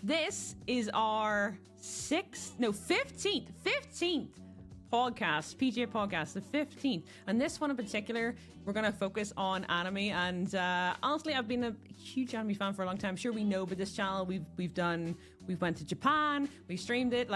This is our 15th podcast, PJ podcast, the 15th. And this one in particular, we're going to focus on anime. And honestly, I've been a huge anime fan for a long time. I'm sure we know, but this channel we went to Japan, we streamed it,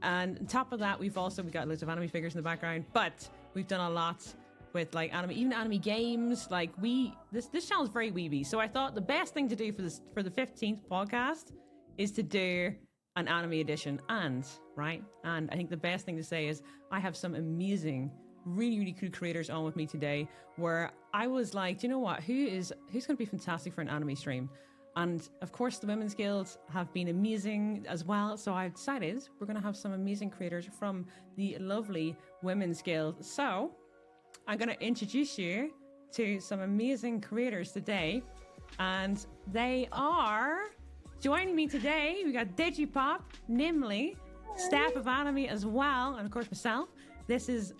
and on top of that, we got loads of anime figures in the background, but we've done a lot with anime, even anime games. This channel is very weeby. So I thought the best thing to do for the 15th podcast is to do an anime edition. And I think the best thing to say is I have some amazing, really, really cool creators on with me today, where I was like, do you know what? Who's going to be fantastic for an anime stream? And of course, the Women's Guild have been amazing as well. So I decided we're going to have some amazing creators from the lovely Women's Guild. So I'm going to introduce you to some amazing creators today. And they are joining me today. We got Digipop, Nimly, Steph of Anime as well, and of course myself. This is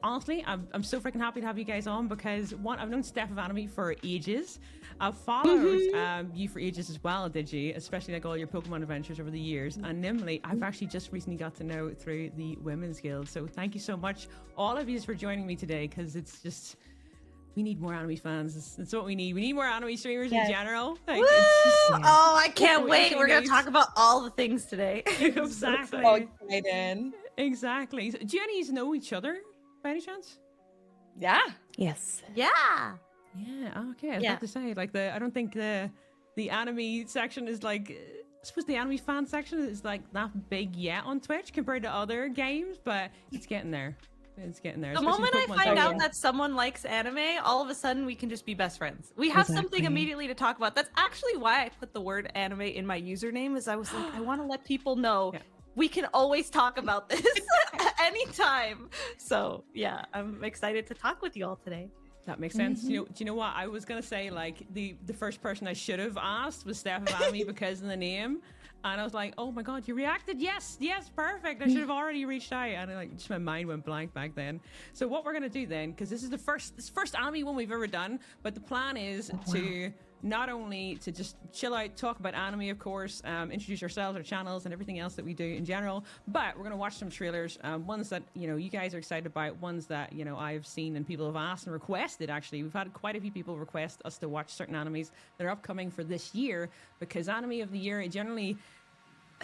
honestly, I'm so freaking happy to have you guys on because I've known Steph of Anime for ages. I've followed you for ages as well, Digi, especially all your Pokemon adventures over the years. And Nimly, I've actually just recently got to know through the Women's Guild. So thank you so much, all of you, for joining me today, because it's just, we need more anime fans. That's what we need. We need more anime streamers in general. Oh, I can't wait. We're going to talk about all the things today. Exactly. So excited. Exactly. Do you any know each other by any chance? Yeah. Yes. Yeah. Yeah. Okay. I was about to say, I don't think the anime section is I suppose the anime fan section is that big yet on Twitch compared to other games, but it's getting there. It's getting there. The moment I find out that someone likes anime, all of a sudden we can just be best friends. We have something immediately to talk about. That's actually why I put the word anime in my username, is I was like, I want to let people know we can always talk about this anytime. So yeah, I'm excited to talk with you all today. That makes sense. Do you know what? I was going to say, the first person I should have asked was Steph of Anime because of the name. And I was like, oh my God, you reacted? Yes, perfect. I should have already reached out. And just my mind went blank back then. So what we're going to do then, because this is the first anime one we've ever done, but the plan is to not only to just chill out, talk about anime, of course, introduce ourselves, our channels, and everything else that we do in general, but we're going to watch some trailers, ones that, you guys are excited about, ones that, I've seen and people have asked and requested, actually. We've had quite a few people request us to watch certain animes that are upcoming for this year, because anime of the year,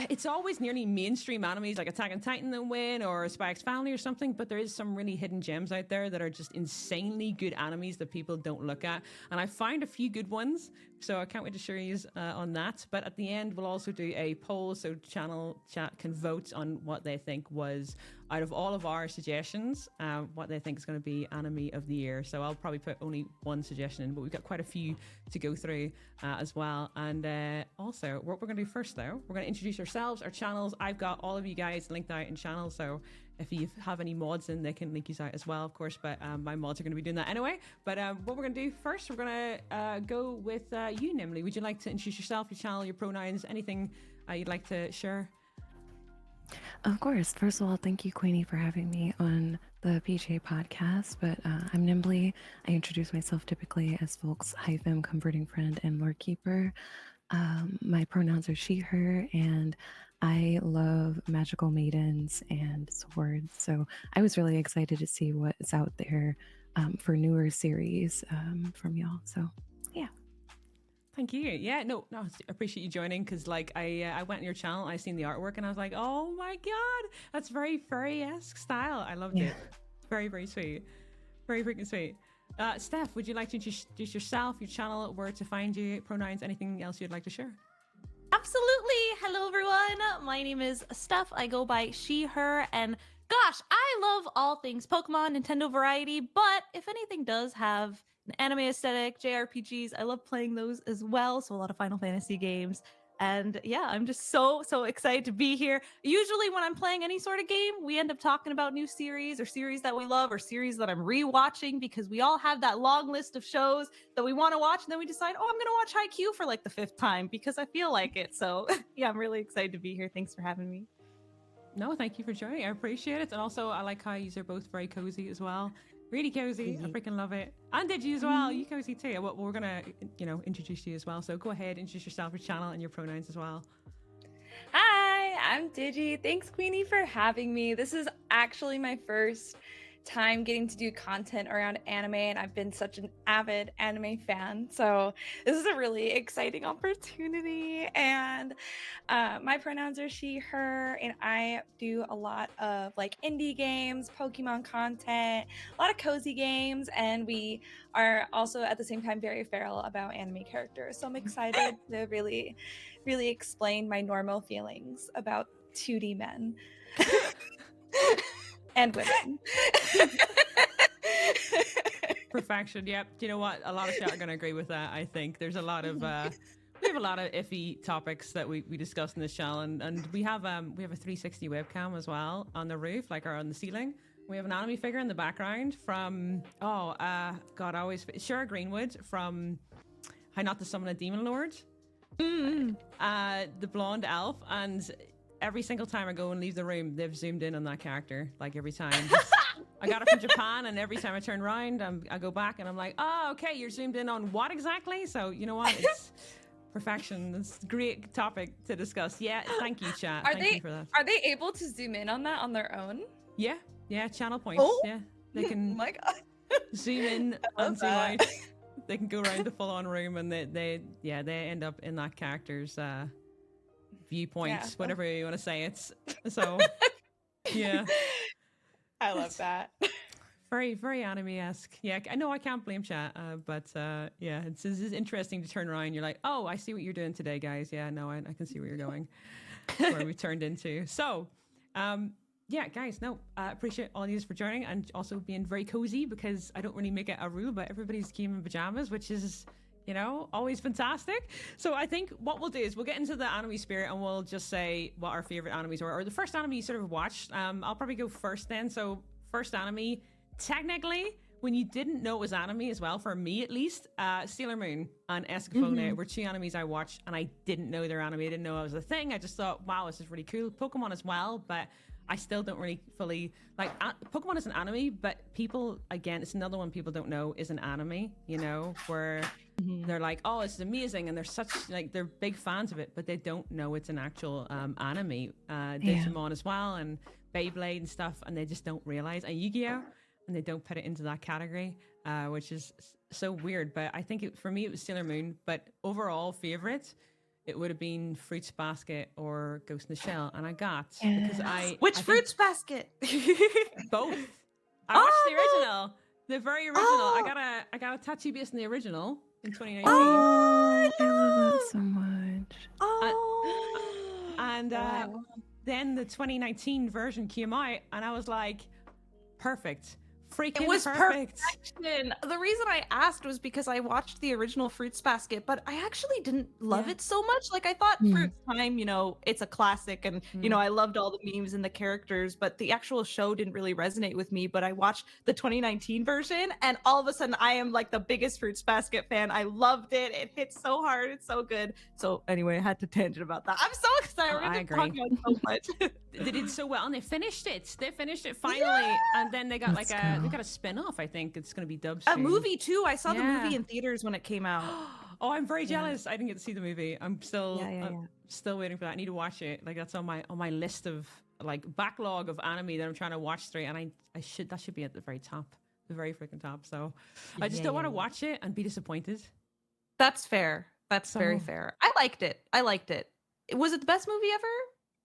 it's always nearly mainstream animes like Attack on Titan that win, or Spy X Family or something, but there is some really hidden gems out there that are just insanely good animes that people don't look at. And I found a few good ones, so I can't wait to share you on that. But at the end, we'll also do a poll, so channel chat can vote on what they think was, out of all of our suggestions, what they think is going to be anime of the year. So I'll probably put only one suggestion in, but we've got quite a few to go through as well. And also, what we're going to do first, though, we're going to introduce ourselves, our channels. I've got all of you guys linked out in channels, so if you have any mods in, they can link you out as well, of course, but my mods are going to be doing that anyway. But what we're going to do first, we're going to go with you, Nimly. Would you like to introduce yourself, your channel, your pronouns, anything you'd like to share? Of course. First of all, thank you, Queenie, for having me on the PJ podcast. But I'm Nimly. I introduce myself typically as folks' hyphen, comforting friend, and lore keeper. My pronouns are she, her, and I love magical maidens and swords. So I was really excited to see what's out there for newer series from y'all. So yeah. Thank you. Yeah, no, I appreciate you joining, because I went on your channel, I seen the artwork, and I was like, oh my God, that's very furry-esque style. I loved it. Very, very sweet. Very freaking sweet. Steph, would you like to introduce yourself, your channel, where to find you, pronouns, anything else you'd like to share? Absolutely. Hello, everyone. My name is Steph. I go by she, her, and gosh, I love all things Pokemon, Nintendo variety, but if anything does have an anime aesthetic, JRPGs, I love playing those as well. So a lot of Final Fantasy games. And yeah, I'm just so excited to be here. Usually when I'm playing any sort of game, we end up talking about new series or series that we love or series that I'm rewatching, because we all have that long list of shows that we want to watch. And then we decide, oh, I'm going to watch Haikyuu for the 5th time because I feel like it. So yeah, I'm really excited to be here. Thanks for having me. No, thank you for joining. I appreciate it. And also, I like how you're both very cozy as well. Really cozy. I freaking love it. And did you as well? You cozy too. We're gonna, introduce you as well. So go ahead, introduce yourself, your channel, and your pronouns as well. Hi, I'm Digi. Thanks, Queenie, for having me. This is actually my first time getting to do content around anime, and I've been such an avid anime fan. So this is a really exciting opportunity. And my pronouns are she, her, and I do a lot of like indie games, Pokemon content, a lot of cozy games, and we are also at the same time very feral about anime characters. So I'm excited to really explain my normal feelings about 2D men and women. Perfection. Yep. Do you know what? A lot of chat are going to agree with that. I think there's a lot of we have a lot of iffy topics that we discuss in this channel, and we have a 360 webcam as well on the roof, like or on the ceiling. We have an anime figure in the background from God, I always Shara Greenwood from How Not to Summon a Demon Lord. The blonde elf, and every single time I go and leave the room, they've zoomed in on that character. Like every time, I got it from Japan, and every time I turn around, I go back and I'm like, oh, okay, you're zoomed in on what exactly? So you know what? It's perfection. It's a great topic to discuss. Yeah, thank you, chat. Thank you for that. Are they able to zoom in on that on their own? Yeah, channel points. Oh, yeah, they can oh my God. zoom in and zoom out. They can go around the full-on room, and they end up in that character's viewpoint, whatever you want to say. It's so yeah. I love that. Very, very anime-esque. Yeah, I know I can't blame chat, but yeah, it's interesting to turn around. You're like, oh, I see what you're doing today, guys. Yeah, no, I can see where you're going, where we turned into. So, yeah, guys, no, I appreciate all of you for joining and also being very cozy, because I don't really make it a rule, but everybody's came in pajamas, which is, you know, always fantastic. So I think what we'll do is we'll get into the anime spirit, and we'll just say what our favorite animes were, or the first anime you sort of watched. I'll probably go first then. So first anime, technically, when you didn't know it was anime as well, for me at least, Sailor Moon and Escaflowne were two animes I watched, and I didn't know they're anime. I didn't know it was a thing. I just thought, wow, this is really cool. Pokemon as well, but I still don't really fully like Pokemon is an anime, but people, again, it's another one people don't know is an anime, you know, where they're like, oh, it's amazing, and they're such like they're big fans of it, but they don't know it's an actual anime. Digimon as well, and Beyblade and stuff, and they just don't realize, and Yu-Gi-Oh, and they don't put it into that category, which is so weird. But I think for me it was Sailor Moon, but overall favorite, it would have been Fruits Basket or Ghost in the Shell, and I got because Which Fruits Basket? both. I watched the original, the very original. I got a tattoo based on the original in 2019. I love that so much. And then the 2019 version came out, and I was like, perfect. Freaking It was perfect. perfection. The reason I asked was because I watched the original Fruits Basket, but I actually didn't love it so much. Like I thought Fruits Time, you know, it's a classic, and you know, I loved all the memes and the characters, but the actual show didn't really resonate with me. But I watched the 2019 version, and all of a sudden I am like the biggest Fruits Basket fan. I loved it. It hits so hard. It's so good. So anyway, I had to tangent about that. I'm so excited. I We're gonna agree. talk about so much. They did so well, and they finished it. They finished it finally, and then they got Let's they got a spin-off. I think it's going to be dubbed. A soon. movie too. I saw the Yeah. movie in theaters when it came out. Oh, I'm very jealous. I didn't get to see the movie. I'm still Yeah. still waiting for that. I need to watch it. Like that's on my list of like backlog of anime that I'm trying to watch through, and that should be at the very top, the very freaking top. So I just don't want to watch it and be disappointed. That's fair. That's very So- fair. I liked it. Was it the best movie ever?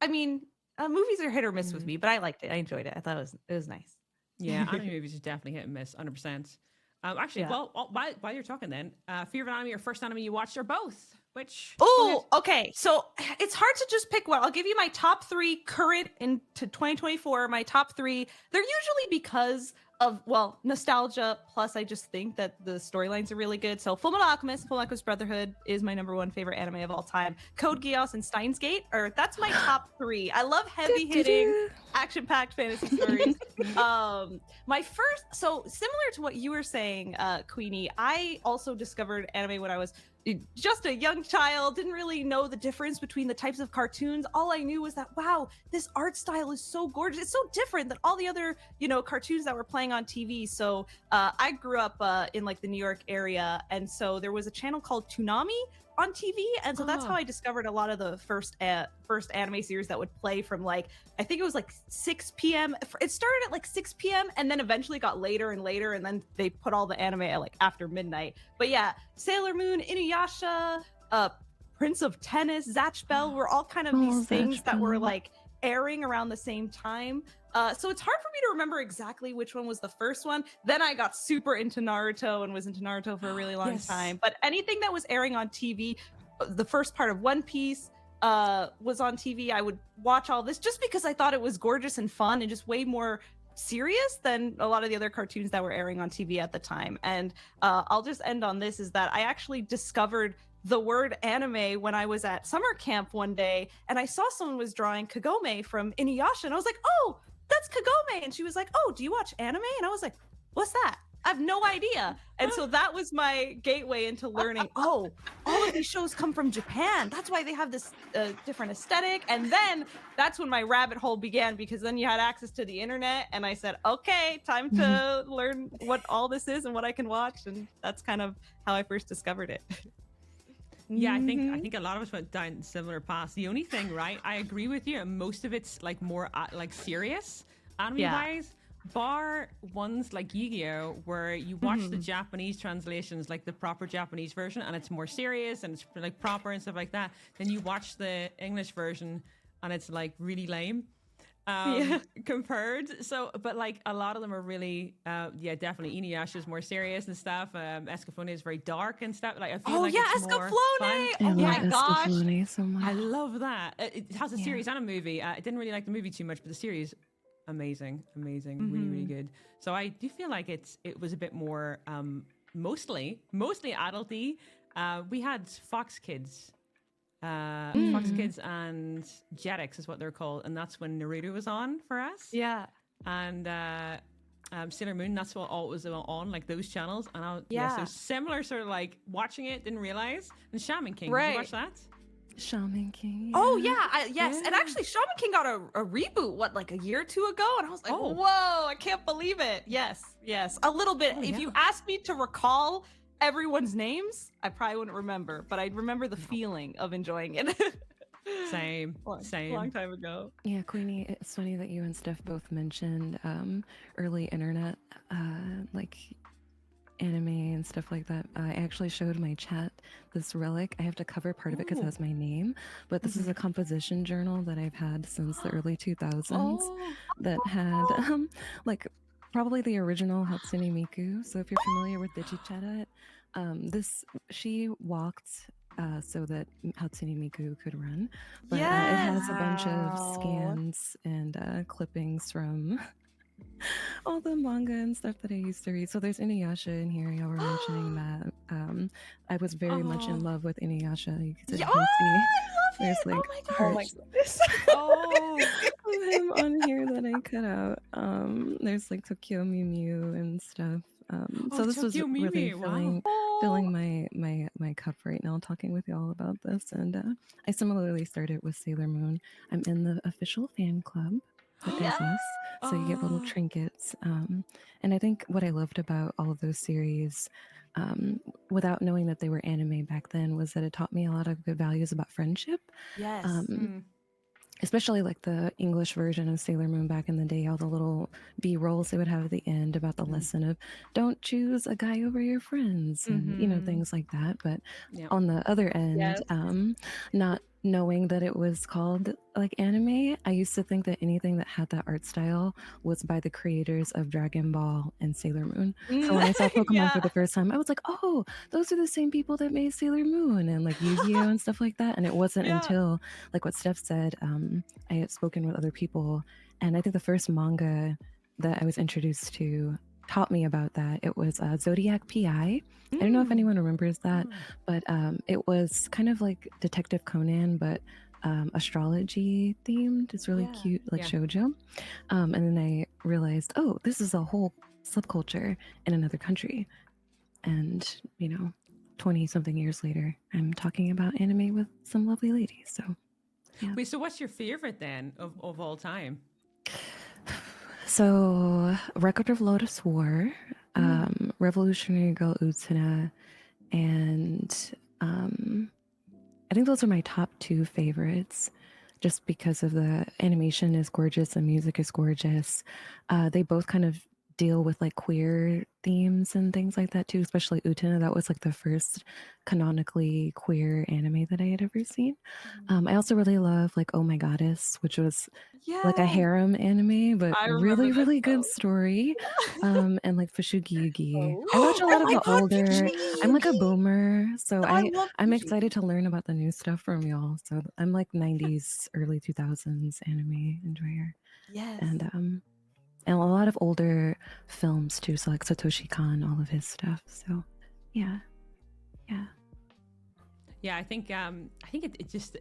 I mean, movies are hit or miss with me, but I liked it. I enjoyed it. I thought it was nice. Yeah, anime movies is definitely hit and miss, 100%. Actually, Yeah. well, while you're talking, then favorite anime or first anime you watched, or both? Which? Oh, okay. So it's hard to just pick one. I'll give you my top 3 current into 2024. My top 3. They're usually because of, well, nostalgia. Plus, I just think that the storylines are really good. So Fullmetal Alchemist, Full Alchemist Brotherhood is my number 1 favorite anime of all time. Code Geass and Steins Gate, that's my top 3. I love heavy hitting, action-packed fantasy stories. My first, so similar to what you were saying, Queenie, I also discovered anime when I was just a young child, didn't really know the difference between the types of cartoons. All I knew was that, wow, this art style is so gorgeous. It's so different than all the other, cartoons that were playing on TV. So I grew up in like the New York area. And so there was a channel called Toonami on TV, and so that's how Oh. I discovered a lot of the first anime series that would play from like I think it was like 6 p.m. It started at like 6 p.m. and then eventually got later and later, and then they put all the anime at like after midnight. But yeah, Sailor Moon, Inuyasha, Prince of Tennis, Zatch Bell were all kind of Oh, these things Zatch that were Bell. like airing around the same time. So it's hard for me to remember exactly which one was the first one. Then I got super into Naruto and was into Naruto for a really long Yes. time. But anything that was airing on TV, the first part of One Piece was on TV. I would watch all this just because I thought it was gorgeous and fun and just way more serious than a lot of the other cartoons that were airing on TV at the time. And I'll just end on this is that I actually discovered the word anime when I was at summer camp one day and I saw someone was drawing Kagome from Inuyasha and I was like, oh, that's Kagome. And she was like, oh, do you watch anime? And I was like, what's that? I have no idea. And so that was my gateway into learning, oh, all of these shows come from Japan. That's why they have this different aesthetic. And then that's when my rabbit hole began because then you had access to the internet. And I said, okay, time to learn what all this is and what I can watch. And that's kind of how I first discovered it. Yeah, I think a lot of us went down similar paths. The only thing, right? I agree with you. Most of it's like more like serious anime wise. Bar ones like Yu-Gi-Oh, where you watch the Japanese translations, like the proper Japanese version, and it's more serious and it's like proper and stuff like that. Then you watch the English version, and it's like really lame. Compared. So, but like a lot of them are really, definitely Inuyasha is more serious and stuff. Escaflowne is very dark and stuff. Like I feel like it's more fun. Escaflowne! I Oh love my gosh! Escaflowne so much. I love that. It has a series and a movie. I didn't really like the movie too much, but the series, amazing, really, really good. So I do feel like it was a bit more, mostly adulty. We had Fox Kids. Fox Kids and Jetix is what they're called, and that's when Naruto was on for us. Yeah. And Sailor Moon, that's what all was on, like those channels. And Yeah. so similar, sort of like watching it, didn't realize. And Shaman King, did Right. you watch that? Shaman King. Oh yeah, yes. And Yeah. actually Shaman King got a reboot, what, like a year or two ago? And I was like, Oh. whoa, I can't believe it. Yes. A little bit. Oh, If yeah. you asked me to recall everyone's names, I probably wouldn't remember, but I'd remember the feeling of enjoying it. Same. Long time ago. Yeah, Queenie, it's funny that you and Steph both mentioned early internet, like anime and stuff like that. I actually showed my chat this relic. I have to cover part of it because it Ooh. has my name, but this is a composition journal that I've had since the early 2000s that had like probably the original Hatsune Miku. So if you're familiar with Digichata, she walked so that Hatsune Miku could run. But it has a bunch of Wow. scans and clippings from all the manga and stuff that I used to read. So there's Inuyasha in here. Y'all were mentioning that. I was very much in love with Inuyasha. You can Yeah, see I love there's it. like Oh my Oh my hearts goodness. Oh, of him on here that I cut out. There's like Tokyo Mew Mew and stuff. So this was Tokyo Mew really Mew, wow. filling my cup right now, talking with y'all about this. And I similarly started with Sailor Moon. I'm in the official fan club that is us, so you get little Oh. trinkets. And I think what I loved about all of those series, without knowing that they were anime back then, was that it taught me a lot of good values about friendship. Yes. Mm. Especially like the English version of Sailor Moon back in the day, all the little B-rolls they would have at the end about the lesson of don't choose a guy over your friends and things like that. But Yeah. on the other end, Yes. not knowing that it was called like anime, I used to think that anything that had that art style was by the creators of Dragon Ball and Sailor Moon. So when I saw Pokemon for the first time, I was like, oh, those are the same people that made Sailor Moon and like Yu-Gi-Oh and stuff like that. And it wasn't until, like what Steph said, I had spoken with other people, and I think the first manga that I was introduced to taught me about that. It was Zodiac PI. I don't know if anyone remembers that, but it was kind of like Detective Conan, but astrology themed. It's really cute, like shoujo. And then I realized, oh, this is a whole subculture in another country. And, 20 something years later, I'm talking about anime with some lovely ladies. So, yeah. Wait, so what's your favorite then of all time? So, Record of Lotus War, Revolutionary Girl Utena, and I think those are my top two favorites, just because of the animation is gorgeous, the music is gorgeous. They both kind of deal with like queer themes and things like that too, especially Utena. That was like the first canonically queer anime that I had ever seen. I also really love like Oh My Goddess, which was like a Yeah. harem anime, but I remember really, that really good show. story. And like Fushigi Yugi. I watch a Oh lot of my the god, older. Fushigi I'm like a Yugi! boomer, so I love I'm Fushigi. excited to learn about the new stuff from y'all. So I'm like 90s, early 2000s anime enjoyer, Yes. and a lot of older films too. So like Satoshi Kon, all of his stuff. So yeah. Yeah, I think it just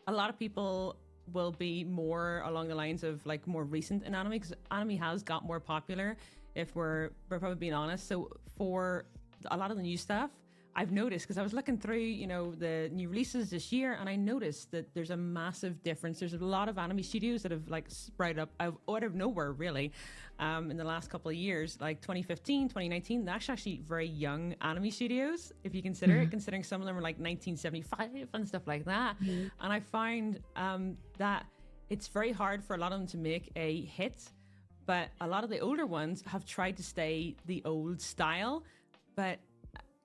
a lot of people will be more along the lines of like more recent in anime, because anime has got more popular, if we're probably being honest. So for a lot of the new stuff, I've noticed, because I was looking through, you know, the new releases this year, and I noticed that there's a massive difference. There's a lot of anime studios that have like sprouted up out of nowhere, really, in the last couple of years, like 2015, 2019. That's actually very young anime studios, if you consider it, considering some of them are like 1975 and stuff like that. And I find that it's very hard for a lot of them to make a hit, but a lot of the older ones have tried to stay the old style, but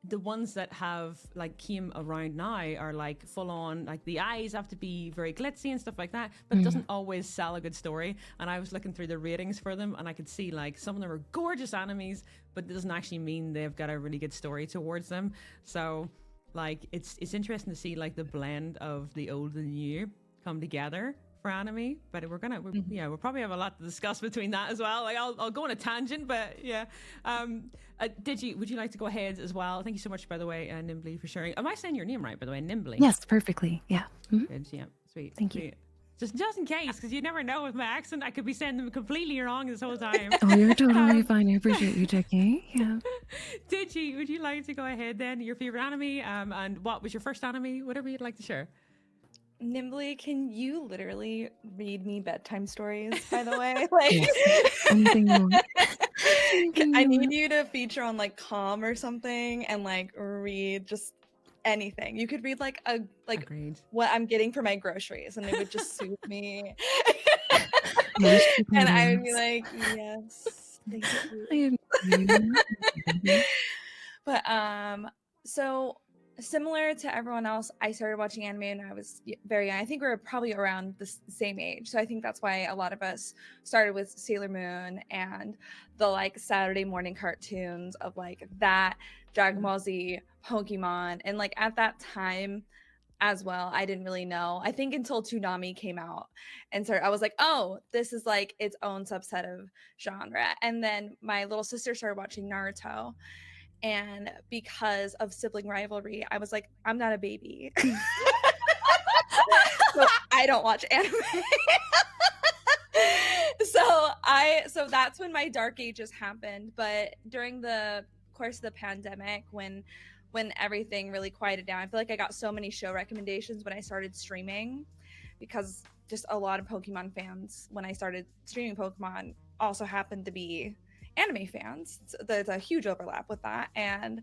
the ones that have like came around now are like full on, like the eyes have to be very glitzy and stuff like that, but it doesn't always sell a good story. And I was looking through the ratings for them, and I could see like some of them are gorgeous animes, but it doesn't actually mean they've got a really good story towards them. So like it's interesting to see like the blend of the old and new come together for anime. But we'll probably have a lot to discuss between that as well. Like I'll go on a tangent, but yeah. Would you like to go ahead as well? Thank you so much, by the way, Nimbly, for sharing. Am I saying your name right, by the way? Nimbly. Yes, perfectly. Yeah. Good, yeah, sweet. Thank you. Sweet. Just in case, because you never know with my accent, I could be saying them completely wrong this whole time. Oh, you're totally fine. I appreciate you checking. Yeah. Digi, would you like to go ahead then? Your favorite anime, and what was your first anime? Whatever you'd like to share. Nimbly, can you literally read me bedtime stories, by the way? Like, Yes. Anything you want. I need you to feature on like Calm or something and like read just anything. You could read like Agreed. what I'm getting for my groceries, and it would just soothe me. Yes, And I would be yes. like, yes, thank you. I agree. But so similar to everyone else, I started watching anime when I was very young. I think we were probably around the same age. So I think that's why a lot of us started with Sailor Moon and the like Saturday morning cartoons of like that, Dragon Ball Z, Pokemon. And like at that time as well, I didn't really know. I think until Toonami came out, and so I was like, oh, this is like its own subset of genre. And then my little sister started watching Naruto. And because of sibling rivalry, I was like, I'm not a baby. So I don't watch anime. So that's when my dark ages happened. But during the course of the pandemic, when everything really quieted down, I feel like I got so many show recommendations when I started streaming, because just a lot of Pokemon fans, when I started streaming Pokemon, also happened to be anime fans. So there's a huge overlap with that. And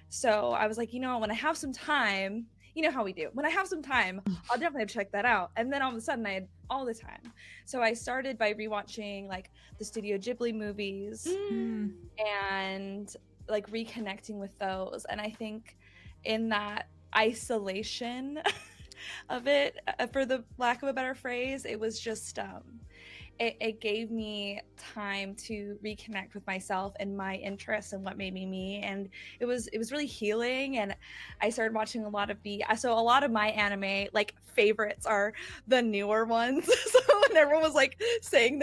so I was like, you know, when I have some time, you know how we do. When I have some time, I'll definitely check that out. And then all of a sudden I had all the time. So I started by rewatching like the Studio Ghibli movies and like reconnecting with those. And I think in that isolation of it, for the lack of a better phrase, it was just it gave me time to reconnect with myself and my interests and what made me me. And it was really healing. And I started watching a lot of so a lot of my anime like favorites are the newer ones. So when everyone was like saying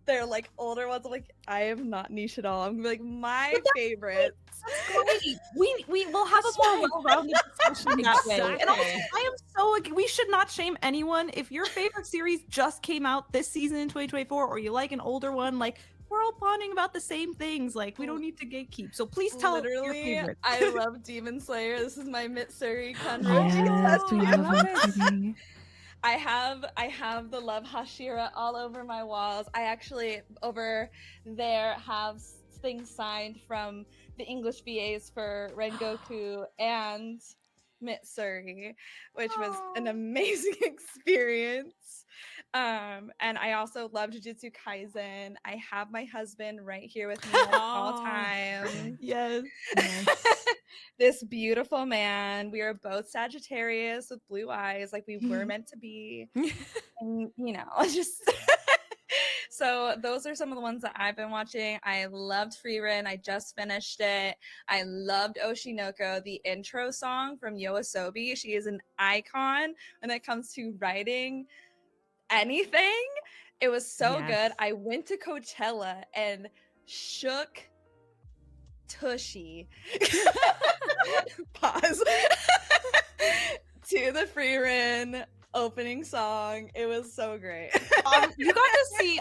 they're like older ones, I'm like, I am not niche at all. I'm like, my favorite. That's great. We will have a more well-rounded discussion that way. And also, I am so we should not shame anyone. If your favorite series just came out this season in 2024, or you like an older one, like we're all bonding about the same things. Like we don't need to gatekeep. So please tell us your favorite. I love Demon Slayer. This is my Mitsuri Yes, we love it. I have the Love Hashira all over my walls. I actually over there have things signed from the English VAs for Rengoku and Mitsuri, which was an Aw. amazing experience. And I also love Jujutsu Kaisen. I have my husband right here with me at all Oh. times. Yes. Yes. This beautiful man. We are both Sagittarius with blue eyes, like we were meant to be. And you know, just so those are some of the ones that I've been watching. I loved Frieren. I just finished it. I loved Oshinoko, the intro song from Yoasobi. She is an icon when it comes to writing anything. It was so Yes. good. I went to Coachella and shook Tushy. Pause. To the Frieren opening song. It was so great. You got to see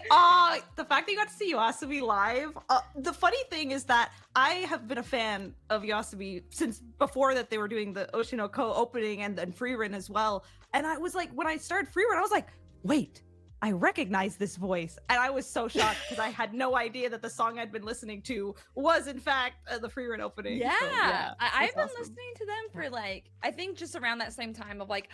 the fact that you got to see Yoasobi live. The funny thing is that I have been a fan of Yoasobi since before that they were doing the Oshinoko opening and then Frieren as well. And I was like, when I started Frieren, I was like, wait, I recognize this voice. And I was so shocked because I had no idea that the song I'd been listening to was in fact the Frieren opening. Yeah, So, I've it's been awesome. listening to them for like, I think just around that same time of like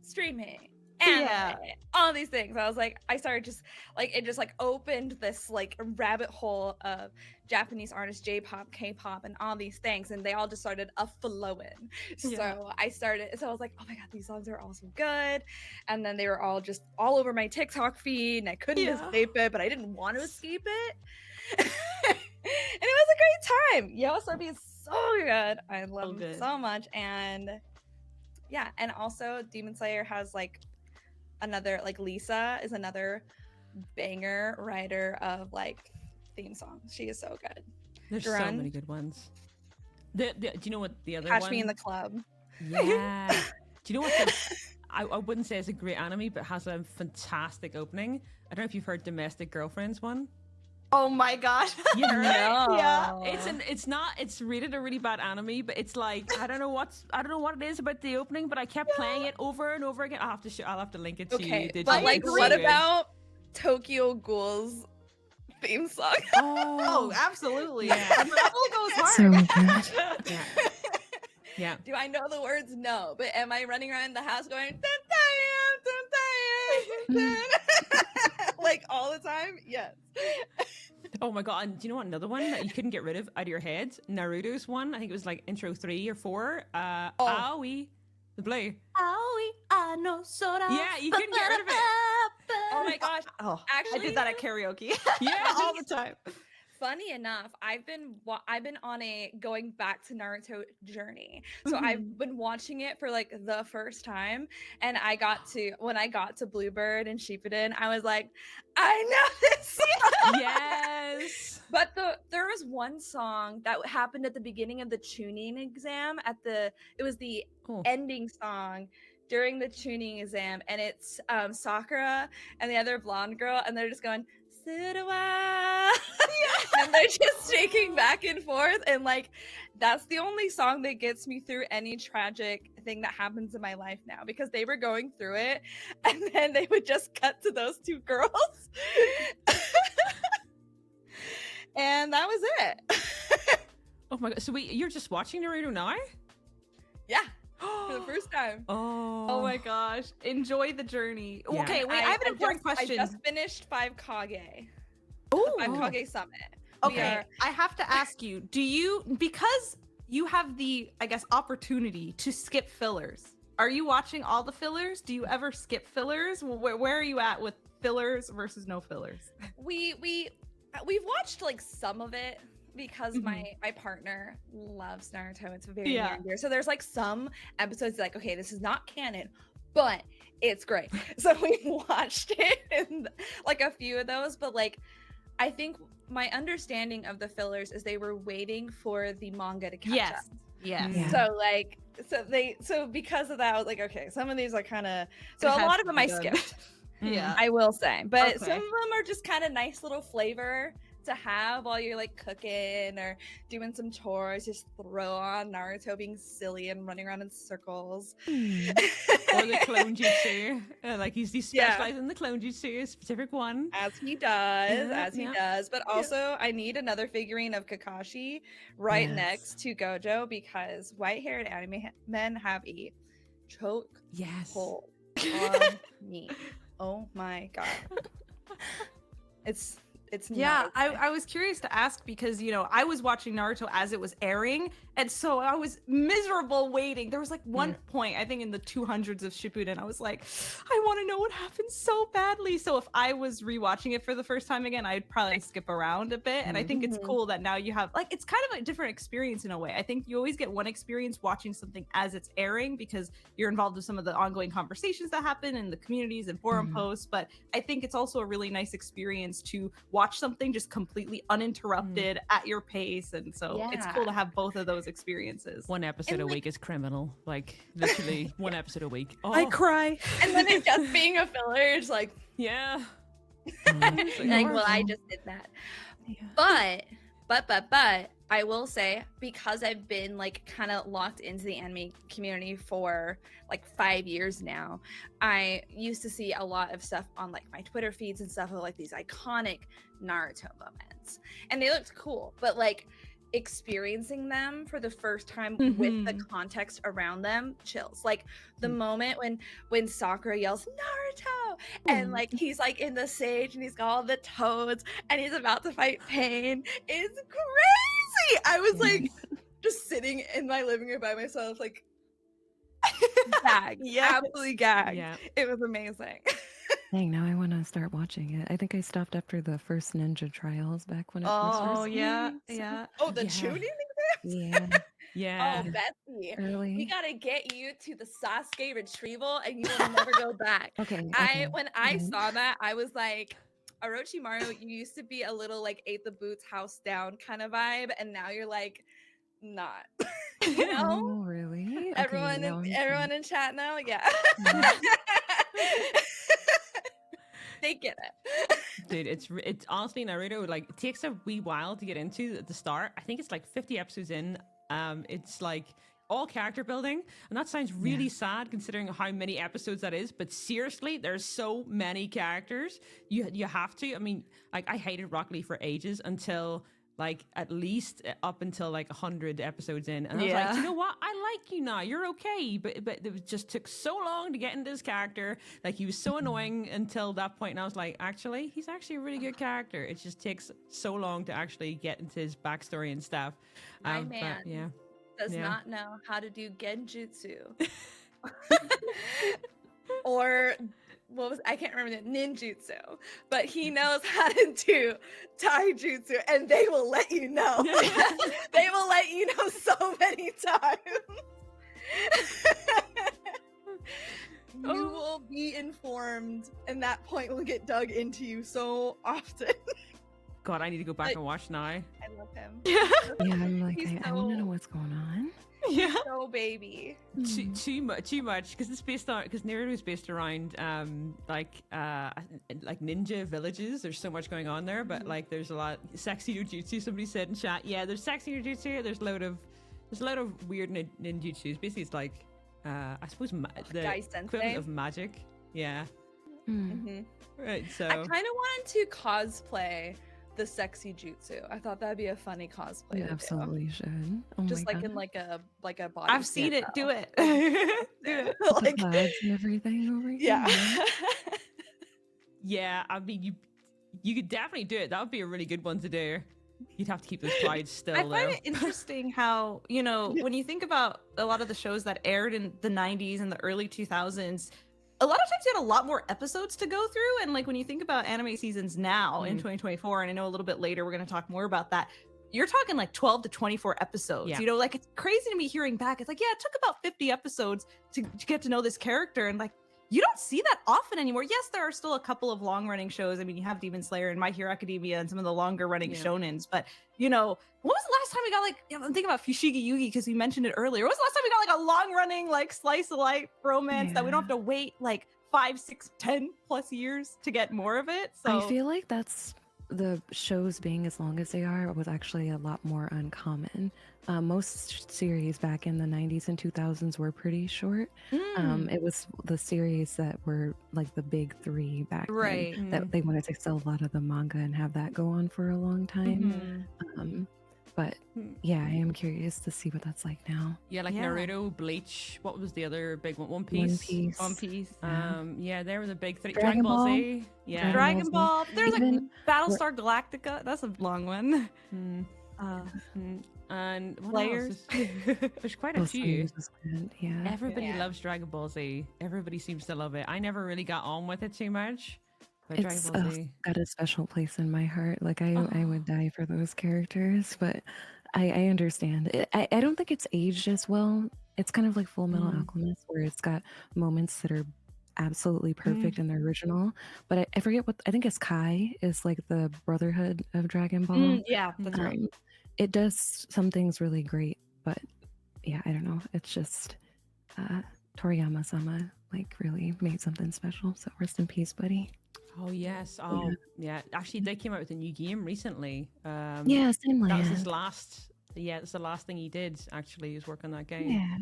streaming, Yeah. anime, all these things. I was like, I started just like, it just like opened this like rabbit hole of Japanese artists, J-pop, K-pop, and all these things, and they all just started flowing. Yeah. So I was like, oh my god, these songs are all so good. And then they were all just all over my TikTok feed, and I couldn't Yeah. escape it, but I didn't want to escape it. And it was a great time. Yoasobi is so good. I love good. it so much. And yeah, and also Demon Slayer has like another, like Lisa is another banger writer of like theme songs. She is so good. There's so Run. many good ones. Do you know what the other Catch one? Me in the Club. Yeah. Do you know what? I wouldn't say it's a great anime, but has a fantastic opening. I don't know if you've heard Domestic Girlfriends one. Oh my gosh. You heard it? Yeah. It's rated a really bad anime, but it's like I don't know what it is about the opening, but I kept playing it over and over again. I'll have to link it to you. Okay, Did but you? like, It's what so good. about Tokyo Ghoul's theme song? Oh, absolutely. Yeah. The level goes hard. So good. Yeah. Yeah. Do I know the words? No, but am I running around the house going like all the time? Yes. Oh my god! And do you know what? Another one that you couldn't get rid of out of your head? Naruto's one. I think it was like intro 3 or 4. Aoi, the blue. Aoi, ano sora. Yeah, you couldn't get rid of it. Oh my gosh. Oh, Actually, I did that at karaoke. Yeah, all the time. Funny enough, I've been on a going back to Naruto journey. So I've been watching it for like the first time, and when I got to Bluebird and Shippuden, I was like, I know this song. Yes. But there was one song that happened at the beginning of the tuning exam it was the Oh. ending song during the tuning exam, and it's Sakura and the other blonde girl, and they're just going Suruwa. And they're just shaking back and forth, and like that's the only song that gets me through any tragic thing that happens in my life now, because they were going through it and then they would just cut to those two girls. And that was it. Oh my god! So you're just watching Naruto now? Yeah, for the first time. Oh my gosh. Enjoy the journey. Yeah. Okay, wait, I have an important question. I just finished 5 Kage. Oh, 5 Kage Summit. We okay. are- I have to ask you, because you have the, I guess, opportunity to skip fillers, are you watching all the fillers? Do you ever skip fillers? Where are you at with fillers versus no fillers? we've watched like some of it because my partner loves Naruto. It's very near and dear. So there's like some episodes like, okay, this is not canon, but it's great. So we watched it and like a few of those, but like I think my understanding of the fillers is they were waiting for the manga to catch up. Yes. Yeah. So because of that, I was like, okay, some of these are kind of, so It a has lot to of them be I done. skipped. Yeah. I will say, but Okay. some of them are just kind of nice little flavor to have while you're like cooking or doing some chores. Just throw on Naruto being silly and running around in circles. Or the clone jutsu. Like he's Yeah. specialized in the clone jutsu, a specific one. As he does, Yeah. But also, I need another figurine of Kakashi right Yes. next to Gojo because white-haired anime men have a choke Yes. hold on me. Oh my god. It's Yeah, not okay. I was curious to ask because, you know, I was watching Naruto as it was airing, and so I was miserable waiting. There was like one point, I think in the 200s of Shippuden, I was like, I want to know what happened so badly. So if I was rewatching it for the first time again, I'd probably skip around a bit. And I think it's Mhm. cool that now you have, like, it's kind of a different experience in a way. I think you always get one experience watching something as it's airing because you're involved with some of the ongoing conversations that happen in the communities and forum Mhm. posts. But I think it's also a really nice experience to watch something just completely uninterrupted at your pace, and so it's cool to Yeah. have both of those experiences. One episode And, a like- week is criminal. Like literally one episode a week. Oh, I cry. And then it just being a filler, it's like, yeah. like, well, I just did that. But I will say, because I've been like kind of locked into the anime community for like 5 years now, I used to see a lot of stuff on like my Twitter feeds and stuff of like these iconic Naruto moments, and they looked cool, but like experiencing them for the first time with the context around them, chills. Like the moment when Sakura yells Naruto and like he's like in the sage and he's got all the toads and he's about to fight Pain, it's crazy. I was like just sitting in my living room by myself, like gagged. Yes. Absolutely gagged. Yeah. It was amazing. Dang, now I want to start watching it. I think I stopped after the first Ninja Trials back when it was Oh first. yeah, came, so- yeah. Oh, the Yeah. Chunin Yeah, Yeah. Oh, Betsy. We early. gotta get you to the Sasuke retrieval and you will never go back. Okay. When I okay. saw that, I was like, Orochimaru, you used to be a little like ate the boots house down kind of vibe, and now you're like not. You know? Oh, really? Okay, everyone now I'm everyone intrigued. in chat now, yeah. Yeah. They get it. Dude, it's honestly Naruto, like it takes a wee while to get into at the start. I think it's like 50 episodes in. It's like all character building, and that sounds really sad considering how many episodes that is. But seriously, there's so many characters. You have to. I mean, like I hated Rock Lee for ages until like at least up until like 100 episodes in, and I was like, Yeah. you know what? I like you now. You're okay. But it just took so long to get into this character. Like he was so annoying until that point, and I was like, actually, he's actually a really good character. It just takes so long to actually get into his backstory and stuff. My But, man. yeah. Does Yeah. not know how to do genjutsu. Or I can't remember the ninjutsu, but he knows how to do taijutsu, and they will let you know. They will let you know so many times. You will be informed, and that point will get dug into you so often. God, I need to go back Like- and watch now. I love him. Yeah. Yeah, I'm like, He's I want to know so- what's going on. Yeah. So baby. Too much because it's based on because Naruto is based around like ninja villages. There's so much going on there, but like there's a lot sexy no jutsu. Somebody said in chat, yeah, there's sexy no jutsu. There's a load of weird ninjutsus. Basically, it's like I suppose the Gai Sensei. equivalent of magic. Yeah, Hmm. Mhm. right. So I kind of wanted to cosplay the sexy jutsu. I thought that'd be a funny cosplay. You to do. absolutely should. Oh Just my like in God. like a body. I've seen it. Do it. Do it. The like, clouds and everything over here. yeah. yeah, I mean you could definitely do it. That would be a really good one to do. You'd have to keep those clouds still I though. find it interesting how, you know, when you think about a lot of the shows that aired in the 90s and the early 2000s, a lot of times you had a lot more episodes to go through. And like when you think about anime seasons now in 2024, and I know a little bit later we're going to talk more about that, you're talking like 12 to 24 episodes. Yeah. You know, like it's crazy to me hearing back. It's like, yeah, it took about 50 episodes to get to know this character. And like, you don't see that often anymore. Yes, there are still a couple of long running shows. I mean, you have Demon Slayer and My Hero Academia and some of the longer running Yeah. shonens, but you know, when was the last time we got like, I'm thinking about Fushigi Yugi because we mentioned it earlier. When was the last time we got like a long running, like slice of life romance that we don't have to wait like 5, 6, 10 plus years to get more of it? So I feel like that's the shows being as long as they are was actually a lot more uncommon. Most series back in the 90s and 2000s were pretty short. It was the series that were like the big three back Right. then that they wanted to sell a lot of the manga and have that go on for a long time. But yeah, I am curious to see what that's like now. Yeah, like Yeah. Naruto, Bleach. What was the other big one? One One Piece. Piece. One Piece. Yeah, they were the big three. Dragon Dragon Ball Ball. Z. Yeah. Dragon Ball. There's like Even- Battlestar Galactica. That's a long one. Mm, Uh, mm. And what Players. else is- There's quite a Those few. series was good, yeah. Everybody Yeah. loves Dragon Ball Z. Everybody seems to love it. I never really got on with it too much. But It's Dragon Ball Z. got a special place in my heart. Like I Oh. would die for those characters, but I understand. I don't think it's aged as well. It's kind of like Full Metal Alchemist, where it's got moments that are absolutely perfect in the original. But I forget what I think it's Kai is like the Brotherhood of Dragon Ball. Yeah, that's right. It does some things really great, but yeah, I don't know. It's just Toriyama-sama like really made something special. So rest in peace, buddy. Oh yes. Oh yeah. Actually, they came out with a new game recently. Yeah, same That was land. his last. Yeah, it's the last thing he did. Actually, is work on that game. Yeah,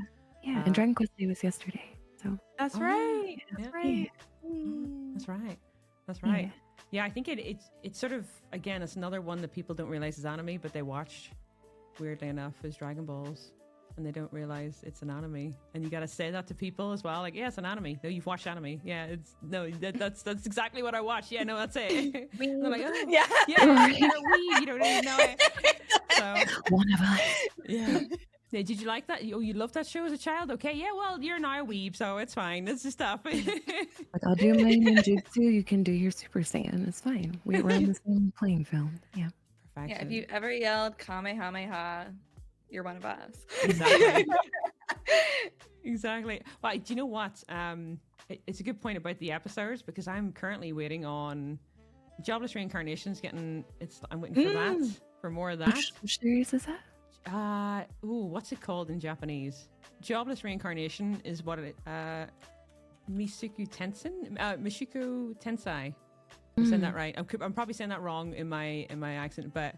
yeah. Uh, And Dragon Quest Day was yesterday. So that's Oh, right. yeah. That's right. That's right. That's right. Yeah, I think it's sort of, again, it's another one that people don't realize is anime, but they watch, weirdly enough, is Dragon Balls, and they don't realize it's an anime. And you got to say that to people as well, like, yeah, it's an anime. No, you've watched anime. Yeah, it's no, that's exactly what I watched. Yeah, no, that's it. They're like, oh, Yeah. yeah, you're a weeb, you don't even know it. So one of us. yeah. Yeah, did you like that? Oh, you loved that show as a child? Okay, yeah, well, you're now a weeb, so it's fine. It's just stuff. Like I'll do my ninjutsu. You can do your Super Saiyan. It's fine. We're on the same playing field. Yeah. Yeah, if Perfection. you ever yelled Kamehameha, you're one of us. Exactly. Exactly. Well, do you know what? It's a good point about the episodes because I'm currently waiting on Jobless Reincarnations. I'm waiting for that, for more of that. Which series is that? What's it called in Japanese? Jobless Reincarnation is what it. Misuku Tensei. I'm saying that right. I'm probably saying that wrong in my accent, but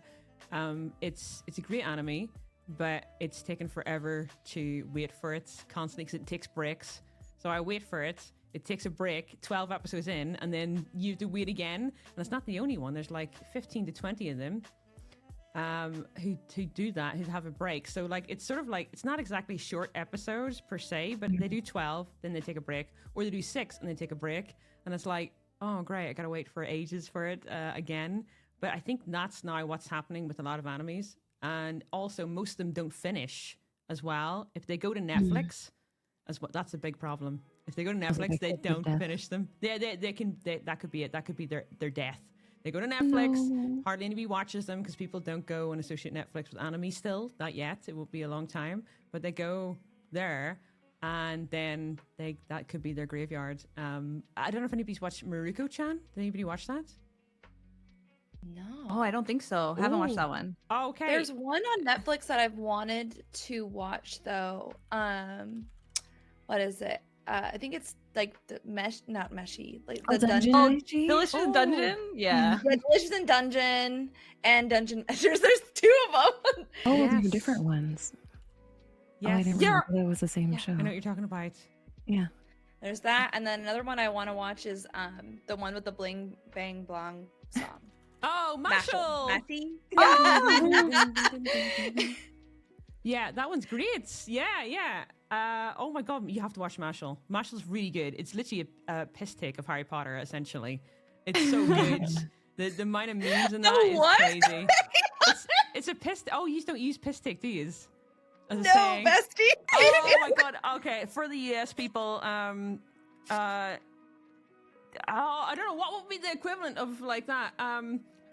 it's a great anime, but it's taken forever to wait for it constantly because it takes breaks. So I wait for it. It takes a break, 12 episodes in, and then you have to wait again. And it's not the only one. There's like 15 to 20 of them who do that, who have a break. So like it's sort of like it's not exactly short episodes per se, but they do 12, then they take a break, or they do 6 and they take a break, and it's like, oh great, I gotta wait for ages for it again. But I think that's now what's happening with a lot of animes, and also most of them don't finish as well. If they go to Netflix, that's a big problem. If they go to Netflix, they don't finish them. That could be it. That could be their death. They go to Netflix, hardly anybody watches them because people don't go and associate Netflix with anime still. Not yet. It will be a long time. But they go there and then that could be their graveyard. I don't know if anybody's watched Maruko-chan. Did anybody watch that? No. Oh, I don't think so. Haven't watched Ooh. that one. Oh, okay. There's one on Netflix that I've wanted to watch though. What is it? I think it's like the not meshy, like the dungeon. Oh, IG? Delicious Oh. Dungeon? Yeah. Yeah, Delicious in Dungeon and Dungeon Measures. There's 2 of them. Oh, Yes. they're different ones. Oh, I Yes. didn't Yeah. remember that was the same show. I know what you're talking about. Yeah. There's that, and then another one I want to watch is the one with the Bling Bang Blong song. Oh, Mashal. Massey? Yeah, that one's great. Yeah. Oh my god, you have to watch Mashal. Mashal's really good. It's literally a piss take of Harry Potter, essentially. It's so good. The amount of memes in that is what? crazy. It's a piss. Oh, you don't use piss take, do you? As a No, saying. bestie. Oh my god. Okay, for the US people, I don't know what would be the equivalent of like that.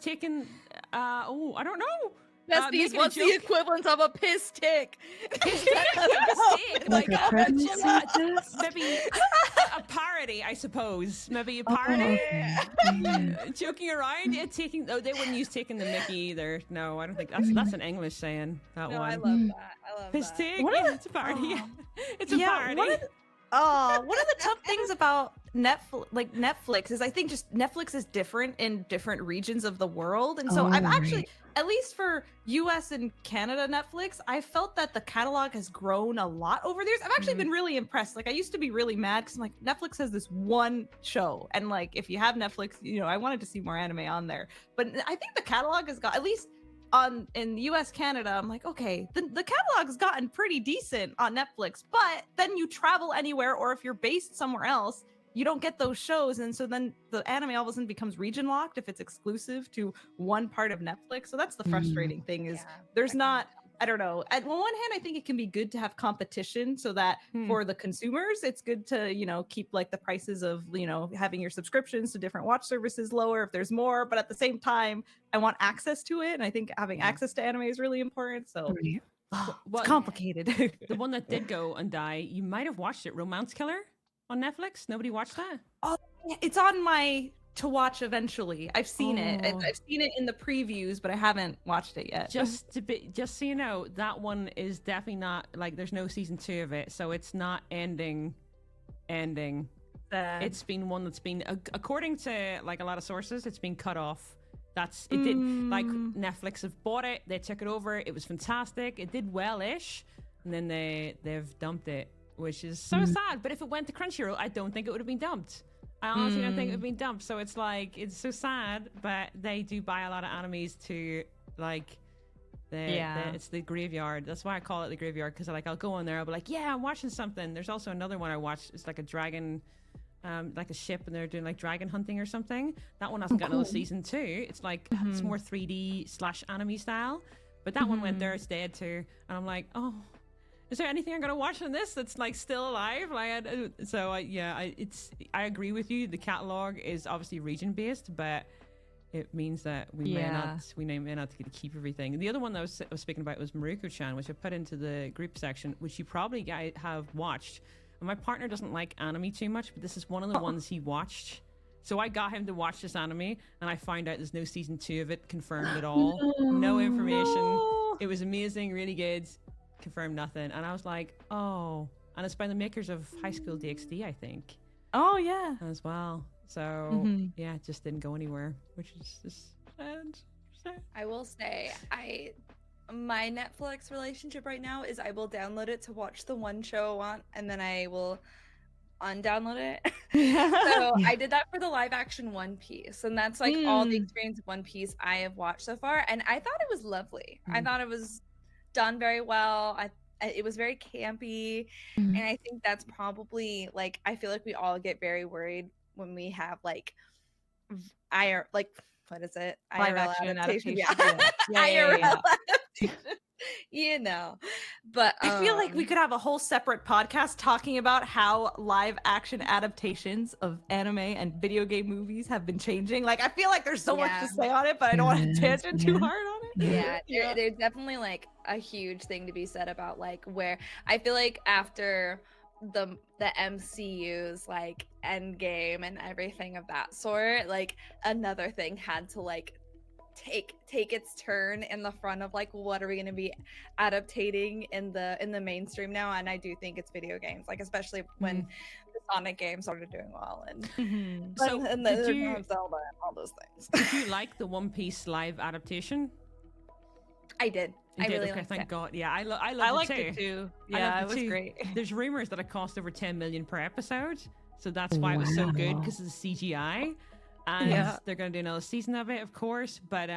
Taking. I don't know. Besties, making a what's the joke. equivalent of a piss tick? Piss take as a mistake. Like a pregnancy test? Maybe a parody, I suppose. Maybe a Oh, parody. okay. Yeah. Joking around, taking. Oh, they wouldn't use taking the Mickey either. No, I don't think that's an English saying. That No, one. I love that. I love Piss that. take. What Yeah, are- it's a parody. Oh. It's a Yeah, parody. Oh, one of the tough things about Netflix is I think just Netflix is different in different regions of the world. And so Oh, I've actually, right. at least for US and Canada Netflix, I felt that the catalog has grown a lot over the years. I've actually been really impressed. Like I used to be really mad because I'm like, Netflix has this one show. And like if you have Netflix, you know, I wanted to see more anime on there. But I think the catalog has got at least in US Canada, I'm like, okay, the catalog's gotten pretty decent on Netflix, but then you travel anywhere, or if you're based somewhere else, you don't get those shows, and so then the anime all of a sudden becomes region locked if it's exclusive to one part of Netflix. So that's the frustrating thing is there's not, I don't know. On one hand, I think it can be good to have competition so that for the consumers, it's good to, you know, keep like the prices of, you know, having your subscriptions to different watch services lower if there's more. But at the same time, I want access to it. And I think having access to anime is really important. So Right. it's complicated. The one that did go and die, you might have watched it, Romance Killer on Netflix. Nobody watched that? It's on my to watch eventually. I've seen it. Oh. I've seen it in the previews, but I haven't watched it yet. Just so you know, that one is definitely not like there's no season 2 of it, so it's not ending. Sad. It's been one that's been, according to like a lot of sources, it's been cut off. That's it. Did like Netflix have bought it, they took it over. It was fantastic. It did well-ish, and then they've dumped it, which is so sad. But if it went to Crunchyroll, I don't think it would have been dumped. I honestly don't think it would have been dumped. So it's like, it's so sad, but they do buy a lot of animes to like, it's the graveyard. That's why I call it the graveyard, because I'll go on there, I'll be like, yeah, I'm watching something. There's also another one I watched. It's like a dragon, like a ship, and they're doing like dragon hunting or something. That one hasn't got another season 2. It's like, it's more 3D/anime style. But that one went there, it's dead too. And I'm like, oh, is there anything I'm gonna watch on this that's like still alive? Like, I agree with you. The catalog is obviously region based, but it means that we may not get to keep everything. The other one that I was speaking about was Maruko-chan, which I put into the group section, which you probably guys have watched. And my partner doesn't like anime too much, but this is one of the ones he watched. So I got him to watch this anime, and I find out there's no season 2 of it confirmed at all. No information. It was amazing, really good. Confirmed nothing. And I was like, oh. And it's by the makers of High School DxD, I think, Oh yeah. as well. So yeah, it just didn't go anywhere, which is just sad. I will say, my Netflix relationship right now is I will download it to watch the one show I want, and then I will undownload it. So I did that for the live action One Piece, and that's like all the experience of One Piece I have watched so far, and I thought it was lovely. I thought it was done very well. It was very campy, and I think that's probably like, I feel like we all get very worried when we have like what is it? Live IRL action adaptation. adaptation. Yeah. Yeah. IRL adaptation. You know, but I feel like we could have a whole separate podcast talking about how live action adaptations of anime and video game movies have been changing. Like, I feel like there's so much to say on it, but I don't want to tangent too hard on it. Yeah, there's definitely like a huge thing to be said about like where I feel like after the MCU's like Endgame and everything of that sort, like another thing had to like take its turn in the front of like, what are we going to be adaptating in the mainstream now? And I do think it's video games, like especially when the Sonic games started doing well, and So and did the you- Zelda and all those things. Did you like the One Piece live adaptation? I did. You I did? really Okay, liked thank it. God. Yeah, I I loved liked it it too. I Yeah, loved it was too. great. There's rumors that it cost over 10 million per episode, so that's why it was so good, Wow. because of the CGI, and Yeah. they're going to do another season of it, of course. But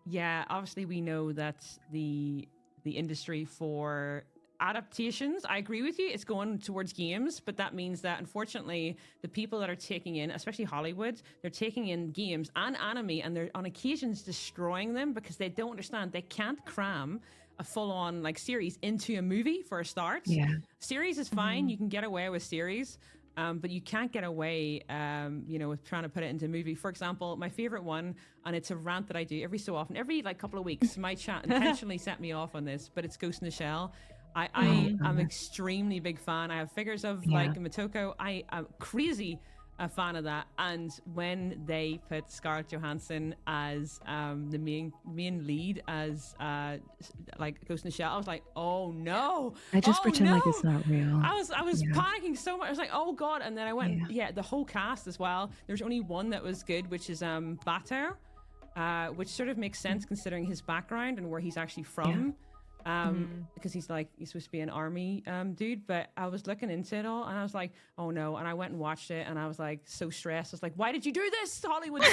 yeah, obviously we know that the industry for adaptations, I agree with you, it's going towards games, but that means that unfortunately the people that are taking in, especially Hollywood, they're taking in games and anime, and they're on occasions destroying them because they don't understand they can't cram a full-on like series into a movie for a start. Yeah. Series is fine, you can get away with series, but you can't get away with trying to put it into a movie. For example, my favorite one, and it's a rant that I do every so often, every like couple of weeks, my chat intentionally set me off on this, but it's Ghost in the Shell. I'm extremely big fan. I have figures of like Motoko. I am crazy a fan of that. And when they put Scarlett Johansson as the main lead as like Ghost in the Shell, I was like, oh no! I just oh, pretend like no! it's not real. I was Yeah. panicking so much. I was like, oh god! And then I went, yeah, the whole cast as well. There's only one that was good, which is Bato, which sort of makes sense considering his background and where he's actually from. Because he's supposed to be an army dude, but I was looking into it all and I was like, oh no. And I went and watched it and I was like so stressed. I was like, why did you do this, Hollywood?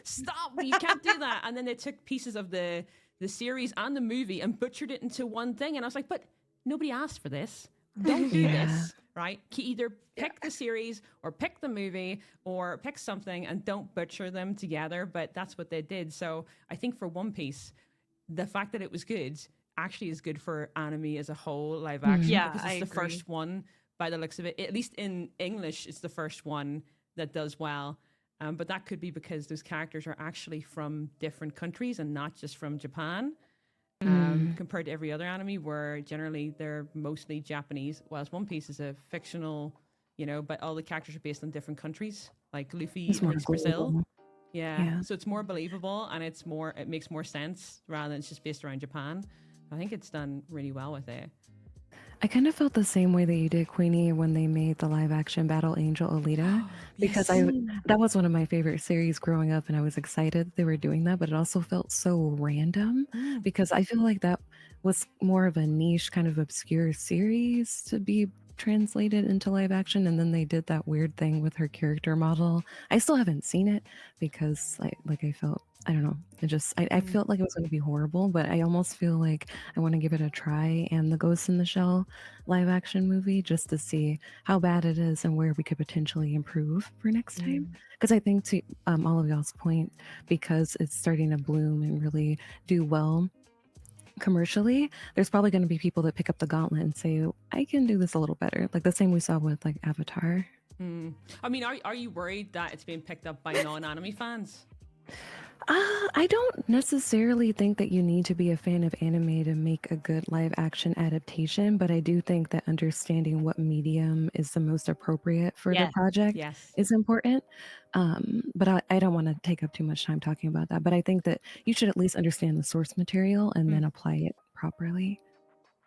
Stop, you can't do that. And then they took pieces of the series and the movie and butchered it into one thing, and I was like, but nobody asked for this. Don't do this, right? Either pick the series or pick the movie or pick something and don't butcher them together. But that's what they did. So I think for One Piece, the fact that it was good actually is good for anime as a whole, live action. Yeah, because it's I the agree. first one by the looks of it. At least in English, it's the first one that does well. But that could be because those characters are actually from different countries and not just from Japan. Compared to every other anime where generally they're mostly Japanese, whereas One Piece is a fictional, but all the characters are based on different countries. Like Luffy It's more is Brazil. global. Yeah. So it's more believable and it makes more sense rather than it's just based around Japan. I think it's done really well with it. I kind of felt the same way that you did, Queenie, when they made the live action Battle Angel Alita, because that was one of my favorite series growing up, and I was excited they were doing that, but it also felt so random because I feel like that was more of a niche, kind of obscure series to be translated into live action, and then they did that weird thing with her character model. I still haven't seen it because I felt, I don't know, I felt like it was going to be horrible, but I almost feel like I want to give it a try, and the Ghost in the Shell live action movie, just to see how bad it is and where we could potentially improve for next time. Because I think, to all of y'all's point, because it's starting to bloom and really do well commercially, there's probably going to be people that pick up the gauntlet and say, I can do this a little better, like the same we saw with like Avatar. I mean, are you worried that it's being picked up by non-anime fans? I don't necessarily think that you need to be a fan of anime to make a good live action adaptation, but I do think that understanding what medium is the most appropriate for the project is important. But I don't want to take up too much time talking about that, but I think that you should at least understand the source material and then apply it properly.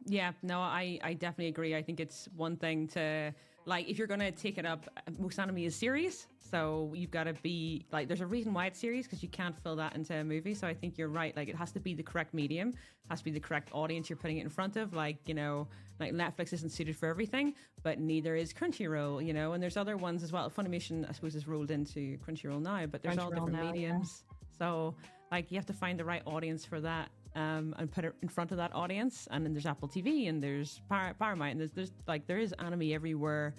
Yeah, no, I definitely agree. I think it's one thing to, like, if you're going to take it up, most anime is series. So you've got to be, like, there's a reason why it's series, because you can't fill that into a movie. So I think you're right. Like, it has to be the correct medium, has to be the correct audience you're putting it in front of. Like, like Netflix isn't suited for everything, but neither is Crunchyroll, and there's other ones as well. Funimation, I suppose, is rolled into Crunchyroll now, but there's all different mediums. So, like, you have to find the right audience for that. And put it in front of that audience, and then there's Apple TV and there's Paramount, and there is anime everywhere,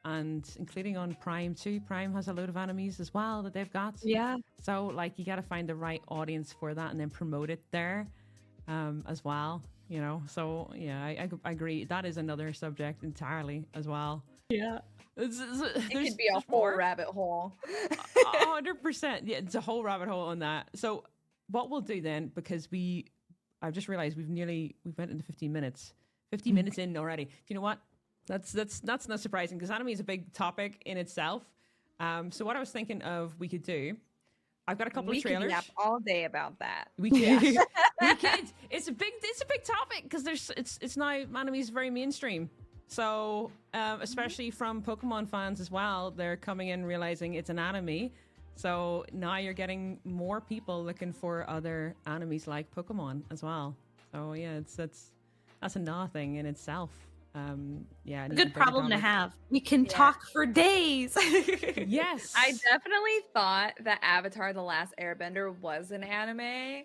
and including on Prime too. Prime has a load of animes as well that they've got. Yeah. So like you got to find the right audience for that and then promote it there, as well. So yeah, I agree. That is another subject entirely as well. Yeah. It could be a whole rabbit hole. 100%. Yeah, it's a whole rabbit hole on that. So what we'll do then, because I've just realized we've went into 15 minutes. 15 minutes in already. Do you know what? That's not surprising, because anime is a big topic in itself. So what I was thinking of we could do, I've got a couple of trailers. We could nap all day about that. We could. We could. It's a big topic, because it's now anime is very mainstream. So especially from Pokemon fans as well, they're coming in realizing it's an anime. So now you're getting more people looking for other animes like Pokemon as well. So yeah, that's another thing in itself. Yeah, a good problem to have. We can talk for days. Yes, I definitely thought that Avatar: The Last Airbender was an anime,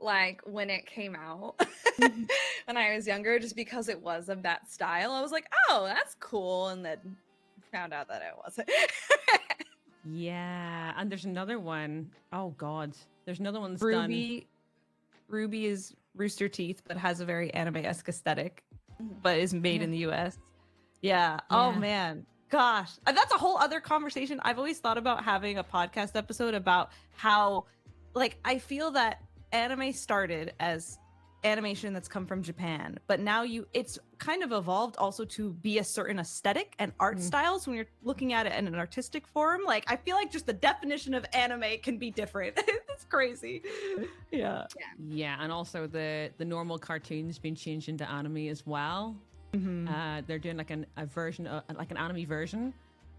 like when it came out when I was younger, just because it was of that style. I was like, oh, that's cool, and then found out that it wasn't. Yeah, and there's another one. Oh God, there's another one that's Ruby. Ruby is Rooster Teeth, but has a very anime-esque aesthetic, but is made in the US. Yeah. Oh man, gosh, and that's a whole other conversation. I've always thought about having a podcast episode about how, like, I feel that anime started as animation that's come from Japan, but now it's kind of evolved also to be a certain aesthetic and art styles when you're looking at it in an artistic form. Like I feel like just the definition of anime can be different. It's crazy. Yeah. Yeah, and also the normal cartoons being changed into anime as well. They're doing like a version of, like an anime version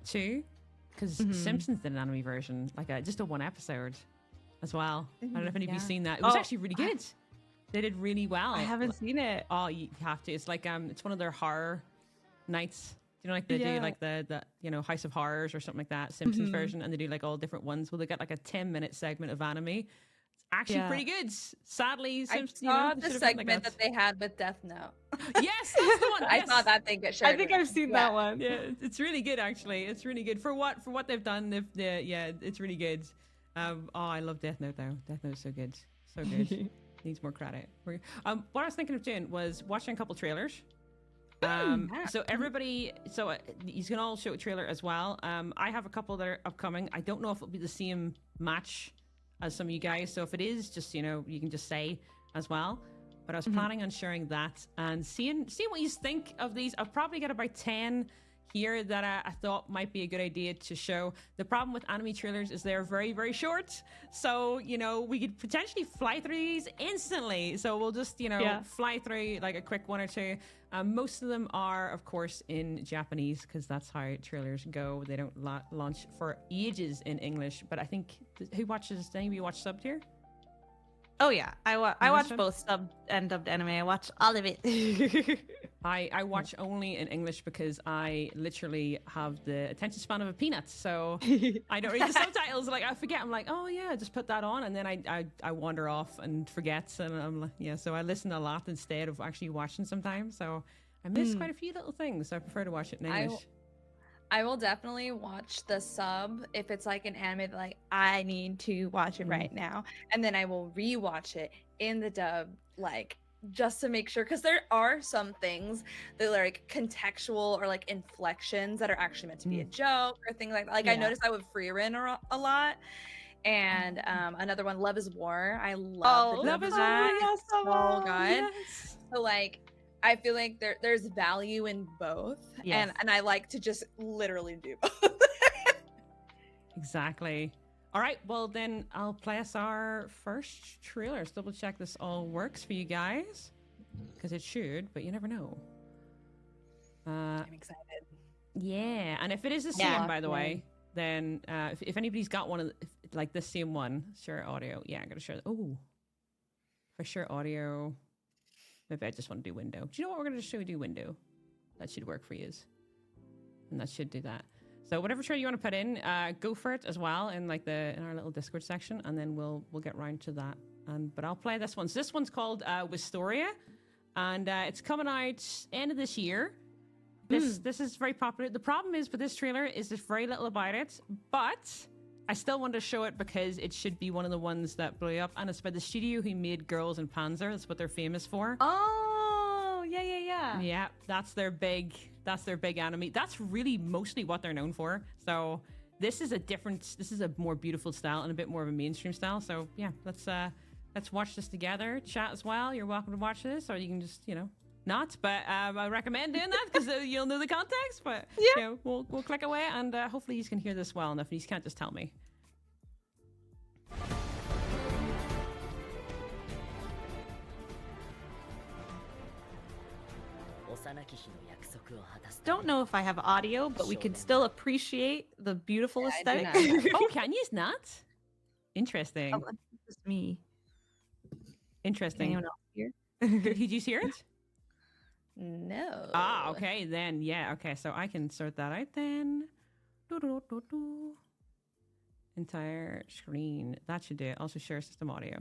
too, because Simpsons did an anime version, like just a one episode as well. I don't know if any of you seen that. It was actually really good. They did really well. I haven't seen it. Oh, you have to. It's like it's one of their horror nights. You know, like they do like the House of Horrors or something like that, Simpsons version, and they do like all different ones. Well, they got like a 10-minute segment of anime. It's actually pretty good. Sadly, I Simpsons, saw they the should have done like segment that they had with Death Note. Yes, that's the one. I yes. thought that thing get shared. I think I've seen that one. Yeah, it's really good actually. It's really good for what they've done. It's really good. Oh, I love Death Note though. Death Note's so good, so good. Needs more credit. What I was thinking of doing was watching a couple trailers. So everybody, you can all show a trailer as well. I have a couple that are upcoming. I don't know if it'll be the same match as some of you guys. So if it is, just you can just say as well. But I was planning on sharing that and seeing what you think of these. I've probably got about 10 here that I thought might be a good idea to show. The problem with anime trailers is they're very, very short. So, we could potentially fly through these instantly. So we'll just, fly through like a quick one or two. Most of them are, of course, in Japanese because that's how trailers go. They don't launch for ages in English. But I think, does anybody watch subbed here? Oh yeah, I watch both subbed and dubbed anime. I watch all of it. I watch only in English because I literally have the attention span of a peanut. So I don't read the subtitles. Like I forget. I'm like, oh yeah, just put that on, and then I wander off and forget. And I'm like, so I listen a lot instead of actually watching sometimes. So I miss quite a few little things. So I prefer to watch it in English. I will definitely watch the sub if it's like an anime that like I need to watch it right now, and then I will rewatch it in the dub, like just to make sure, because there are some things that are like contextual or like inflections that are actually meant to be a joke or things like that. Like I noticed that with Frieren a lot, and another one, Love Is War. I love the dub of that. It's so good. Yes. So like, I feel like there's value in both, and I like to just literally do both. Exactly. All right, well then I'll play us our first trailer. Let's double check this all works for you guys, because it should, but you never know. I'm excited. Yeah, and if it is the same, by the way, then if anybody's got one of like the same one, share audio. Yeah, I'm gonna share. Oh, for sure audio. Maybe I just want to do window. Do you know what? We're going to show you do window. That should work for you. And that should do that. So whatever trailer you want to put in, go for it as well in like in our little Discord section, and then we'll get round to that. But I'll play this one. So this one's called Wistoria, and it's coming out end of this year. This is very popular. The problem is with this trailer is there's very little about it, but I still want to show it because it should be one of the ones that blew up, and it's by the studio who made Girls and Panzer. That's what they're famous for. Oh, yeah. Yeah, that's their big anime. That's really mostly what they're known for. So this is a more beautiful style and a bit more of a mainstream style. So yeah, let's watch this together. Chat as well. You're welcome to watch this, or you can just not. But I recommend doing that because you'll know the context. But we'll click away, and hopefully you can hear this well enough, and you can't just tell me. Don't know if I have audio, but we can still appreciate the beautiful aesthetic. Oh, can you not? Interesting. Oh, it's just me. Interesting. Anyone else here? Did you hear it? No. Ah, okay, then. Yeah, okay. So I can sort that out then. Entire screen. That should do it. Also share system audio.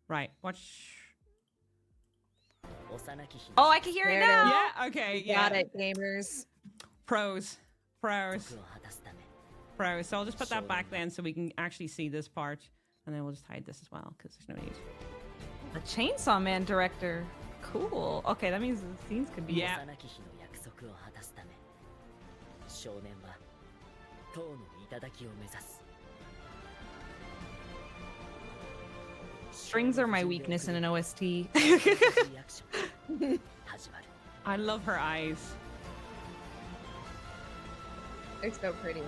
Right. Watch. Oh, I can hear it now. Yeah, okay. Got it, gamers. Pros. So I'll just put that back then so we can actually see this part. And then we'll just hide this as well because there's no need. The Chainsaw Man director. Cool. Okay, that means the scenes could be. Yeah. Strings are my weakness in an OST. I love her eyes. They're so pretty.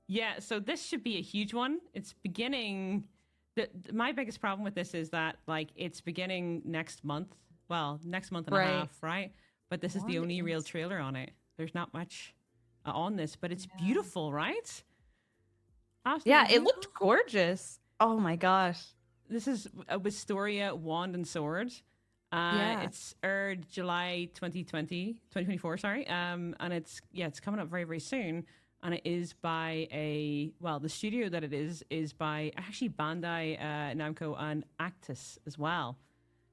Yeah, so this should be a huge one. It's beginning. My biggest problem with this is that like it's beginning next month. Well, next month and a Right. half, right? But this is the only real trailer on it. There's not much on this, but it's beautiful, right? Absolutely Yeah, it beautiful. looked gorgeous. Oh my gosh. This is Wisteria Wand and Sword. Yeah. It's aired July 2024, sorry. And it's coming up very, very soon. And it is by the studio that it is by actually Bandai Namco and Actus as well.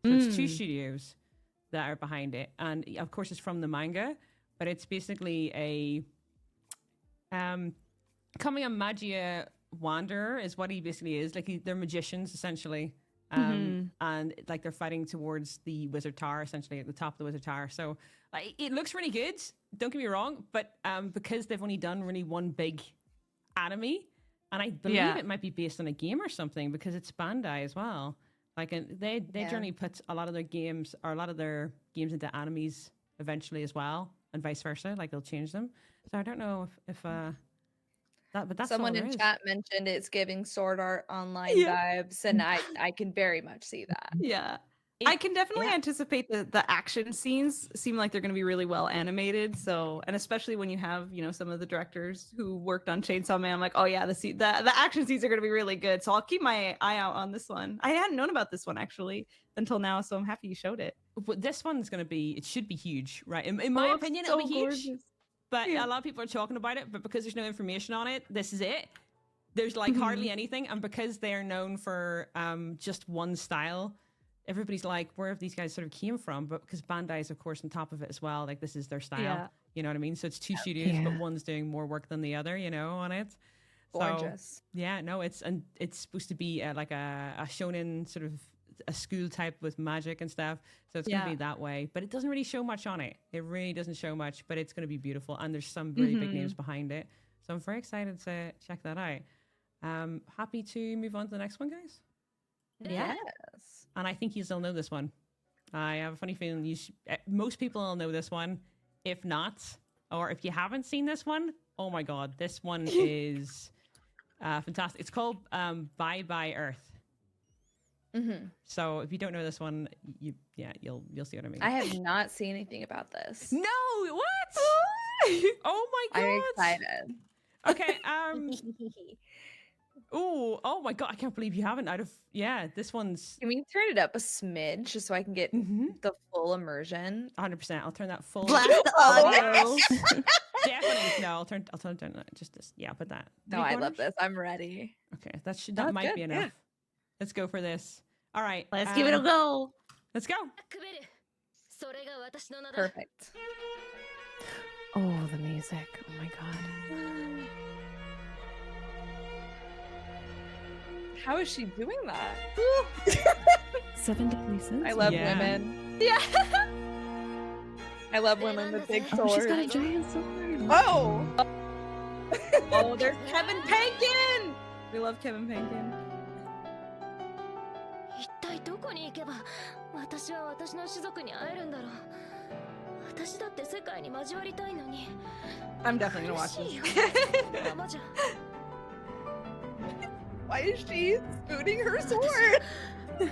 So it's two studios that are behind it. And of course it's from the manga, but it's basically a Kamiya Magia Wanderer is what he basically is. Like they're magicians essentially. And like they're fighting towards the Wizard Tower, essentially at the top of the Wizard Tower. So it looks really good. Don't get me wrong, but because they've only done really one big anime, and I believe it might be based on a game or something because it's Bandai as well. Like they generally put a lot of their games into animes eventually as well, and vice versa. Like they'll change them. So I don't know if but that's Someone all in there is. chat mentioned it's giving Sword Art Online vibes, and I can very much see that. Yeah. I can definitely anticipate the action scenes seem like they're going to be really well animated. So, and especially when you have, some of the directors who worked on Chainsaw Man, I'm like, oh yeah, the action scenes are going to be really good. So I'll keep my eye out on this one. I hadn't known about this one actually until now, so I'm happy you showed it. But this one's it should be huge, right? In my Oh, opinion, so it'll be huge. gorgeous. But a lot of people are talking about it, but because there's no information on it, this is it. There's like hardly anything, and because they're known for just one style, everybody's like, where have these guys sort of came from? But because Bandai is, of course, on top of it as well. Like, this is their style. Yeah. You know what I mean? So it's two studios, but one's doing more work than the other, on it. Gorgeous. So, yeah, no, it's supposed to be like a shonen sort of a school type with magic and stuff. So it's going to be that way. But it doesn't really show much on it. It really doesn't show much, but it's going to be beautiful. And there's some really big names behind it. So I'm very excited to check that out. Happy to move on to the next one, guys. Yes. And I think you still know this one. I have a funny feeling most people will know this one. If not, or if you haven't seen this one, oh my god, this one is fantastic. It's called Bye Bye Earth. So if you don't know this one, you'll see what I mean. I have not seen anything about this. No, what? Oh my god! I'm excited. Okay. Oh my god! I can't believe you haven't. This one's Can we turn it up a smidge just so I can get the full immersion? 100%. I'll turn that full. Blast the audio. Definitely. No, I'll turn that. Just this. Yeah, put that. No, I love this. I'm ready. Okay, that might be enough. yeah. Let's go for this. All right, Let's give it a go. Let's go. Perfect. Oh, the music. Oh my god. How is she doing that? 7 Deadly Sins. I love Yeah. women. Yeah. I love women with big Oh, she's swords. got a giant sword. Oh! Oh, there's Kevin Penkin. We love Kevin Penkin. 一体どこに行けば私は私の種族に会えるんだろう。私だって世界に交わりたいのに。 I'm definitely gonna 苦 watch しい this. よ。このままじゃ。 Why is she spooning her sword?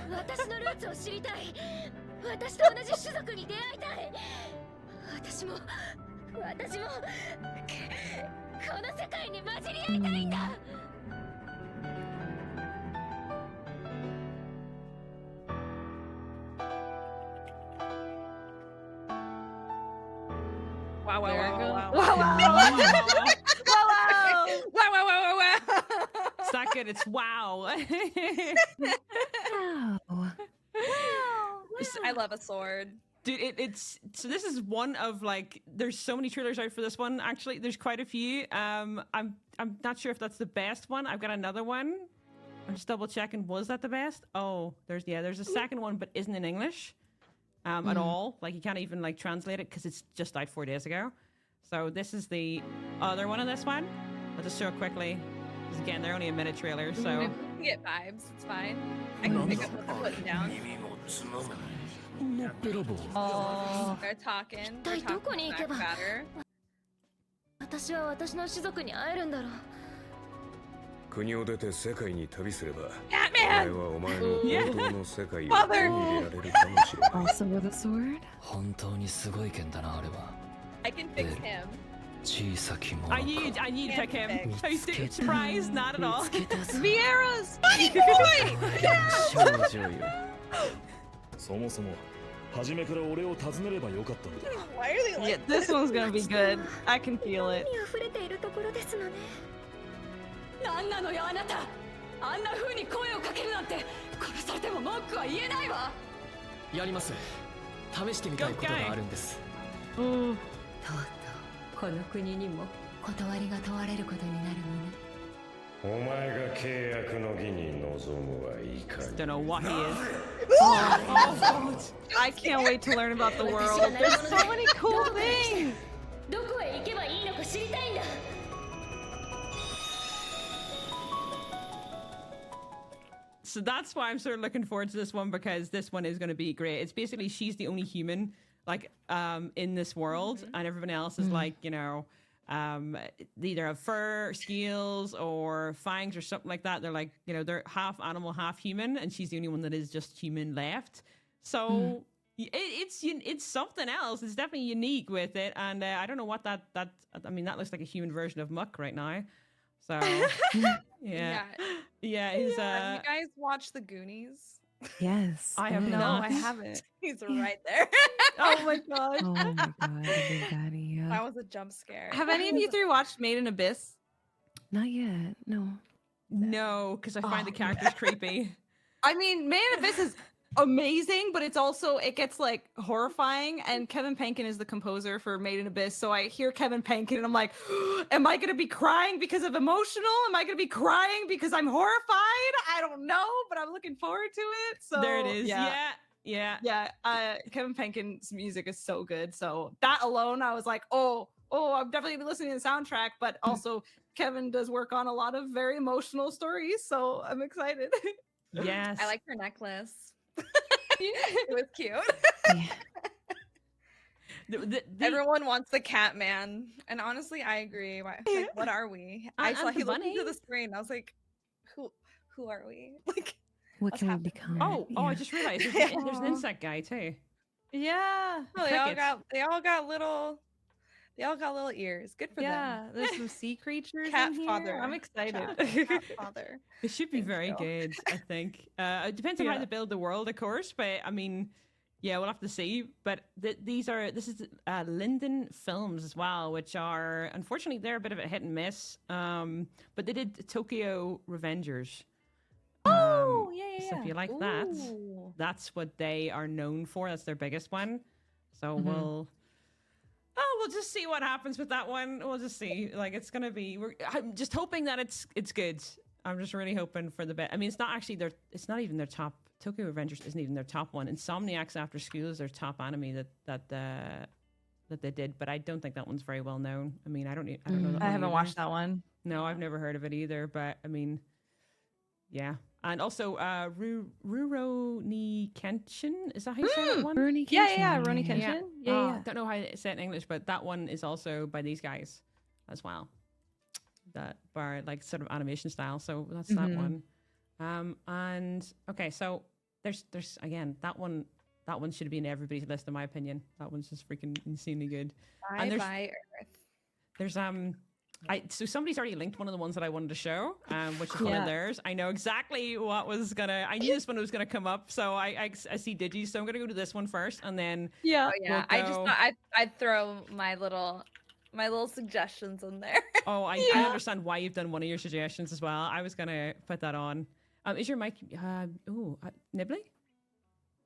私のルーツを知りたい。私と同じ種族に出会いたい。私もこの世界に混じり合いたいんだ。 Wow, wow, There it wow, goes. wow, Wow, wow. wow. Wow, wow. Wow, wow, wow, wow. It's not good. It's wow. Wow. I love a sword. Dude, it's so this is one of like there's so many trailers out for this one. Actually, there's quite a few. I'm not sure if that's the best one. I've got another one. I'm just double checking. Was that the best? Oh, there's a second one, but isn't in English at all. Like you can't even like translate it because it's just out 4 days ago. So this is the other one of this one. I'll just show it quickly. 'Cause again, they're only a minute trailer, We so can get vibes. It's fine. I can pick up what they're putting down. Oh, They're talking. 一 They're 体どこ talking に行け smack ば batter. 私は私の種族に会えるんだろう。国を出て世界に旅すれば、お Catman! 前はお前の本当の世界を Mother! 手に入れられるかもしれない。 Also with a sword? 本当にすごい剣だなあれは I can fix him. 小さきもの I need to pick him. Can't Are you surprised? Not at all. 見つけたぞ Vieira's. 少女よそもそも初めから俺を訪ねればよかったんだ Why are they Yeah, like this one's gonna be good. I can feel it. に溢れているところですのね。何なのよあなた。あんな風に声をかけるなんて殺されても文句は言えないわ。やります試してみたいことがあるんです とうとうこの国にも断りが問われることになるのね。お前が契約の儀に臨むはいかに。 Don't know what he is. I can't wait to learn about the world. There's so many cool things. どこへ行けばいいのか知りたいんだ。So that's why I'm sort of looking forward to this one, because this one is going to be great. It's basically she's the only human like in this world, and everyone else is like, you know, they either have fur, scales, or fangs or something like that. They're like, you know, they're half animal, half human, and she's the only one that is just human left. So it's something else. It's definitely unique with it, and I don't know what that I mean, that looks like a human version of Muck right now. So yeah, he's Have you guys watched The Goonies? Yes. I have No, not. I haven't. He's right there. Oh my god. Oh my god, the big daddy. Yeah. That was a jump scare. Have any of you three watched Made in Abyss? Not yet. No. No, because I find the Oh, characters creepy. I mean, Made in Abyss is amazing, but it's also it gets like horrifying. And Kevin Penkin is the composer for Made in Abyss, so I hear Kevin Penkin and I'm like, am I gonna be crying because of emotional? Am I gonna be crying because I'm horrified? I don't know, but I'm looking forward to it. So There it is. Yeah. Yeah. Kevin Penkin's music is so good. So that alone, I was like, oh, I'm definitely gonna be listening to the soundtrack. But also, Kevin does work on a lot of very emotional stories, so I'm excited. Yes. I like her necklace. It was cute. Yeah. The- Everyone wants the Catman, and honestly, I agree. Like, what are we? I And saw the he looked into bunny. the screen. I was like, who are we? Like, What What's can we happening? become? Oh, I Yeah. just realized there's an insect guy too. Yeah. oh, Crickets. they all got little ears. Good for Yeah, them. there's some sea creatures Cat in here. father. I'm excited. Cat father. It should be Thanks, very Bill. good, I think. It depends on how Yeah. they build the world, of course. But I mean, yeah, we'll have to see. But this is Linden Films as well, which are unfortunately they're a bit of a hit and miss. But they did Tokyo Revengers. Oh, yeah. So if you like that, Ooh. that's what they are known for. That's their biggest one. So Mhm. we'll just see what happens with that one. We'll just see. Like it's gonna be. I'm just hoping that it's good. I'm just really hoping for the best. I mean, it's not actually their. It's not even their top. Tokyo Revengers isn't even their top one. Insomniacs After School is their top anime that they did, but I don't think that one's very well known. I mean, I don't know. That I one haven't either. watched that one. No, I've never heard of it either. But I mean, yeah. And also, Rurouni Kenshin, is that how you say that one? Rurouni Yeah, Kenshin, yeah, Rurouni Yeah. Kenshin. Yeah. Don't know how to say it in English, but that one is also by these guys as well. That bar like sort of animation style. So that's that Mhm. one. And okay, so there's again that one should be in everybody's list in my opinion. That one's just freaking insanely good. Bye there's- bye Earth. There's so somebody's already linked one of the ones that I wanted to show, which is one Yeah. of theirs. I know exactly what was gonna. I knew this one was gonna come up, so I see Digi. So I'm gonna go to this one first, and then Yeah. Oh yeah, We'll I just go- thought I'd throw my little suggestions in there. oh, I Yeah. understand why you've done one of your suggestions as well. I was gonna put that on. Is your mic? Nibbly?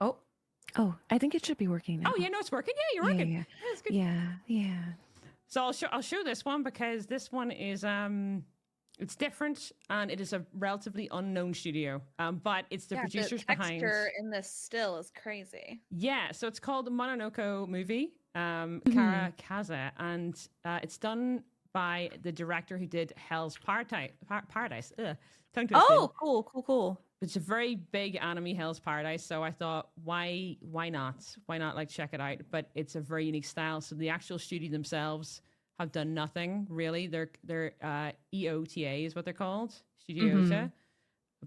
Oh. Oh, I think it should be working now. Oh yeah, no, it's working. Yeah, you're Yeah, working. yeah. That's good. Yeah. So I'll show this one because this one is it's different and it is a relatively unknown studio. But it's the Yeah, producers the behind. texture in this still is crazy. Yeah, so it's called the Mononoko movie, Mm-hmm. Kara Kaza, and it's done by the director who did Hell's Paradise. Ugh, tongue twisted. Oh, cool. It's a very big anime, Hell's Paradise. So I thought, why not? Why not like check it out? But it's a very unique style. So the actual studio themselves have done nothing really. They're EOTA is what they're called, Studio Ota,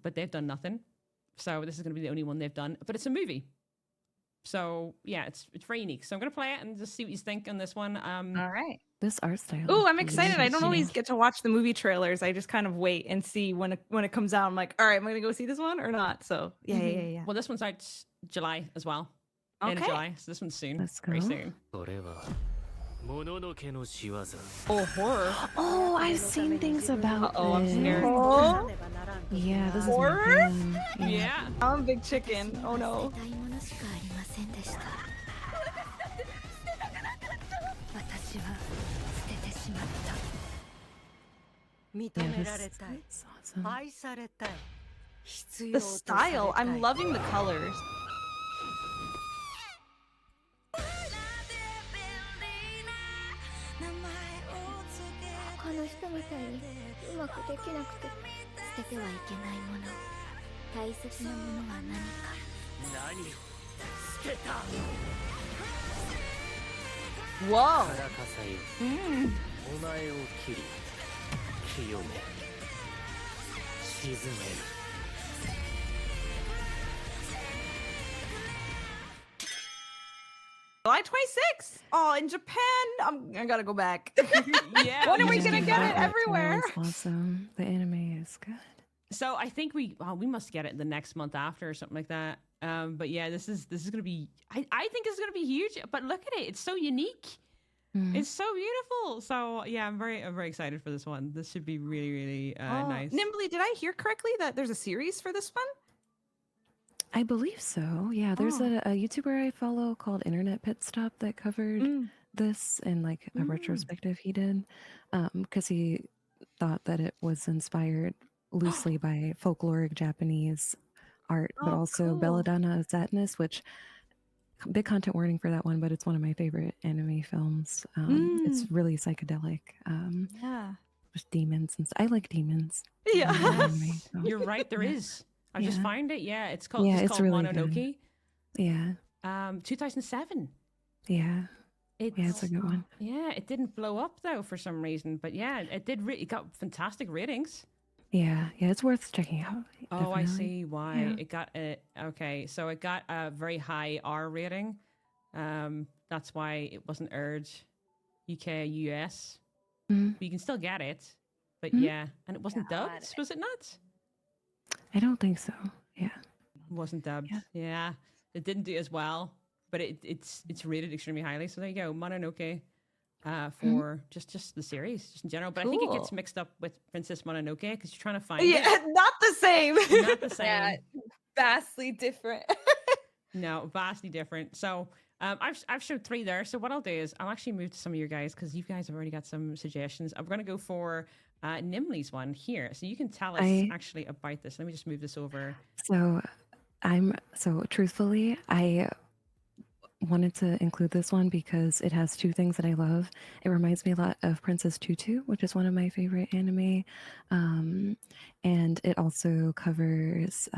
but they've done nothing. So this is going to be the only one they've done. But it's a movie. So yeah, it's very unique. So I'm going to play it and just see what you think on this one. All right. This art style. Oh, I'm is excited. I don't unique. always get to watch the movie trailers. I just kind of wait and see when it comes out. I'm like, all right, am I gonna go see this one or not? So yeah. Well, this one's out July as well. End of Okay. July. So this one's soon. Let's Very go. soon. これはもののけの仕業 Oh, horror. Oh, I've seen things about Uh-oh, I'm this. scared. Oh, Yeah, this Horror? is my thing. Yeah. I'm a big chicken. Oh no. たいものしかありませんでした私は捨ててしまった 認 Yeah, め this られたい is awesome. 愛されたい必要 The とされ style. たい I'm loving the colors. 他の人みたいにうまくできなくて捨ててはいけないもの大切なものは何か何を捨てた Whoa. からかさよお前を切り清め沈める July 26th. Oh, in Japan. I gotta go back. Yeah. When are we Yeah, gonna the get it art style everywhere? is awesome. The anime is good. So I think we must get it the next month after or something like that. But yeah, this is gonna be. I think it's gonna be huge. But look at it; it's so unique. It's so beautiful. So yeah, I'm very excited for this one. This should be really nice. Nimbly, did I hear correctly that there's a series for this one? I believe so. Yeah, there's Oh. a YouTuber I follow called Internet Pit Stop that covered this in like a retrospective he did, because he thought that it was inspired loosely by folkloric Japanese art, but Oh, also cool. Belladonna of Sadness, which big content warning for that one, but it's one of my favorite anime films. It's really psychedelic, Yeah. with demons and I like demons. Yeah. in anime, so. You're right. There is. I just Yeah. found it. Yeah, it's called. Yeah, it's it's called really good. Mononoke. Yeah, 2007. yeah, it's a good one. Yeah, it didn't blow up though for some reason, but yeah, it did. It got fantastic ratings. Yeah, it's worth checking out. Oh, I definitely. see why Yeah. it got a okay. So it got a very high R rating. That's why it wasn't aired UK, US. Mhm. But you can still get it. But Mhm. yeah, and it wasn't Got dubbed. it. Was it not? I don't think so. Yeah. It wasn't dubbed. Yeah. Yeah, it didn't do as well. But it's rated extremely highly. So there you go, Mononoke. For just the series, just in general. But I think it gets Cool. mixed up with Princess Mononoke because you're trying to find Yeah, it. not the same. Not the same. Yeah, vastly different. No, vastly different. So I've showed 3 there. So what I'll do is I'll actually move to some of your guys because you guys have already got some suggestions. I'm going to go for Nimley's one here. So you can tell us actually about this. Let me just move this over. So truthfully, I wanted to include this one because it has 2 things that I love. It reminds me a lot of Princess Tutu, which is one of my favorite anime. And it also covers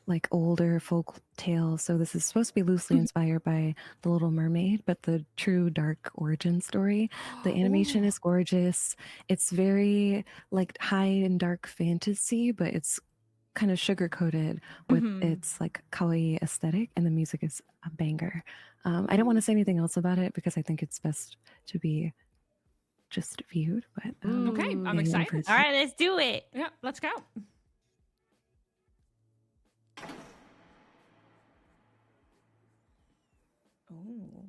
like older folk tales. So this is supposed to be loosely inspired by The Little Mermaid, but the true dark origin story. The animation is gorgeous. It's very like high and dark fantasy, but it's kind of sugar coated with its like kawaii aesthetic, and the music is a banger. I don't want to say anything else about it because I think it's best to be just viewed. But Okay, I'm yeah, in excited. person. All right, let's do it. Yeah, let's go. Oh.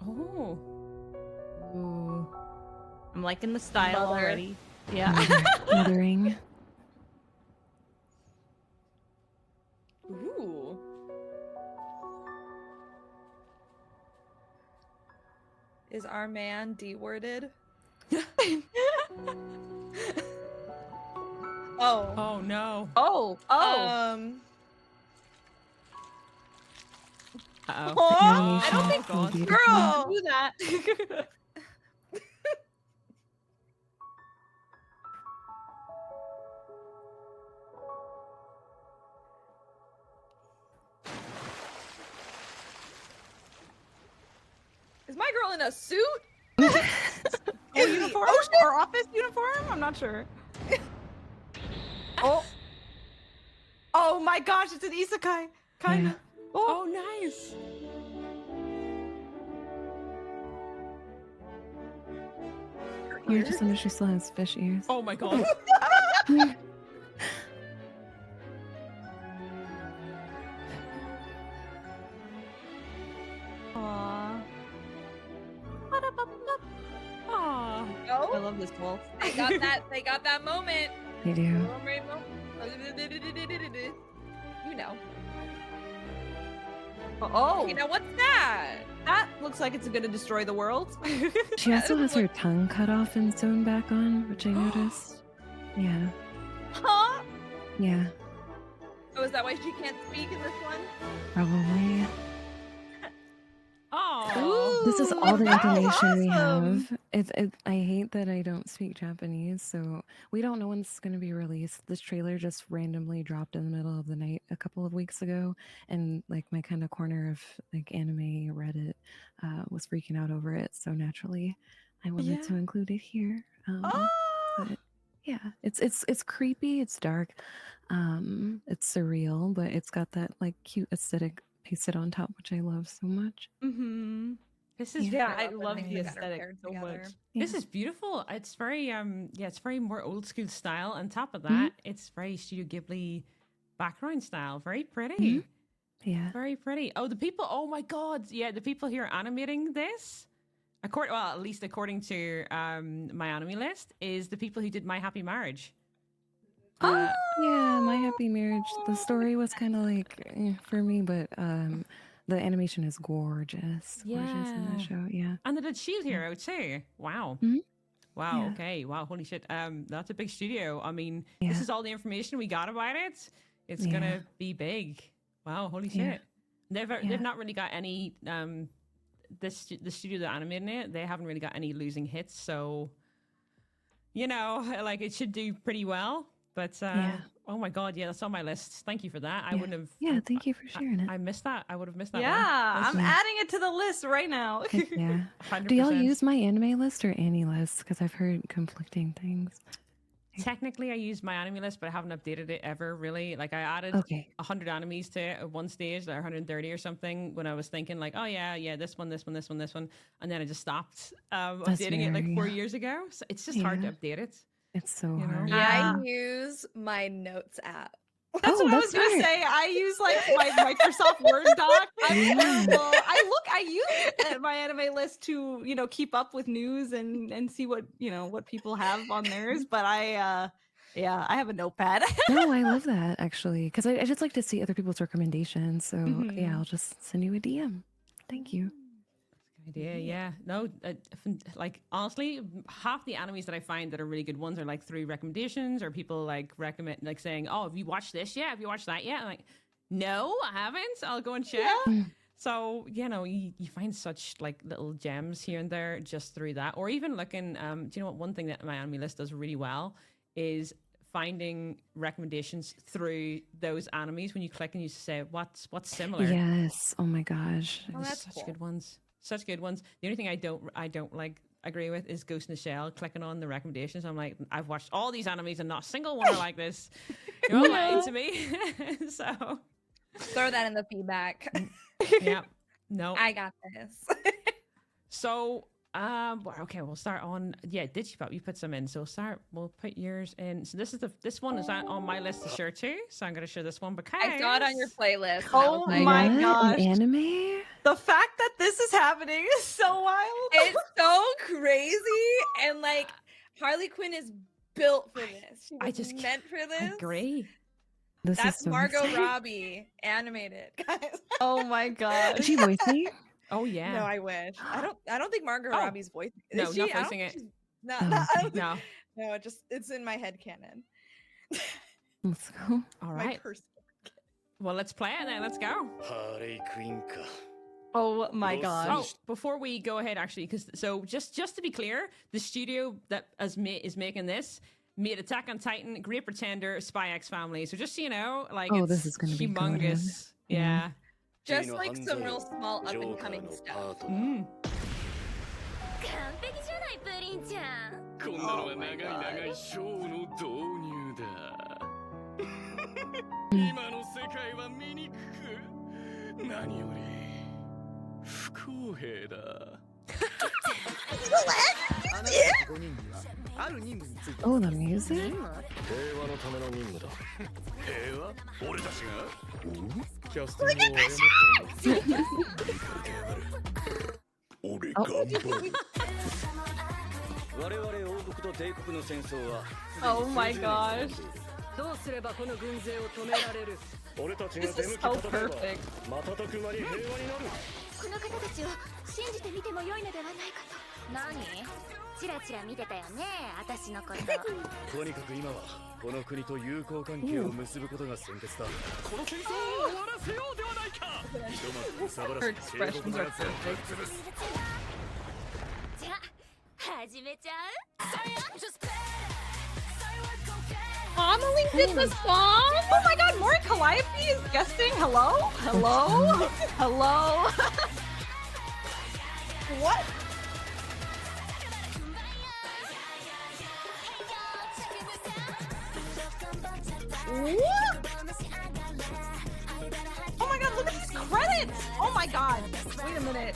Oh. Ooh. I'm liking the style Mother. already. Yeah. Mothering. Ooh. Is our man D-worded? Oh. Oh no. Oh. Uh-oh. Oh, Animation I don't think so God. beautiful. girl. Do that. Is my girl in a suit? Or uniform or office uniform? I'm not sure. Oh. Oh my gosh, it's an isekai. Kind of. Yeah. Oh, nice. You're just wonder she still has fish ears. Oh my god. Aww. Aw. I No. love this wolf. They got that. They got that moment. They do. Little rainbow. You know. Oh, You know what's that? that looks like it's gonna destroy the world. She also has her tongue cut off and sewn back on, which I noticed. Yeah. Huh? Yeah. Oh, is that why she can't speak in this one? Probably. Oh. This is all the that's information we awesome. have. I hate that I don't speak Japanese, so we don't know when it's going to be released. This trailer just randomly dropped in the middle of the night a couple of weeks ago, and like my kind of corner of like anime Reddit was freaking out over it. So naturally, I wanted to include it here. Oh. But yeah, it's creepy. It's dark. It's surreal, but it's got that like cute aesthetic pasted on top, which I love so much. Mm-hmm. This is Yeah, I I love love when the things that are aesthetic paired so together. much. This Yeah. is beautiful. It's very it's very more old school style. On top of that, Mhm. it's very Studio Ghibli background style. Very pretty. Mhm. Yeah. Very pretty. Oh, the people. Oh my god. Yeah, the people here animating this, at least according to my anime list, is the people who did My Happy Marriage. Yeah, My Happy Marriage. The story was kind of like for me, but the animation is gorgeous. Gorgeous in Yeah. the show. Yeah. And they did Shield Hero too. Wow. Mhm. Wow. Yeah. Okay. Wow. Holy shit. That's a big studio. I mean, Yeah. this is all the information we got about it. It's Yeah. gonna be big. Wow. Holy Yeah. shit. They've not really got any the studio that animated it. They haven't really got any losing hits. So, like it should do pretty well. But Yeah. oh my god, yeah, that's on my list. Thank you for that. I Yeah. wouldn't have. Yeah, thank you for sharing it. I missed that. I would have missed that. Yeah, I'm one. adding it to the list right now. Heck yeah. 100%. Do y'all use my anime list or Annie list? Because I've heard conflicting things. Technically, I use my anime list, but I haven't updated it ever really. Like I added Okay. 100 animes to it at one stage, like 130 or something, when I was thinking like, oh yeah, this one, and then I just stopped That's updating it like fair, 4 yeah. years ago. So it's just hard to Yeah. update it. It's so You know? hard. Yeah. I use my notes app. That's what I was gonna smart. say. I use like my Microsoft Word doc. I'm Yeah. terrible. I use my anime list to keep up with news and see what what people have on theirs. But I have a notepad. No, I love that actually. Because I just like to see other people's recommendations. So Mhm. yeah, I'll just send you a DM. Thank you. Idea, yeah. No, like honestly, half the animes that I find that are really good ones are like through recommendations or people like recommend, like saying, "Oh, have you watched this yet? Have you watched that yet?" I'm like, "No, I haven't. I'll go and check." So you find such like little gems here and there just through that, or even looking. Do you know what? One thing that my anime list does really well is finding recommendations through those animes when you click and you say, "What's similar?" Yes. Oh my gosh. Oh, There's that's such cool. good ones. Such good ones. The only thing I don't like agree with is Ghost in the Shell. Clicking on the recommendations, I'm like, I've watched all these animes and not a single one are like this. You're all lying to me. So Throw that in the feedback. yeah, no. I got this. So okay, we'll start on Digipop. You put some in, so we'll put yours in. So this one is on my list to share too. So I'm gonna share this one because I saw it on your playlist. and I Oh was like, my What? gosh. An anime? The fact that this is happening is so wild. It's so crazy, and like Harley Quinn is built for this. She I was just meant for I this. agree. This That's is so Margot exciting. Robbie animated, guys. Oh my god. Did she voice me? Oh yeah. No, I wish. I don't think Margot Oh. Robbie's voicing. No, Is not she? I don't voicing think it. she's- No, Oh, I okay. don't think- No. no, it's in my head canon. Let's go. All My right. personal. Well, let's play it then. Let's go. ハーレイクイーンか Oh my Go gosh. Oh, before we go ahead, actually, because so just to be clear, the studio that is making this made Attack on Titan, Great Pretender, Spy X Family. So just so you know, like, Oh, it's this is gonna be humongous. goated. Yeah. Just like some real small up ジョ and ーカー coming の stuff. パートナー Mm. 完璧じゃないプリンちゃん。こんなのは長い長いショーの導入だ今の世界は醜く何より不公平だ Oh, the music? 平和のための任務だ平和俺たちがキャスティングを誤って俺頑張る我々王国と帝国の戦争は Oh my gosh. どうすればこの軍勢を止められる俺たちが This 出 is 向き so 戦えば perfect. 瞬く間に平和になるこの方たちを信じてみても良いのではないかと。何？チラチラ見てたよね、私のこと。とにかく今はこの国と友好関係を結ぶことが先決だこの戦争を終わらせようではないかひとまずサバラ Her シ帝国 expressions の are やつを perfect. 潰すじゃあ始めちゃう？ Amelie did the song? Oh my god, Mori Calliope is guesting? Hello? Hello? Hello? What? What? Oh my god, look at these credits! Oh my god. Wait a minute.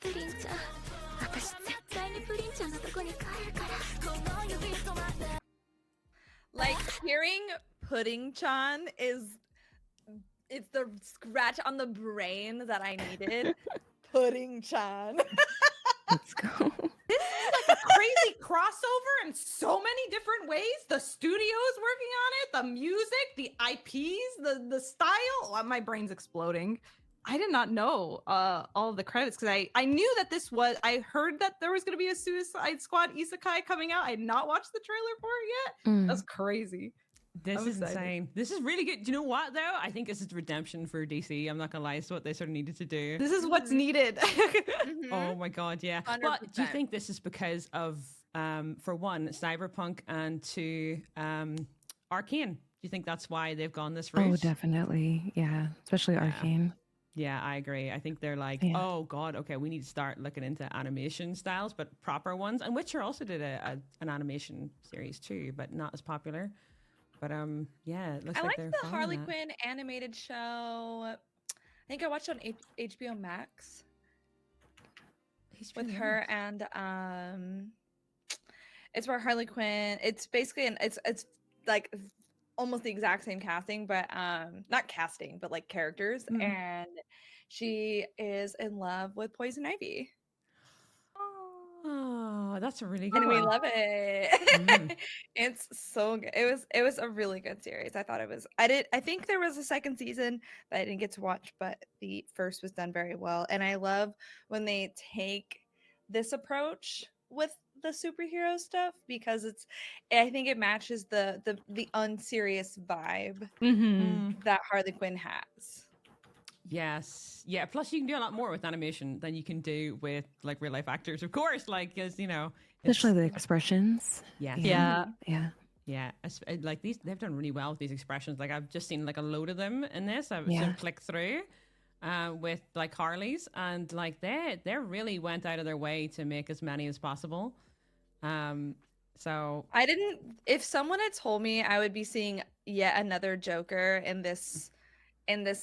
プリンちゃん、私絶対にプリンちゃんのとこに帰るから。 Like hearing Pudding Chan it's the scratch on the brain that I needed. Pudding Chan. Let's go. A crazy crossover in so many different ways. The studio is working on it, the music, the IPs, the style. Oh, my brain's exploding. I did not know all of the credits because I knew that this was. I heard that there was going to be a Suicide Squad isekai coming out. I had not watched the trailer for it yet. Mm. That's crazy. This I'm is excited. insane. This is really good. Do you know what, though? I think this is redemption for DC. I'm not going to lie. It's what they sort of needed to do. This is what's needed. Mhm. Oh my god, yeah. But do you 100%. think this is because of, for one, Cyberpunk, and two, Arcane? Do you think that's why they've gone this route? Oh, definitely. Yeah. Especially Yeah. Arcane. Yeah, I agree. I think they're like, Yeah. oh god, okay, we need to start looking into animation styles, but proper ones. And Witcher also did an animation series too, but not as popular. But yeah, it looks I like like they're the following Harley that. Quinn animated show. I think I watched it on HBO Max with her and it's where Harley Quinn. It's basically it's like almost the exact same casting, but not casting, but like characters. Mhm. And she is in love with Poison Ivy, Oh, that's a really good and we one. love it. Mm. It's so good. It was a really good series. I thought it was. I think there was a second season that I didn't get to watch, but the first was done very well. And I love when they take this approach with the superhero stuff because I think it matches the unserious vibe Mm-hmm. Mm. that Harley Quinn has. Yes. Yeah. Plus, you can do a lot more with animation than you can do with like real life actors, of course. Like, as you know, Especially the it's- expressions. Yes. Yeah. Yeah. Yeah. Like these, they've done really well with these expressions. Like, I've just seen like a load of them in this. I've Yeah. sort of clicked through with like Harleys, and like they really went out of their way to make as many as possible. So I didn't. If someone had told me I would be seeing yet another Joker in this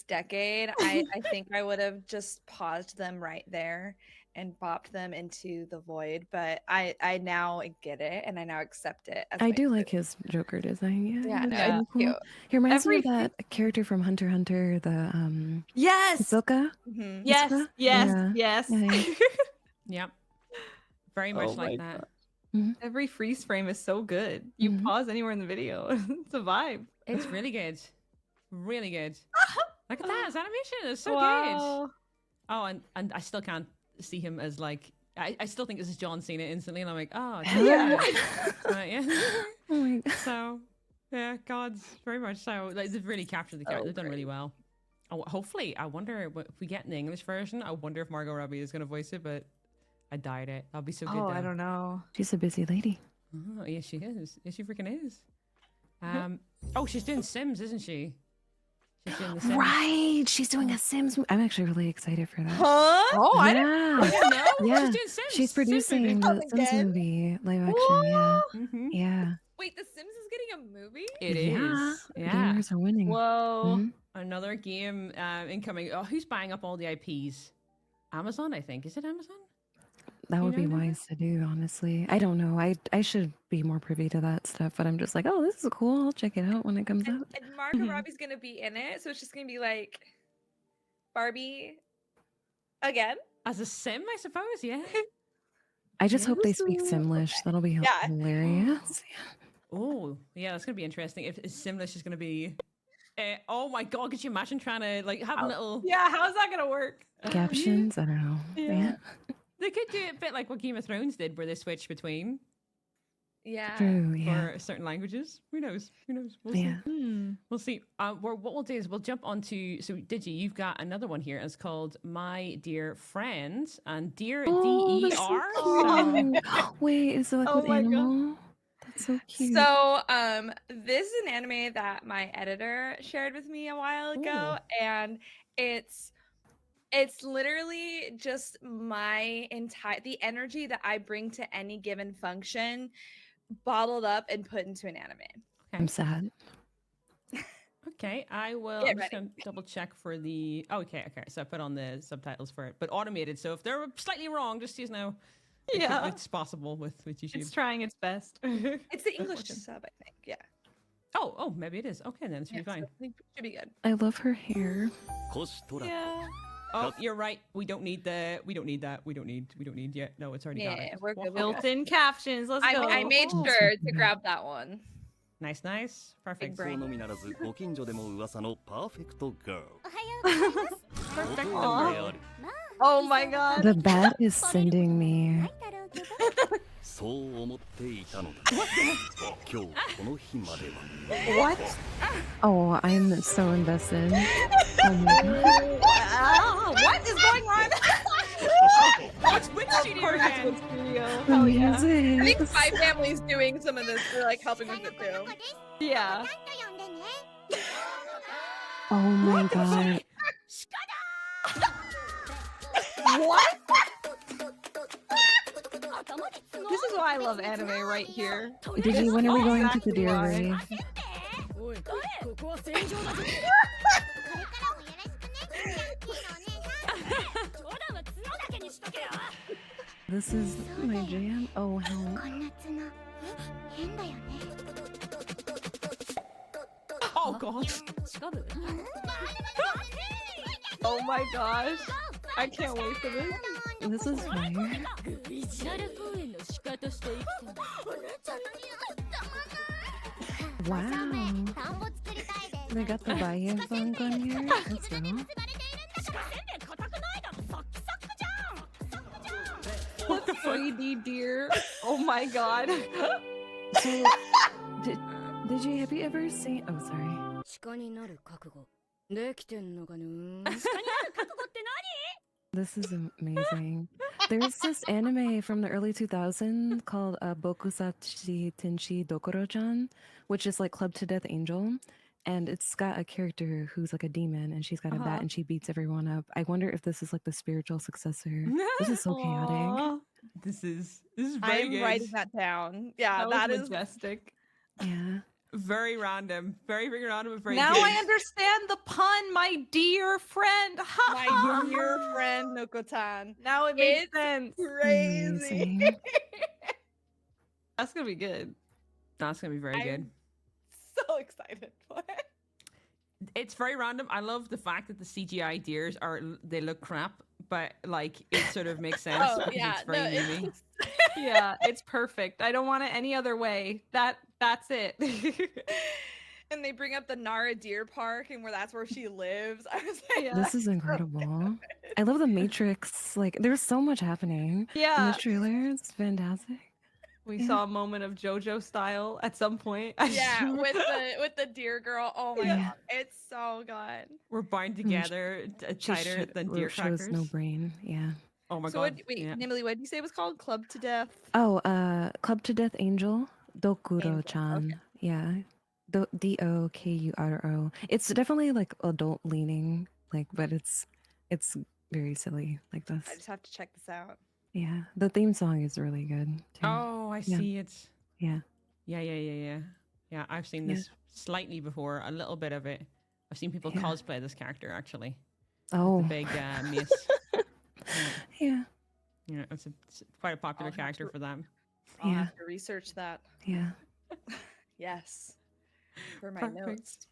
decade, I think I would have just paused them right there and bopped them into the void. But I now get it and I now accept it. As I my do like truth. his Joker design. Yeah. Yeah, he no, looks really it's cool. cute. He reminds me Every of that character from Hunter x Hunter, the Yes. Hisoka. Mhm. Yes. Hisoka? Yes. Yeah. Yes. Yeah, yeah. yeah, very much Oh like my that. Every freeze frame is so good. You Mhm. pause anywhere in the video. It's a vibe. It's really good. Really good. Look at that. His animation is so good. Wow. Oh, and I still can't see him as like, I still think this is John Cena instantly. And I'm like, oh, Yeah. yeah. Oh my god. So Yeah, gods, very much so. Like, they've really captured the character. They've done really well. Oh, hopefully, I wonder if we get an English version. I wonder if Margot Robbie is going to voice it, but I doubt it. That'll be so good. Oh, though. I don't know. She's a busy lady. Oh, yes, she is. Yes, she freaking is. Oh, she's doing Sims, isn't she? She's doing the Sims. Right, she's doing a Sims. I'm actually really excited for that. Huh? Oh, I didn't. Yeah, yeah. She's doing Sims. She's Sims producing movie. the Sims Again? movie live action. Yeah, Mhm. yeah. Wait, The Sims is getting a movie? It Yeah. is. Yeah. Gamers are winning. Whoa. Mhm. Another game incoming. Oh, who's buying up all the IPs? Amazon, I think. Is it Amazon? That You would be know that? wise to do, honestly. I don't know. I should be more privy to that stuff, but I'm just like, oh, this is cool. I'll check it out when it comes out. And Margot Mhm. Robbie's gonna be in it, so it's just gonna be like Barbie again. As a sim, I suppose. Yeah. I just hope they speak Yes. Simlish. That'll be Yeah. hilarious. Oh, yeah. That's gonna be interesting. If Simlish is gonna be. Oh my god! Could you imagine trying to like have a little? Yeah, how's that gonna work? Captions? I don't know. Yeah. They could do it a bit like what Game of Thrones did, where they switch between Yeah. True. Yeah. for certain languages. Who knows? Who knows? We'll Yeah. see. We'll see. What we'll do is we'll jump onto. So, Digi, you've got another one here. It's called My Dear Friend and Dear Oh, that's so DER. So, cute. Wait, is it like Oh with my God. animal? That's so cute. So, this is an anime that my editor shared with me a while ago, and it's literally just the energy that I bring to any given function, bottled up and put into an anime. I'm sad. okay, I will. Get I'm just ready. gonna double check for the. Oh, okay. So I put on the subtitles for it, but automated. So if they're slightly wrong, just use now. Yeah. It's possible with YouTube. It's trying its best. It's the English Unfortunate. sub, I think. Yeah. Oh, maybe it is. Okay, then it should Yeah, be fine. so I think it should be good. I love her hair. 虎視トラ yeah. Oh, you're right. We don't need that. We don't need yet. No, it's already got Yeah, it. we're good. Whoa. Built-in captions. Let's go. I made Oh, sure so to good. grab that one. Nice. Perfect. brain. のみならずご近所でも噂のパーフェクトガールおはようございます Perfect. 弟である Oh my god. The bat is sending me. だろうけどそう思っていたのだ今日この日までは What? Oh, I'm so invested. Oh my god. What is going on? It's Witch Studio Of course it's again. Witch Studio. The Oh yeah. I think music. my family's doing some of this. They're like helping with it この too. 子です Yeah. ちゃんと呼んでね Oh my god. What? This is why I love anime right here. Digi, when are we going to the Exactly deer why. rave? おいここは戦場だぞこれからもよろしくねキーのお姉さん冗談は角だけにしとけよ This is my jam. Oh hell. こんな角変だよね Oh god. 近く Oh my gosh. I can't wait for this. This is fire. ビジュアル公演の司会として生きてる Wow. 田んぼ作りたいです They got the Bahia funk on here. Let's go. せんべい硬くないだろサックサクじゃんサクじゃん The 3D deer. Oh my god. So, did you have you ever seen? Oh, sorry. 鹿になる覚悟できてんのかぬ鹿になる覚悟って This is amazing. There's this anime from the early 2000s called Bokusachi Tenshi Dokoro-chan, which is like Club to Death Angel. And it's got a character who's like a demon and she's got a bat and she beats everyone up. I wonder if this is like the spiritual successor. This is so chaotic. Aw, This is very I'm good. writing that down. Yeah, that that was is majestic. Yeah. Very random. Very random, but very Now good. I understand the pun, my dear friend. my dear friend Noko-tan. Now it makes It's sense. Crazy. Amazing. That's gonna be good. That's gonna be very good. I'm so excited for it. It's very random. I love the fact that the CGI deers they look crap, but like it sort of makes sense. Oh because yeah, it's very no, meme-y. Yeah, it's perfect. I don't want it any other way. That's it. And they bring up the Nara Deer Park and that's where she lives. I was like, Yeah. This is incredible. I love the Matrix. Like, there's so much happening in Yeah. this trailer. It's fantastic. We Yeah. saw a moment of JoJo style at some point. Yeah, with the deer girl. Oh my Yeah. god, it's so good. We're bound Mm, together She tighter than deer shows crackers. no brain. Yeah. Oh my So god. what? Wait, yeah. Nimble, what did you say it was called? Club to Death. Oh, Club to Death Angel, Dokuro-chan. Okay. Yeah. Dokuro. It's definitely like adult leaning, like, but it's very silly like this. I just have to check this out. Yeah. The theme song is really good too. Oh, I Yeah. see it. Yeah. Yeah, I've seen Yeah. this slightly before, a little bit of it. I've seen people Yeah. cosplay this character actually. Oh. The big mace. Yeah. Yeah, it's quite a popular I'll have character to- for them. I'll Yeah. have to research that. Yeah. Yes, for my Perfect. notes.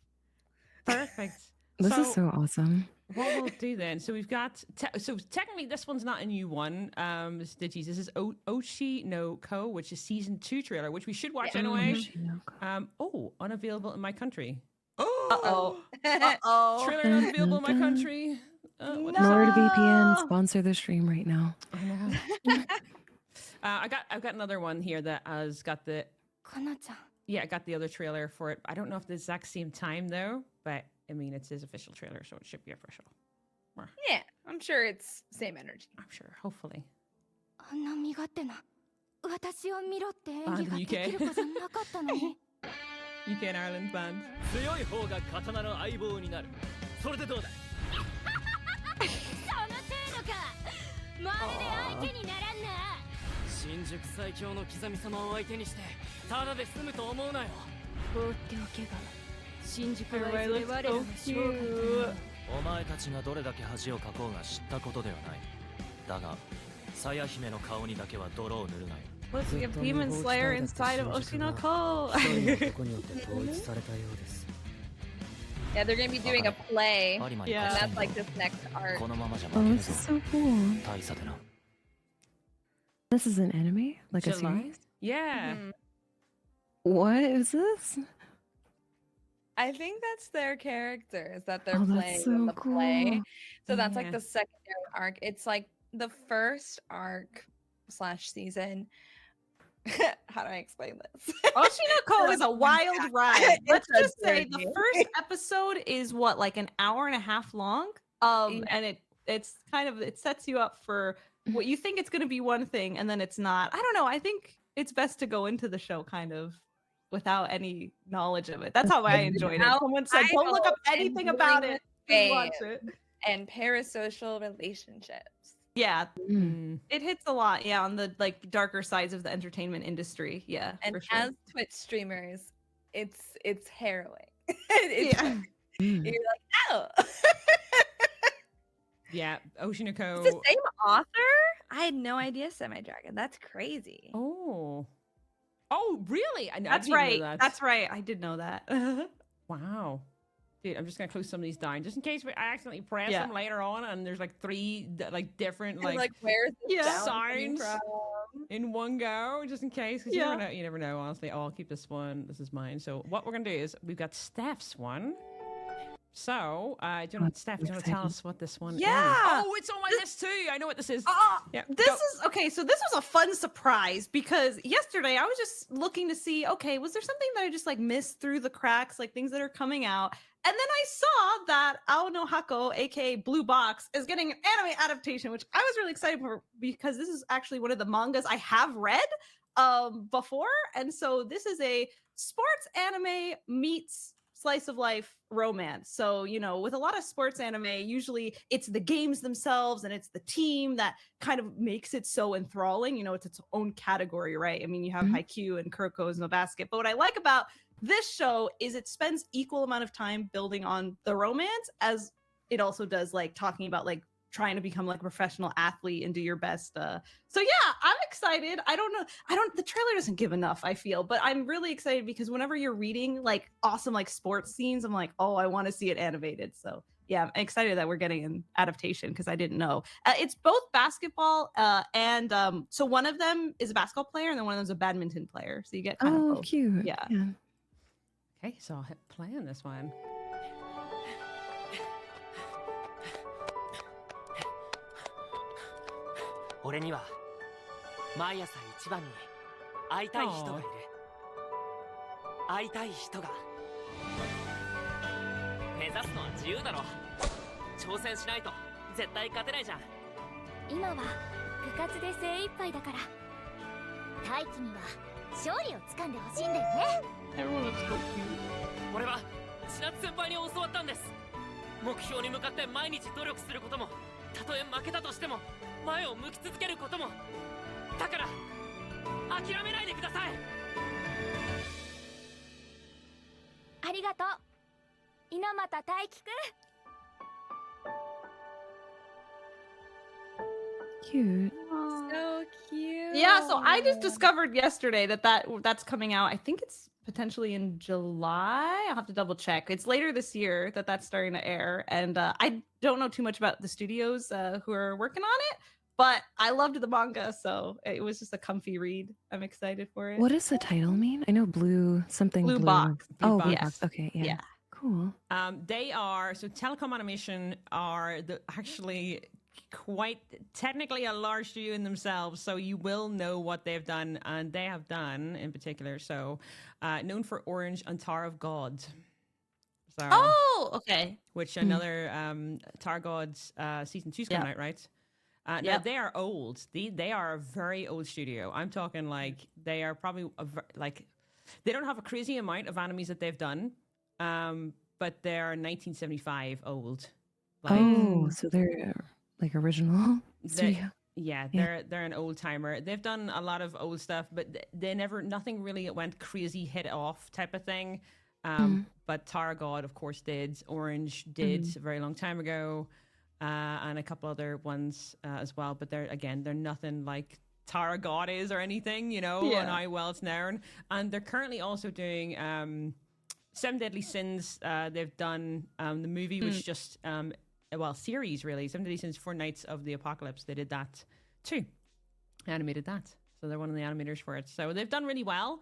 Perfect. This is so awesome. What we'll do then? So we've got so technically this one's not a new one. Stitchies. This is Oshi no Ko, which is season 2 trailer, which we should watch Yeah. anyway. Shinoko. Unavailable in my country. Uh-oh. Uh-oh. Trailer not available in my country. What is it? NordVPN sponsor the stream right now. I know. I've got another one here that has got the かなちゃん I got the other trailer for it. I don't know if the exact same time though, but I mean it's his official trailer, so it should be official. Yeah, I'm sure it's same energy. I'm sure, hopefully. あんな身勝手な私を見ろって演技が Band で in き UK. る子じゃなかったのに UK and Ireland band. 強い方が刀の相棒になる。それでどうだ。その程度かまるで相手にならんな新宿最強の刻み様を相手にしてただで済むと思うなよ。放っておけば新宿は Everybody いずれ looks 我ら so の勝負 cute. お前たちがどれだけ恥をかこうが知ったことではない。だが、さや姫の顔にだけは泥を塗るなよ。 Let's see a demon slayer inside of Oshinoko. Yeah, they're gonna be doing a play, 有馬に Yeah. 勝 and ち that's た like んだ。 this next arc. このままじゃ Oh, 負ける this ぞ is。so cool. 大差でな。 This is an anime? Like a July? series? Yeah. Mhm. What is this? I think that's their characters that they're Oh, playing that's in so the play. cool. So that's Yeah. like the secondary arc. It's like the first arc / season. How do I explain this? Oshinoko is a wild ride. Let's It's a just say the journey. first episode is what, like an hour and a half long? Yeah. And it's kind of, it sets you up for what you think it's going to be one thing and then it's not. I don't know. I think it's best to go into the show kind of without any knowledge of it. That's how I enjoyed it. How Someone said, I don't look up hope anything and about doing it. the Just watch same. it. And parasocial relationships. Yeah, Mm. it hits a lot. Yeah, on the like darker sides of the entertainment industry. Yeah, And for sure. as Twitch streamers, it's harrowing. It's, Yeah. Mm. You're like, oh. Yeah, Oshinoko. It's the same author? I had no idea Semi Dragon. That's crazy. Oh. Oh, really? I That's didn't know right. that. That's right. I did know that. Wow. Dude, I'm just gonna close some of these down just in case I accidentally press Yeah. them later on and there's like 3 like different You're like, where's the Yeah. sound coming Sounds. from? in one go, just in case. 'Cause Yeah. you never know, honestly. Oh, I'll keep this one. This is mine. So what we're gonna do is we've got Steph's one. So, Steph, do you want to tell excited. us what this one is? Yeah. Oh, it's on my list too. I know what this is. Yeah. This go. is okay. So this was a fun surprise because yesterday I was just looking to see, okay, was there something that I just like missed through the cracks, like things that are coming out? And then I saw that Ao no Hako, aka Blue Box, is getting an anime adaptation, which I was really excited for because this is actually one of the mangas I have read before. And so this is a sports anime meets slice of life romance. So, you know, with a lot of sports anime, usually it's the games themselves and it's the team that kind of makes it so enthralling. You know, it's its own category, right? I mean, you have Haikyuu and Kuroko's No Basket. But what I like about this show is it spends equal amount of time building on the romance as it also does like talking about like trying to become like a professional athlete and do your best. So yeah, I'm excited. The trailer doesn't give enough, I feel, but I'm really excited because whenever you're reading like awesome like sports scenes, I'm like, oh, I want to see it animated. So yeah, I'm excited that we're getting an adaptation because I didn't know. It's both basketball and so one of them is a basketball player and then one of them is a badminton player. So you get kind of Oh, both. cute. Yeah. Okay, so I'll hit play on this one. 俺には毎朝一番に会いたい人がいる。会いたい人が。目指すのは自由だろ。挑戦しないと絶対勝てないじゃん。今は部活で精一杯だから、大輝には勝利をつかんでほしいんだよね。俺は千夏先輩に教わったんです。目標に向かって毎日努力することも、たとえ負けたとしても前を向き続けることも。だから諦めないでください。ありがとう、猪俣大輝くん。Cute. So cute. Yeah, so I just discovered yesterday that's coming out. I think it's potentially in July. I'll have to double check. It's later this year that's starting to air, and I don't know too much about the studios who are working on it, but I loved the manga, so it was just a comfy read. I'm excited for it. What does the title mean? I know blue something Blue Box. Oh, Blue Blue Box. Box. Okay, yeah. Yeah. Cool. They are so Telecom Animation are actually quite technically a large studio in themselves, so you will know what they've done, and they have done in particular. So, known for Orange and Tower of God. So, Oh, okay. which another Tower of God season 2's coming out, right? Now Yep. they are old. They are a very old studio. I'm talking like they are probably like they don't have a crazy amount of animes that they've done, but they're 1975 old. Like, Oh, so they're like original they- studio. yeah, they're an old timer. They've done a lot of old stuff, but they nothing really went crazy hit off type of thing. But Tower of God, of course, did. Orange did a very long time ago, and a couple other ones as well. But they're nothing like Tower of God is or anything, you know, and how well it's known. And they're currently also doing Seven Deadly Sins. They've done the movie, which just series really. Seven Deadly Sins, 4 Nights of the Apocalypse. They did that too, animated that. So they're one of the animators for it. So they've done really well.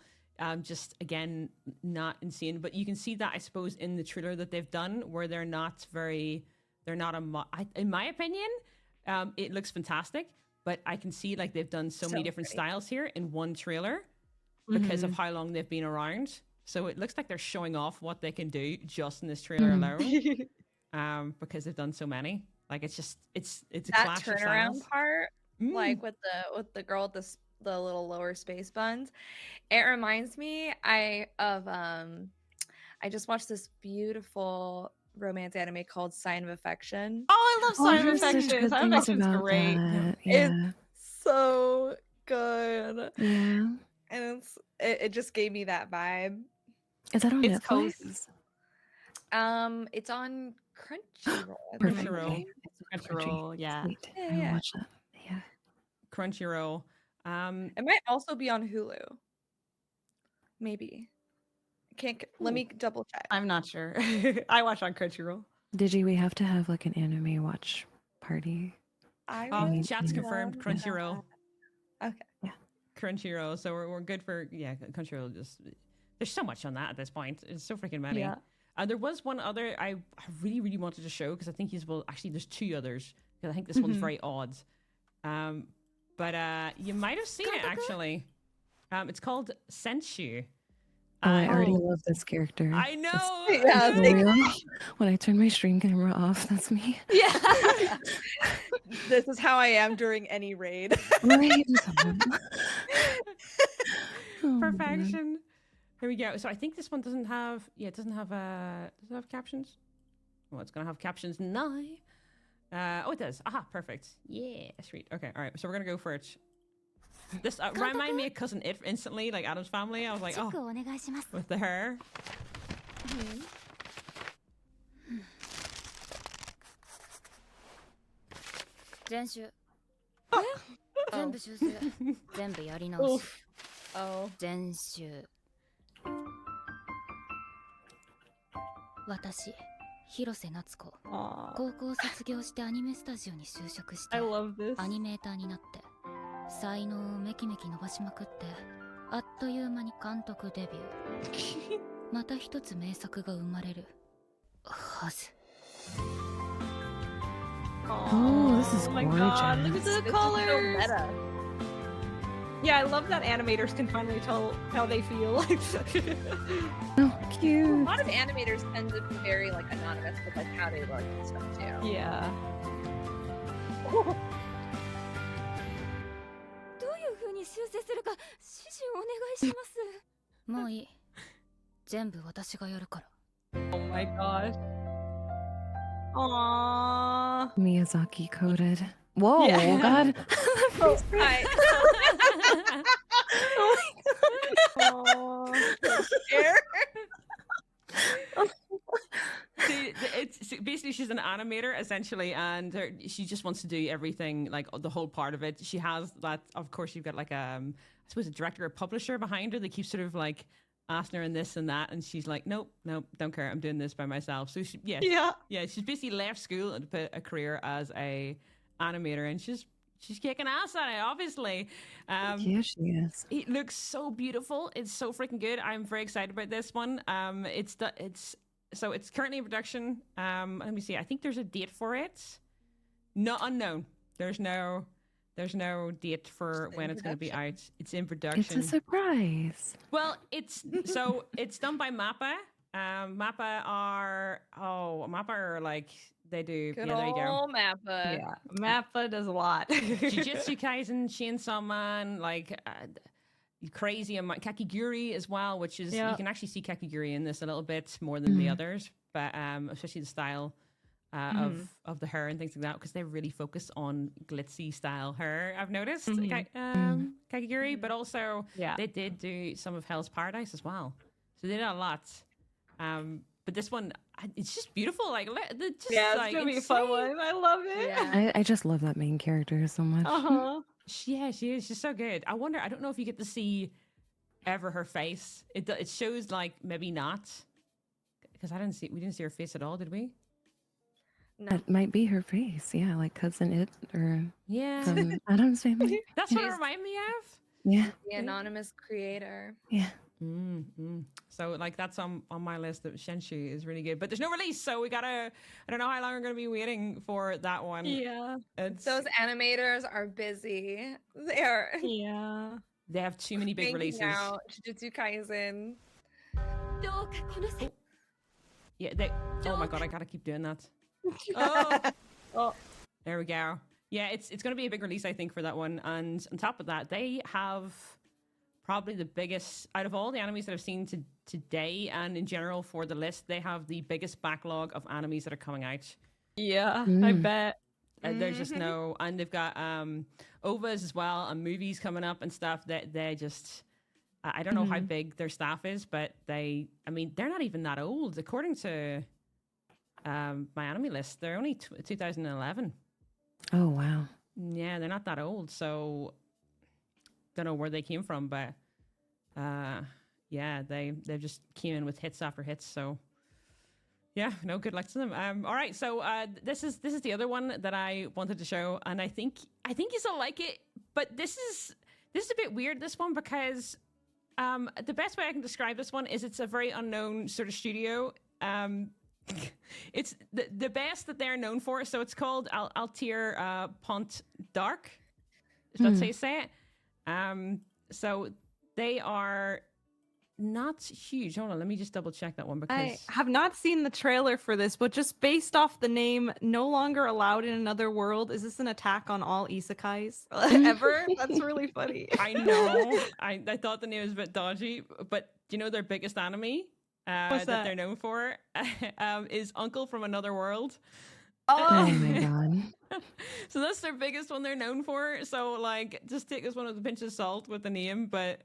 Just again, not insane, but you can see that I suppose in the trailer that they've done, where in my opinion, it looks fantastic. But I can see like they've done so many different styles here in one trailer because of how long they've been around. So it looks like they're showing off what they can do just in this trailer alone. Because they've done so many. Like it's a That clash of turnaround styles. part, like with the girl with the little lower space buns, it reminds me I just watched this beautiful romance anime called Sign of Affection. Oh, I love Sign of I've heard such Affection. good Sign of things Affection's about great. that. Yeah. It's so good, Yeah. and it just gave me that vibe. Is that on It's Netflix? It's on Crunchyroll. I Perfect. think. Crunchyroll. Crunchyroll, yeah. Sweet. Yeah, I will yeah. watch that. Yeah. Crunchyroll. It might also be on Hulu. Maybe. Let me double check. I'm not sure. I watch on Crunchyroll. Digi, we have to have like an anime watch party. I Chat's would confirmed. love Crunchyroll. that. Okay. Crunchyroll. So we're good for Crunchyroll. Just there's so much on that at this point. It's so freaking many. Yeah. There was one other I really wanted to show because I think actually there's 2 others because I think this one's very odd. But you might have seen it actually. It's called Senshu. Oh, I already love this character. I know. Yeah, For real? When I turn my stream camera off, that's me. Yeah. This is how I am during any raid. Right? Oh my God. Perfection. Here we go. So I think this one doesn't have. Yeah, it does it have captions? Well, it's gonna have captions now. Oh, it does. Aha, perfect. Yeah, sweet. Okay, all right. So we're gonna go for it. This reminded me of Cousin It instantly, like Adam's Family. I was like, チェック oh, をお願いします。 with the hair. 全集。全部修正。全部やり直し。 Oh. 全集。私、広瀬夏子。 Aw, 高校卒業してアニメスタジオに就職して I love this. アニメーターになって才能をめきめき伸ばしまくってあっという間に監督デビューまた一つ名作が生まれるはず Oh, this is Oh my god, look at gorgeous. the colors. Yeah, I love that animators can finally tell how they feel. Oh, A cute. lot of animators tend to be very like anonymous with like how they look and stuff too. Yeah. どういう風に修正するか指示をお願いしますもういい全部私がやるから Oh my gosh. Aww. Miyazaki coded. Whoa, Yeah. God. Oh, hi. Aww. See, it's basically she's an animator essentially, and she just wants to do everything, like the whole part of it. She has that. Of course, you've got like I suppose a director or publisher behind her that keeps sort of like asking her and this and that, and she's like, nope, don't care. I'm doing this by myself. So yeah. She's basically left school and put a career as a animator, and she's kicking ass at it, obviously. Yeah, she is. It looks so beautiful. It's so freaking good. I'm very excited about this one. So it's currently in production. Let me see. I think there's a date for it. Not unknown. There's no date for when it's going to be out. It's in production. It's a surprise. Well, it's done by Mappa. Mappa are like they do. Good yeah, there you go. old Mappa. Yeah, Mappa does a lot. Jujutsu Kaisen, Chainsaw Man, like crazy amount. Kakiguri as well, which is you can actually see Kakiguri in this a little bit more than the others, but especially the style of the hair and things like that, because they really focus on glitzy style hair. I've noticed Kakiguri, but also they did do some of Hell's Paradise as well, so they did a lot. But this one, it's just beautiful. Like, it's gonna be a fun one. I love it. Yeah. I just love that main character so much. Yeah, she is. She's so good. I wonder. I don't know if you get to see ever her face. It shows like maybe not, because we didn't see her face at all, did we? No. That might be her face. Yeah, like Cousin It or Yeah. from Adam's Family. That's what it reminded me of. Yeah. The anonymous creator. Yeah. So like that's on my list. That Shenshu is really good, but there's no release, so I don't know how long we're gonna be waiting for that one. Yeah. Those animators are busy. They are. Yeah. They have too many big releases. Now, Jujutsu Kaisen. Yeah. Oh my god, I gotta keep doing that. There we go. Yeah, it's gonna be a big release, I think, for that one. And on top of that, they have probably the biggest out of all the animes that I've seen today, and in general for the list, they have the biggest backlog of animes that are coming out. Yeah, I bet. There's just no, and they've got OVAs as well and movies coming up and stuff that they just, I don't know how big their staff is, but they're not even that old according to my anime list. They're only 2011. Oh wow. Yeah, they're not that old, so don't know where they came from, but yeah, they just came in with hits after hits. So yeah, no, good luck to them. All right, so this is the other one that I wanted to show, and I think you'll like it, but this is a bit weird, this one, because the best way I can describe this one is it's a very unknown sort of studio. It's the best that they're known for, so it's called Altair Pont Dark. That's how you say it. So they are not huge. Hold on, let me just double check that one, because I have not seen the trailer for this, but just based off the name, No Longer Allowed in Another World, is this an attack on all isekais ever? That's really funny. I know. I thought the name was a bit dodgy, but do you know their biggest anime What's that they're known for is Uncle from Another World. Oh my god. So that's their biggest one they're known for. So like, just take this one with a pinch of salt with the name, but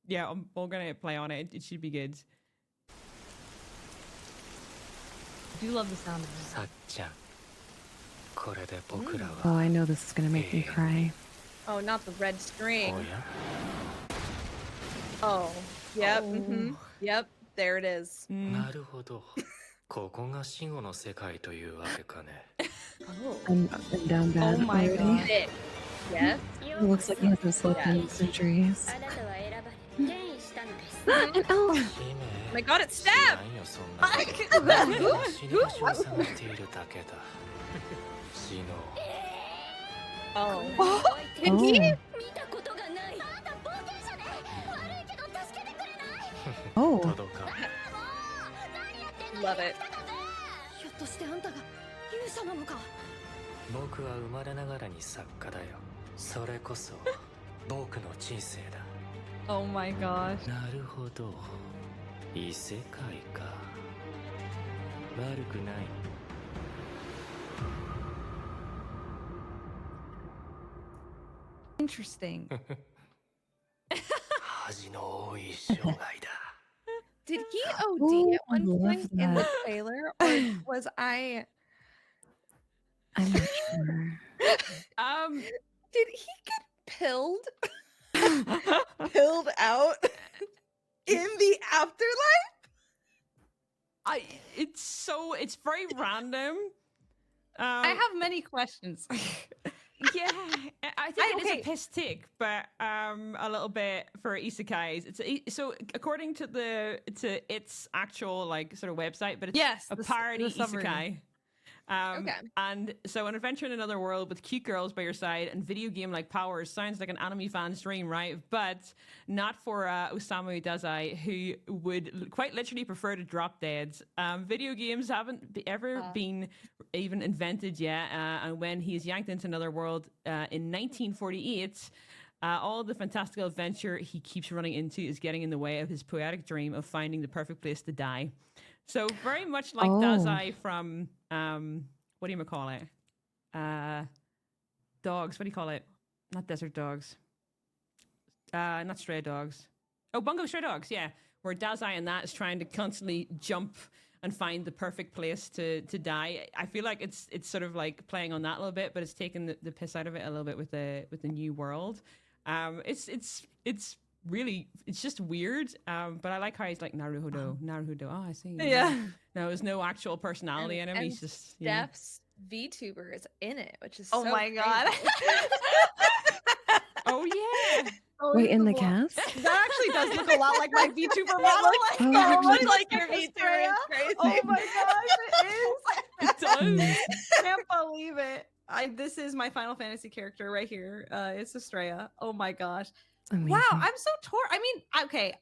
yeah, we're gonna play on it. It should be good. I do love the sound of this. さっちゃんこれで僕らは Oh, I know this is gonna make me cry. Oh, not the red string. おや Oh, yep. Yep, there it is. なるほどここが死後の世界というわけかね I'm down bad Oh my already. god. Sick. Yes. It looks like he hasn't slept in centuries. あなたは選ばれ転移したのです Oh, 姫 Oh my god, it's 知ら Steph! んよそんなの死に場所を探しているだけだ死の Oh. 相手 oh. 見たことがない Oh. 届かん。 Love it. ひょっとしてあんたが勇者なのか。僕は生まれながらに作家だよ。それこそ僕の人生だ。 Oh my gosh. なるほど。異世界か。悪くない。 Interesting. 恥の多い生涯だ。 Did he Ooh, OD at I one love point in the that. trailer, or was I? I'm not sure. Did he get pilled? Pilled out in the afterlife? It's very random. I have many questions. Yeah, I think it is okay. a piss take, but a little bit for isekais. So according to its actual like sort of website, but it's Yes, a the parody summary. isekai. Okay. And so an adventure in another world with cute girls by your side and video game like powers sounds like an anime fan's dream, right? But not for Osamu Dazai, who would quite literally prefer to drop dead. Video games haven't ever been even invented yet. And when he is yanked into another world in 1948, all the fantastical adventure he keeps running into is getting in the way of his poetic dream of finding the perfect place to die. So very much like Dazai from what do you call it? Dogs. What do you call it? Not Desert Dogs. Not Stray Dogs. Oh, Bungo Stray Dogs. Yeah, where Dazai and that is trying to constantly jump and find the perfect place to die. I feel like it's sort of like playing on that a little bit, but it's taking the piss out of it a little bit with the new world. It's really, it's just weird, but I like how he's like Naruhodo. Oh, I see. Yeah. No, there's no actual personality in him. He's just Steph's VTuber is in it, which is Oh so my god. crazy. Oh yeah. Wait, in the cast? That actually does look a lot like my VTuber model. It looks Oh, so much really? like your VTuber. It's crazy. Oh my gosh, it is. It does. Can't believe it. This is my Final Fantasy character right here. It's Estrella. Oh my gosh. Amazing. Wow, I'm so torn. I mean, okay,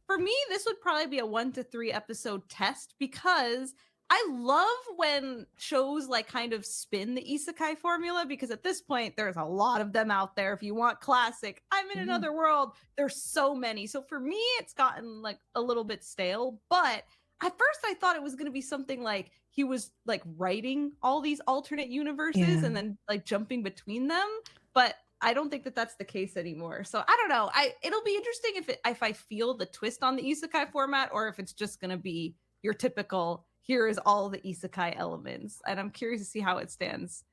for me, this would probably be a 1 to 3 episode test because I love when shows like kind of spin the isekai formula because at this point there's a lot of them out there. If you want classic, I'm in another world. There's so many. So for me, it's gotten like a little bit stale. But at first, I thought it was going to be something like he was like writing all these alternate universes and then like jumping between them. But I don't think that that's the case anymore. So I don't know. It'll be interesting if I feel the twist on the isekai format or if it's just going to be your typical here is all the isekai elements. And I'm curious to see how it stands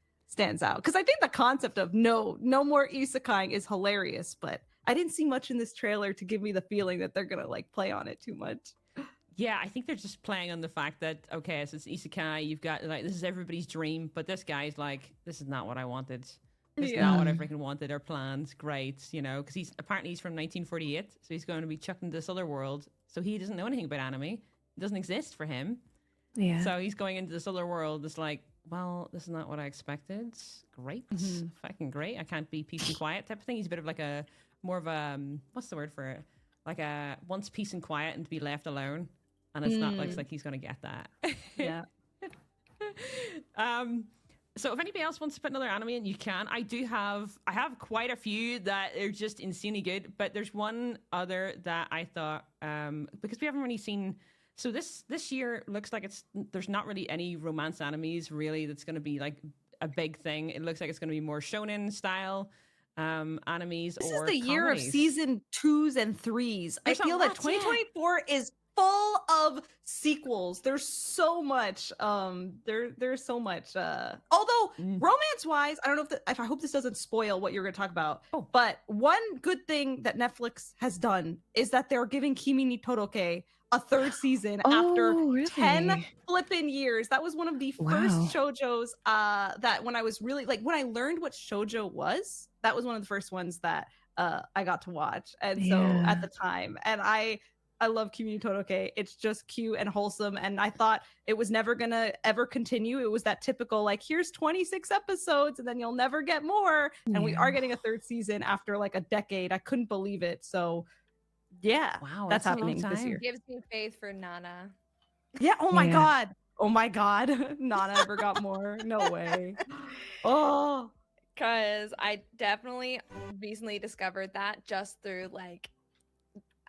out because I think the concept of no more isekaiing is hilarious, but I didn't see much in this trailer to give me the feeling that they're going to like play on it too much. Yeah, I think they're just playing on the fact that, okay, so it's isekai, you've got, like, this is everybody's dream, but this guy's like, this is not what I wanted. This is not what I freaking wanted or planned. Great, you know, because he's from 1948, so he's going to be chucked into this other world. So he doesn't know anything about anime. It doesn't exist for him. Yeah. So he's going into this other world. It's like, well, this is not what I expected. Great. Fucking great. I can't be peace and quiet type of thing. He's a bit of like more of a, what's the word for it? Like a wants peace and quiet and to be left alone. And it's not looks like he's going to get that. Yeah. So if anybody else wants to put another anime in, you can. I have quite a few that are just insanely good, but there's one other that I thought, because we haven't really seen, so this year looks like there's not really any romance animes really that's going to be like a big thing. It looks like it's going to be more shonen style animes. This or is the year of comedies. season 2s and 3s. There's I a feel that lot, yeah. 2024 is full of sequels. There's so much. There's so much. Although romance wise, I don't know if I hope this doesn't spoil what you're going to talk about. Oh. But one good thing that Netflix has done is that they're giving Kimi ni Todoroki a 3rd season after really? 10 flipping years. That was one of the first shoujos that when I was really like when I learned what shoujo was, that was one of the first ones that I got to watch. And so at the time, and I love Kimi ni Todoroki. It's just cute and wholesome. And I thought it was never gonna ever continue. It was that typical like here's 26 episodes and then you'll never get more. And we are getting a 3rd season after like a decade. I couldn't believe it. So Yeah. Wow, that's that's a long happening this time. year. Gives me faith for Nana. Yeah. Oh my Yeah. god. Oh my god. Nana ever got more? No way. Oh. Because I definitely recently discovered that just through like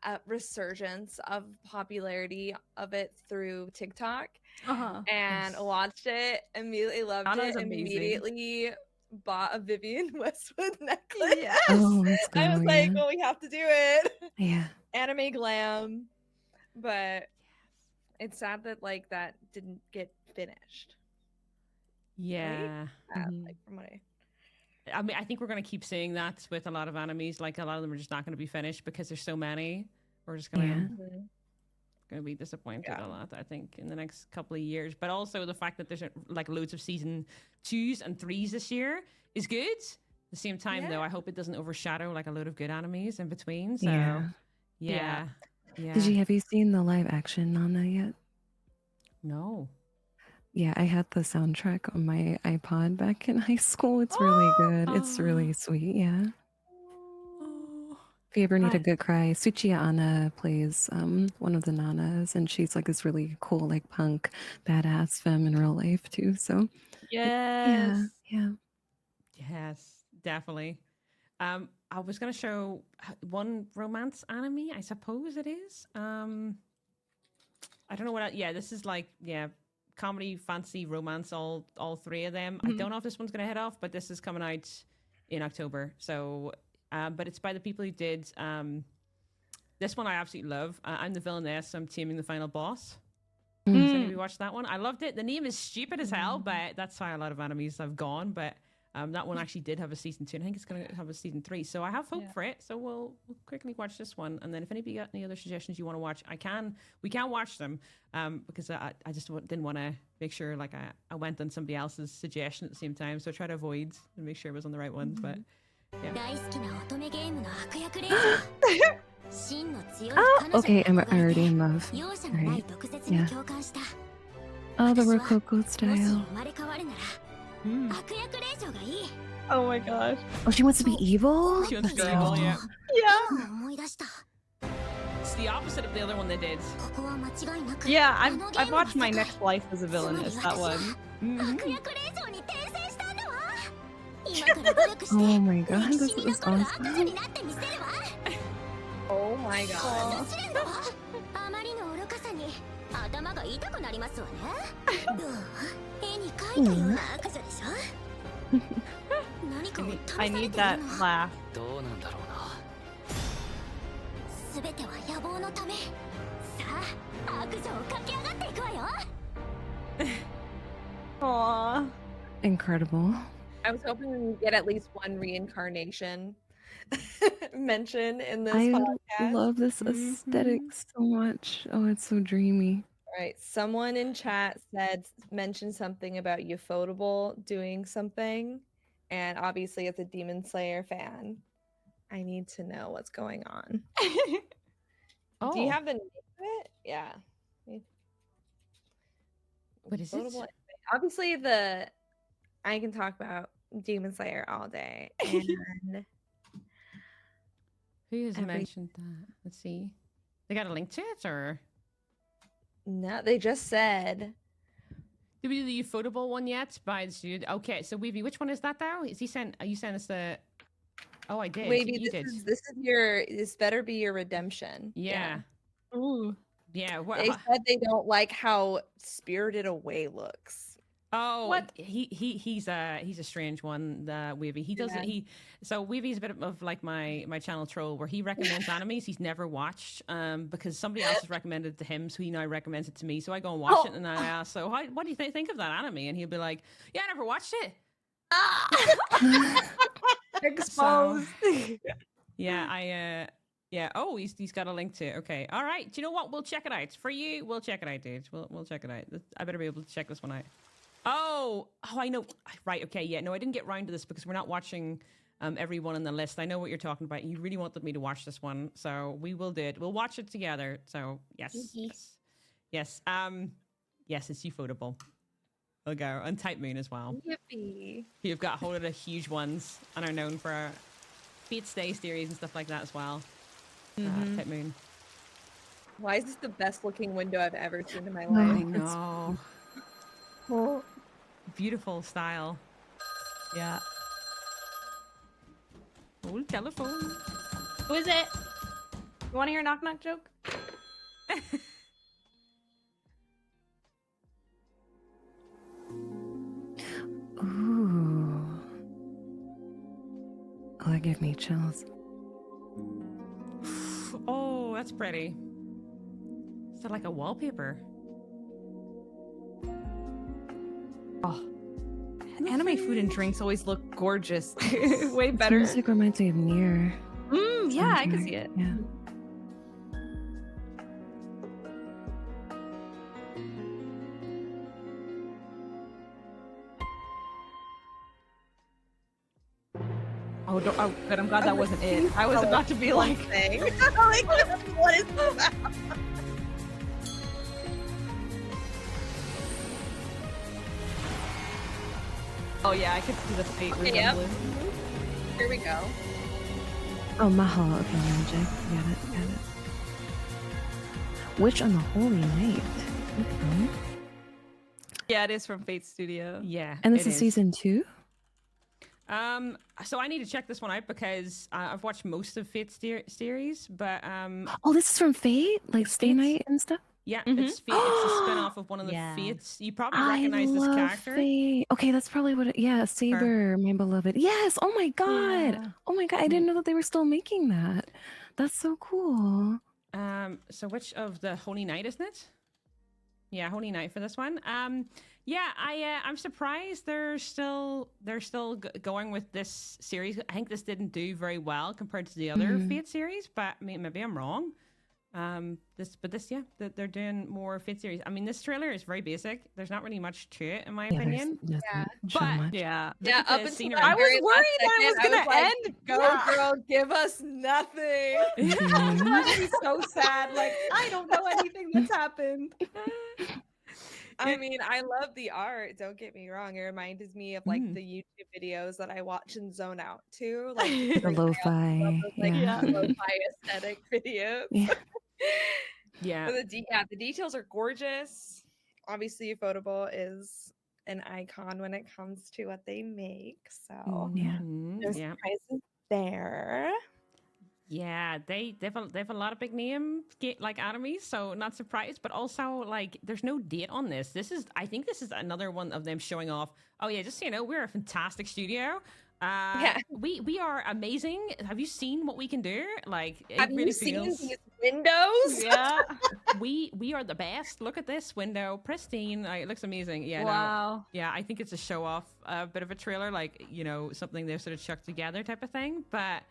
a resurgence of popularity of it through TikTok, Uh-huh. and Yes. watched it, immediately loved Nana's it, amazing. immediately bought a Vivian Westwood necklace. Yes. Oh, let's go. I was like, Yeah. well, we have to do it. Yeah. Anime glam. But it's sad that like that didn't get finished. Yeah. Like from what I mean, I think we're going to keep seeing that with a lot of animes. Like a lot of them are just not going to be finished because there's so many. We're just going to Yeah. going to be disappointed a lot, I think, in the next couple of years. But also the fact that there's like loads of season 2s and 3s this year is good. At the same time, though, I hope it doesn't overshadow like a load of good animes in between. So Yeah. yeah. Have you seen the live action Nana yet? No. Yeah, I had the soundtrack on my iPod back in high school. It's really good. It's really sweet. Yeah. If you ever need a good cry, Tsuchiya Anna plays one of the Nanas, and she's like this really cool, like punk, badass femme in real life too. So Yes. yeah. Yes, definitely. I was going to show one romance anime, I suppose it is. I don't know what. Yeah, this is like comedy, fantasy, romance, all three of them. I don't know if this one's going to head off, but this is coming out in October. So, but it's by the people who did this one. I absolutely love. I'm the villainess. I'm taming the final boss. Has anybody watched that one? I loved it. The name is stupid as hell, but that's how a lot of animes have gone. But that one actually did have a season 2, and I think it's going to have a season 3. So I have hope for it. So we'll quickly watch this one, and then if anybody got any other suggestions you want to watch, we can watch them. Because I just didn't want to make sure like I went on somebody else's suggestion at the same time. So I try to avoid and make sure it was on the right ones. But Okay, I'm already in love. Right. Yeah. Oh, the Rococo style. Oh my gosh. Oh, she wants to be evil? She wants to be Let's evil, go. yeah. Yeah. It's the opposite of the other one they did. Yeah, I've watched My Next Life as a Villainess, that one. Oh my god, this is awesome. Oh my god. I need that laugh. どうなんだろうな。全ては野望のため。さあ、悪女を駆け上がっていくわよ。 Aww. Incredible. I was hoping we would get at least one reincarnation mention in this I podcast. love this aesthetic so much. Oh, it's so dreamy. All right, someone in chat mentioned something about Ufotable doing something, and obviously as a Demon Slayer fan, I need to know what's going on. Do you have the name of it? Yeah. What is it? Ufotable- Obviously, I can talk about Demon Slayer all day. And Who has mentioned that? Let's see. They got a link to it, or no, they just said. Did we do the Ufotable one yet? By the dude. Okay, so Weavy, which one is that now? Is he sent? You sent us the? Oh, I did. Wait, You did. this better be your redemption. Yeah. Ooh. Yeah. They said they don't like how Spirited Away looks. Oh, What? He's a strange one, Weavy. He doesn't so Weavy's a bit of like my channel troll where he recommends animes he's never watched because somebody else has recommended it to him, so he now recommends it to me. So I go and watch it, and I ask, so what do you think of that anime? And he'll be like, yeah, I never watched it. Exposed. Yeah, oh, he's got a link to it. Okay, all right. Do you know what? We'll check it out for you. We'll check it out, dude. We'll check it out. I better be able to check this one out. Oh, I know. Right. Okay. Yeah. No, I didn't get round to this because we're not watching every one on the list. I know what you're talking about. You really wanted me to watch this one, so we will do it. We'll watch it together. So yes. Yes. Yes, it's Ufotable. We'll go. And Type Moon as well. Yippee. You've got a whole lot of huge ones and are known for Fate Stay series and stuff like that as well. Type Moon. Why is this the best looking window I've ever seen in my Oh, life? I know. Oh. Beautiful style. Yeah. Oh, telephone. Who is it? You want to hear a knock knock joke? Ooh. Oh, that gave me chills. Oh, that's pretty. Is that like a wallpaper? Anime food and drinks always look gorgeous. Way better. This music reminds me of Nier. Yeah, I can Soundtrack. see it. Yeah. Oh, good. I'm glad that wasn't it. I was about to be like, like, what is that? oh yeah, I could see the fate Okay, yep. resemblance. Here we go. Oh, Mahalo. Okay, magic. Got it. Got it. Witch on the Holy Night. Okay. Yeah, it is from Fate Studio. Yeah. And this it is season 2? So I need to check this one out because I've watched most of Fate's series, but Oh, this is from Fate? Like Stay It's- Night and stuff? yeah, it's Fate. It's a spin-off of one of the Yeah. Fates. You probably recognize this love character. Fate. Okay, that's probably what yeah, Saber, my beloved. Yes. Oh my god. Yeah. Oh my god. I didn't know that they were still making that. That's so cool. So which of the Holy Night, isn't it? Yeah, Holy Night for this one. Yeah, I'm surprised they're still going with this series. I think this didn't do very well compared to the other Fate series, but I mean, maybe I'm wrong. They're doing more Fate series. I mean, this trailer is very basic. There's not really much to it, in my opinion. There's Yeah. so But- much. Yeah. Yeah, at up the until scenery. that I was very last worried that it was second, I gonna like, end. Go, Yeah. girl, give us nothing. Mhm. I'd be so sad. Like, I don't know anything that's happened. I mean, I love the art. Don't get me wrong. It reminds me of like the YouTube videos that I watch and zone out to, like The lo-fi. like Yeah. lo-fi aesthetic videos. Yeah. Yeah. But the details are gorgeous. Obviously, Ufotable is an icon when it comes to what they make. So Yeah. no Yeah. surprises there. Yeah, they have a lot of big name like animes, so not surprised. But also, like, there's no date on this. I think this is another one of them showing off. Oh yeah, just so you know, we're a fantastic studio. Yeah. we are amazing. Have you seen what we can do? Like, it Have really you seen feels. these windows? Yeah. We are the best. Look at this window, pristine. It looks amazing. Yeah. no. Wow. Yeah, I think it's a show off, a bit of a trailer, like, you know, something they've sort of chucked together type of thing. But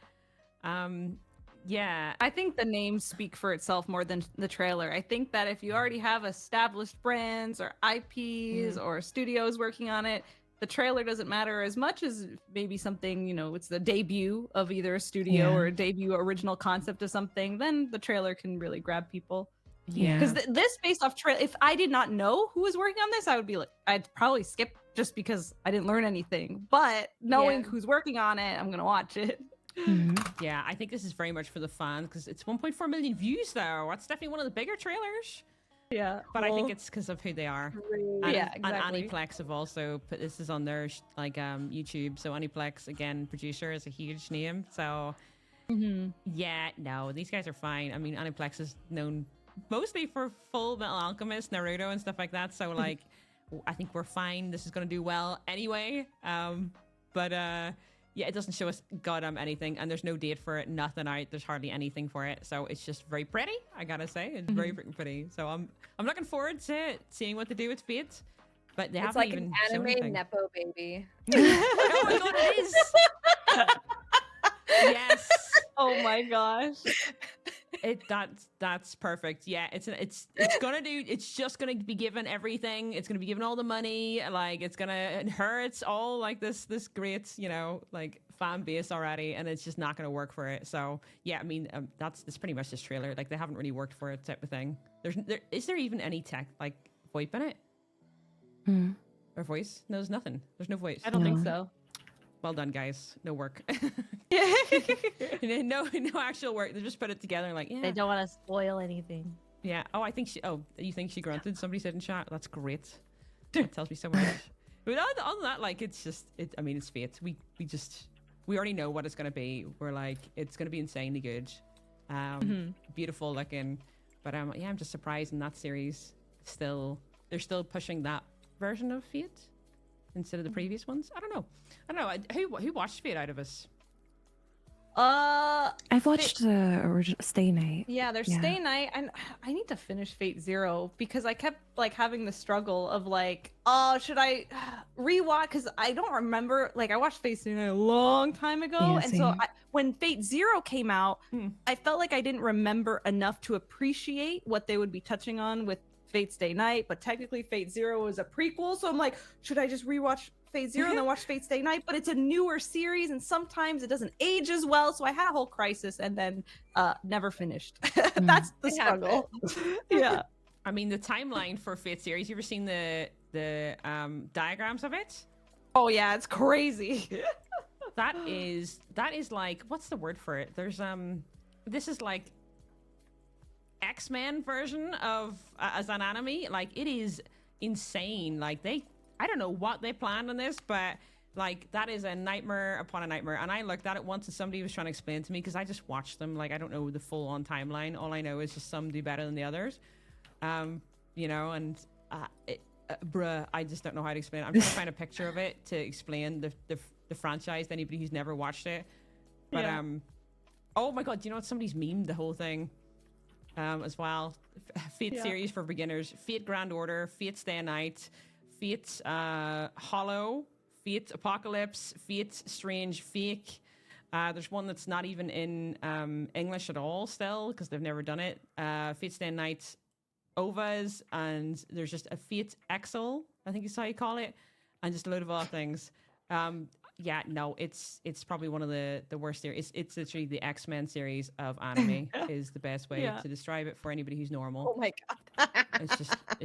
yeah. I think the names speak for itself more than the trailer. I think that if you already have established brands or IPs or studios working on it, the trailer doesn't matter as much as maybe something, you know, it's the debut of either a studio Yeah. or a debut original concept of something, then the trailer can really grab people. Yeah. Because this based off trailer, if I did not know who was working on this, I would be like, I'd probably skip just because I didn't learn anything. But knowing Yeah. who's working on it, I'm gonna watch it. Mhm. Yeah, I think this is very much for the fans because it's 1.4 million views, though. That's definitely one of the bigger trailers. Yeah, But I think it's because of who they are. And, Yeah, And exactly. Aniplex have also put this is on their YouTube. So Aniplex, again, producer, is a huge name. So yeah, no, these guys are fine. I mean, Aniplex is known mostly for Full Metal Alchemist, Naruto, and stuff like that. So like, I think we're fine. This is gonna do well anyway. Yeah, it doesn't show us goddamn anything, and there's no date for it, nothing out. There's hardly anything for it, so it's just very pretty. I gotta say, it's very freaking pretty. So I'm looking forward to seeing what they do with Fate. But they It's haven't like even an shown anime anything. nepo baby. Oh my god, it is. Yes. Oh my gosh. That's perfect. Yeah, it's just gonna be given everything. It's gonna be given all the money. Like it's gonna inherit all like this great, you know, like fan base already, and it's just not gonna work for it. So yeah, I mean that's pretty much this trailer. Like they haven't really worked for it type of thing. Is there even any tech like VoIP in it Mhm. or voice? No, there's nothing. There's no voice. I don't think No. so. Well done, guys. No work. no actual work. They just put it together like, yeah. They don't want to spoil anything. Yeah. Oh, I think she. Oh, you think she grunted? Somebody said in chat. That's great. That tells me so much. But other than that, like, it's just. I mean, it's fate. We already know what it's gonna be. We're like, it's gonna be insanely good, beautiful looking. But yeah, I'm just surprised in that series. They're still pushing that version of Fate instead of the previous ones. I don't know. Who watched Fate out of us? I've watched the original Stay Night. Yeah, there's Stay Night, and I need to finish Fate Zero because I kept like having the struggle of like, oh, should I rewatch? Because I don't remember. Like, I watched Fate Stay Night a long time ago, Yeah, and so same. when Fate Zero came out, I felt like I didn't remember enough to appreciate what they would be touching on with Fate Stay Night. But technically, Fate Zero is a prequel, so I'm like, should I just rewatch Fate Zero and then watch Fate Stay Night? But it's a newer series, and sometimes it doesn't age as well. So I had a whole crisis, and then never finished. That's the struggle. Yeah. I mean, the timeline for Fate series. You ever seen the diagrams of it? Oh yeah, it's crazy. that is like, what's the word for it? There's this is like X-Men version of as an anime. Like, it is insane. Like, I don't know what they planned on this, but like, that is a nightmare upon a nightmare. And I looked at it once and somebody was trying to explain to me, because I just watched them. Like, I don't know the full on timeline. All I know is just some do better than the others. You know, and bruh, I just don't know how to explain it. I'm trying to find a picture of it to explain the franchise to anybody who's never watched it. But oh my god, do you know what? Somebody's memed the whole thing as well. Fate series for beginners, Fate Grand Order, Fate Stay Night, Fate Hollow, Fate Apocalypse, Fate Strange Fake. There's one that's not even in English at all still, because they've never done it. Fate Stay Night OVAs, and there's just a Fate Excel, I think is how you call it, and just a load of other things. Yeah, no, it's probably one of the worst series. It's literally the X-Men series of anime is the best way to describe it for anybody who's normal. Oh my god. it's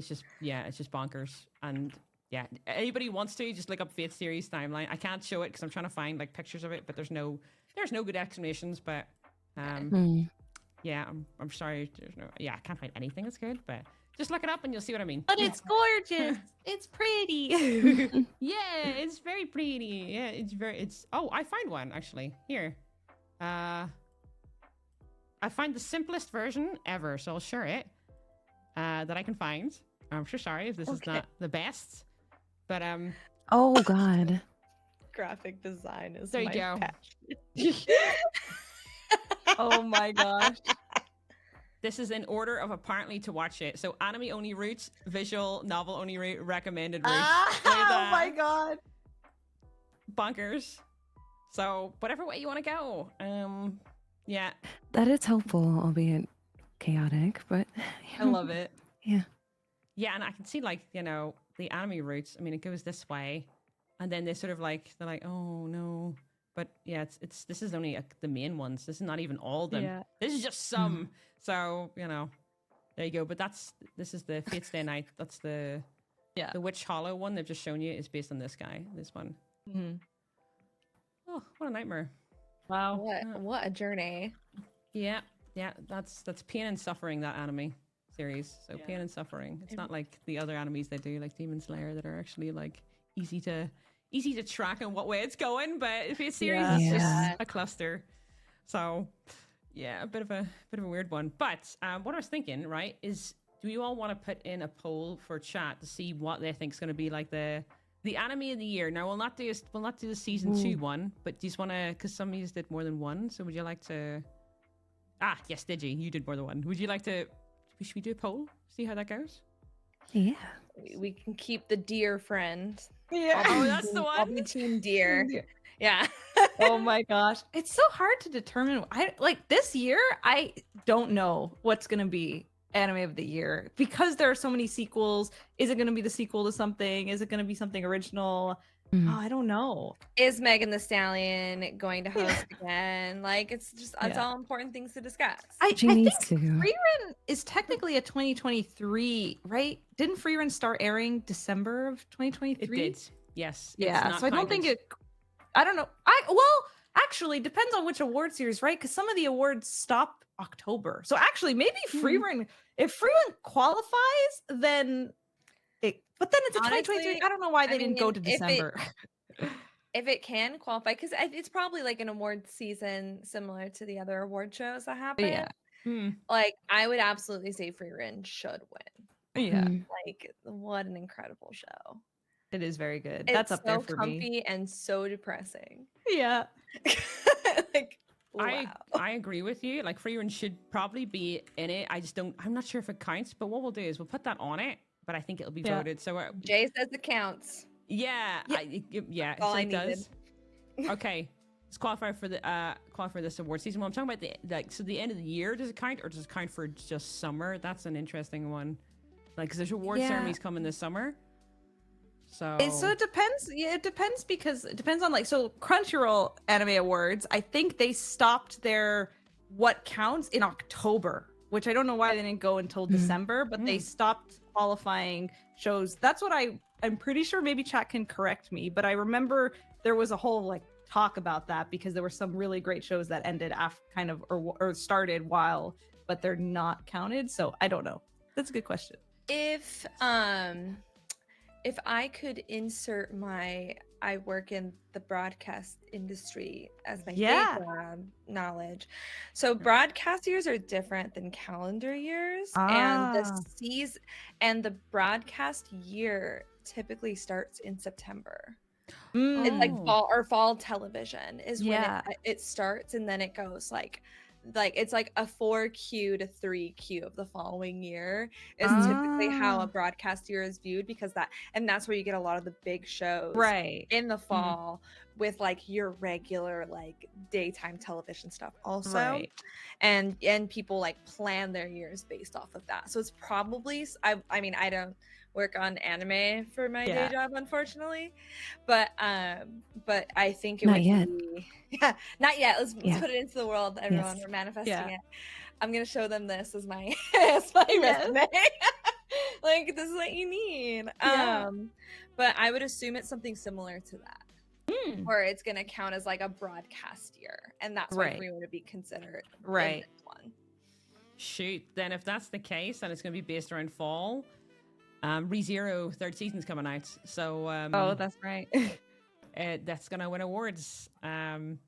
just bonkers. And yeah, anybody who wants to just look up Fate series timeline. I can't show it because I'm trying to find like pictures of it, but there's no good explanations. But yeah, I'm sorry. I can't find anything that's good, but just look it up and you'll see what I mean. But it's gorgeous. It's pretty. Yeah, it's very pretty. Yeah, oh, I find one actually. Here. I find the simplest version ever, so I'll share it. That I can find. I'm sure sorry if this is not the best. But oh god. Graphic design is there you my go. passion. Oh my gosh. This is in order of apparently to watch it. So anime only routes, visual novel only recommended routes. Oh my god. Bonkers. So whatever way you want to go. Yeah. That is helpful, albeit chaotic, but I love it. Yeah. Yeah, and I can see like, you know, the anime routes. I mean, it goes this way, and then they're like, oh no. But yeah, this is only the main ones. This is not even all of them. Yeah. This is just some. So, you know, there you go. But this is the Fate Stay Night. That's the Witch Hollow one they've just shown you is based on this guy. This one. Mm-hmm. Oh, what a nightmare! Wow. What a journey. Yeah, that's pain and suffering, that anime series. So pain and suffering. It's not like the other animes they do, like Demon Slayer, that are actually like easy to track in what way it's going. But Fate series is just a cluster. So yeah, a bit of a weird one. But what I was thinking, right, is do you all want to put in a poll for chat to see what they think is going to be like the anime of the year? Now we'll not do the season 2 one, but do you just want to, because some of you did more than one, so would you like to? Yes, Digi, you did more than one. Would you like to? Should we do a poll? See how that goes? Yeah. We can keep the deer friend. Yeah. Oh, that's the one. I'll be team deer. Yeah. Oh my gosh. It's so hard to determine. This year, I don't know what's going to be anime of the year because there are so many sequels. Is it going to be the sequel to something? Is it going to be something original? Mm. Oh, I don't know. Is Megan Thee Stallion going to host again? Like, it's all important things to discuss. I She think needs to. Freerun is technically a 2023, right? Didn't Freerun start airing December of 2023? It did. Yes. Yeah. It's So I not don't think counted. I don't know. actually depends on which award series, right? Because some of the awards stop October. So actually, maybe Freerun, if Freerun qualifies, then it. But then it's a 2023. Honestly, I don't know why they I didn't go mean, to if it- December. If it can qualify, because it's probably like an award season similar to the other award shows that happen. Yeah. Like, I would absolutely say Freerun should win. Yeah. Like, what an incredible show. It is very good. It's That's up there so for comfy me. and so depressing. Yeah. Like, wow. I agree with you. Like Freerun should probably be in it. I'm not sure if it counts, but what we'll do is we'll put that on it, but I think it'll be voted. So Jay says it counts. yeah, That's all so I it does. Okay. Let's qualify for this award season. Well, I'm talking about the end of the year. Does it count, or does it count for just summer? That's an interesting one. Like, because there's award ceremonies coming this summer. So It depends. Yeah, it depends because it depends on so Crunchyroll Anime Awards. I think they stopped their what counts in October, which I don't know why they didn't go until December, but they stopped qualifying shows. That's what I'm pretty sure. Maybe chat can correct me, but I remember there was a whole talk about that because there were some really great shows that ended after or started while, but they're not counted. So I don't know. That's a good question. If I could insert I work in the broadcast industry as my background knowledge. So broadcast years are different than calendar years, and the broadcast year typically starts in September. It's like fall television is when it starts, and then it goes like it's like a 4Q to 3Q of the following year is typically how a broadcast year is viewed, because that's where you get a lot of the big shows in the fall with your regular daytime television stuff also, and people plan their years based off of that. So it's probably I mean, I don't work on anime for my day job, unfortunately, but I think it Not would yet. be not yet. Let's put it into the world, everyone. We're manifesting it. I'm gonna show them this as my resume. This is what you need. But I would assume it's something similar to that, where it's gonna count as a broadcast year, and that's why we would be considered in this one. Shoot, then if that's the case, then it's going to be based around fall. ReZero third season's coming out, so that's right. That's gonna win awards. And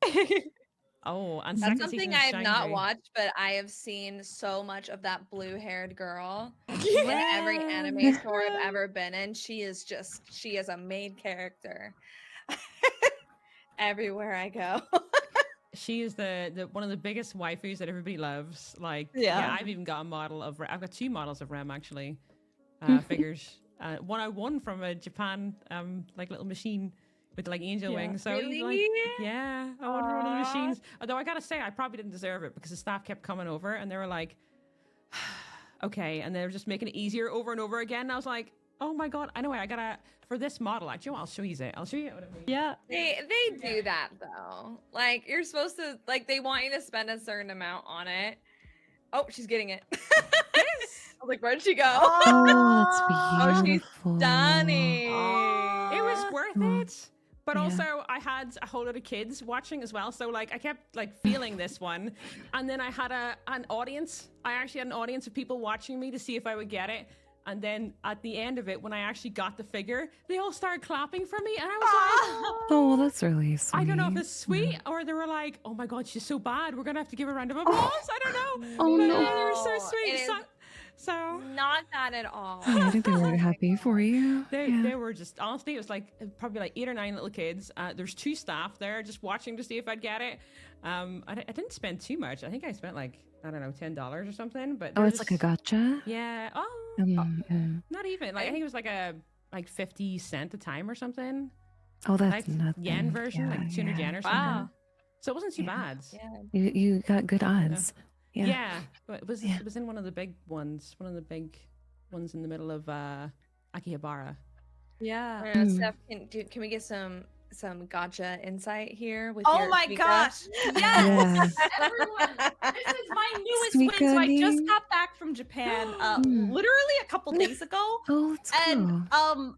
That's second something season I of have not Shangri. watched, but I have seen so much of that blue-haired girl in every anime store I've ever been in. She is a main character everywhere I go. She is the one of the biggest waifus that everybody loves. I've even got I've got 2 models of Rem actually, figures. One I won from a Japan little machine with angel wings. So Really? I won from one of the machines. Although I gotta say I probably didn't deserve it because the staff kept coming over and they were like, okay, and they were just making it easier over and over again. And I was like, oh my god, I know I gotta for this model. Actually, I'll show you it. I'll show you what I mean. Yeah. They do that though. You're supposed to they want you to spend a certain amount on it. Oh, she's getting it. I was like, where'd she go? Oh, that's Oh, she's beautiful. stunning. It was worth Oh. it. But also I had a whole lot of kids watching as well. So I kept feeling this one. And then I had an audience. I actually had an audience of people watching me to see if I would get it. And then at the end of it, when I actually got the figure, they all started clapping for me. And I was Oh, well, that's really sweet. I don't know if it's sweet or they were like, oh my god, she's so bad. We're going to have to give her a round of applause. I don't know. Oh, But, no. they were so sweet. It is So not that at all. Yeah, I think they were happy for you. they were just, honestly, it was probably 8 or 9 little kids. There's 2 staff there just watching to see if I'd get it. I didn't spend too much. I think I spent I don't know, $10 or something. But Oh, it's like a gotcha? Yeah. Oh, not even. I think it was a 50 cent a time or something. Oh, that's nothing. Yen version, Yeah, 200 yen or something. Wow. So it wasn't too bad. You got good odds. Yeah. Yeah. But it was in one of the big ones, in the middle of Akihabara. Yeah. Steph, can we get some gotcha insight here with Oh your my Suika? gosh. Yes. Everyone, this is my newest win. So I just Suika-ning. got back from Japan literally a couple days ago. Oh, let's And go.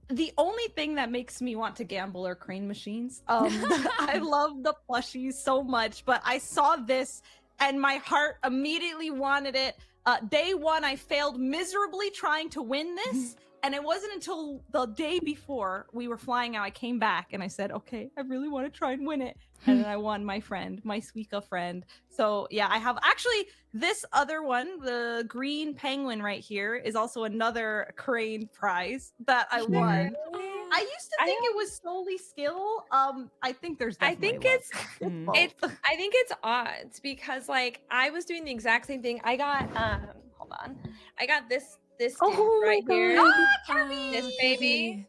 the only thing that makes me want to gamble are crane machines. I love the plushies so much, but I saw this and my heart immediately wanted it. Day one, I failed miserably trying to win this. And it wasn't until the day before we were flying out, I came back and I said, okay, I really want to try and win it. And then I won my Suica friend. So yeah, I have actually this other one, the green penguin right here, is also another crane prize that I won. I used to think it was solely skill. I think there's definitely I think it's odds because like I was doing the exact same thing. I got hold on. I got this dude right here. This baby.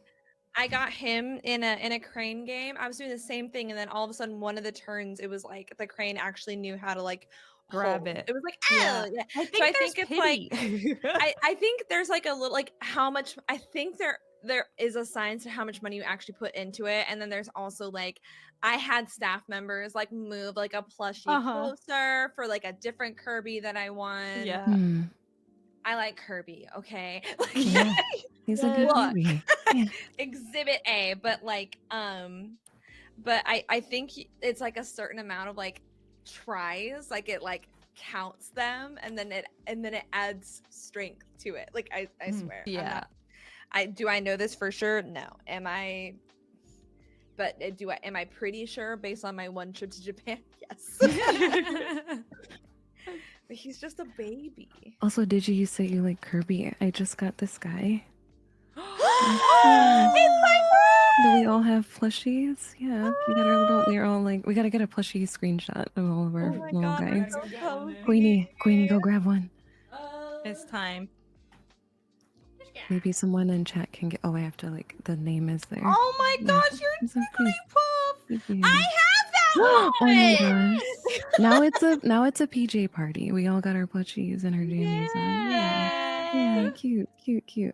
I got him in a crane game. I was doing the same thing, and then all of a sudden, one of the turns, it was like the crane actually knew how to like grab it. It was like, yeah. I think it's like I think there's like a little like how much. I think there is a science to how much money you actually put into it, and then there's also like I had staff members like move like a plushie closer for like a different Kirby that I won. Yeah. I like Kirby, okay? Yeah, he's a good baby. Yeah. Exhibit A, but like but I think it's like a certain amount of like tries, like it like counts them and then it adds strength to it. Like I swear. Yeah. Do I know this for sure? No. Am I pretty sure based on my one trip to Japan? Yes. But he's just a baby. Also, did you say you like Kirby? I just got this guy. It's my Do we all have plushies? Yeah. We gotta get a plushie screenshot of all of our little guys. Queenie, go grab one. It's time. Maybe someone in chat can get. Oh, I have to like. The name is there. Oh my gosh, you're Jigglypuff! I have that one. Oh my gosh! Now it's a PJ party. We all got our plushies and our jammies on. Yeah, cute.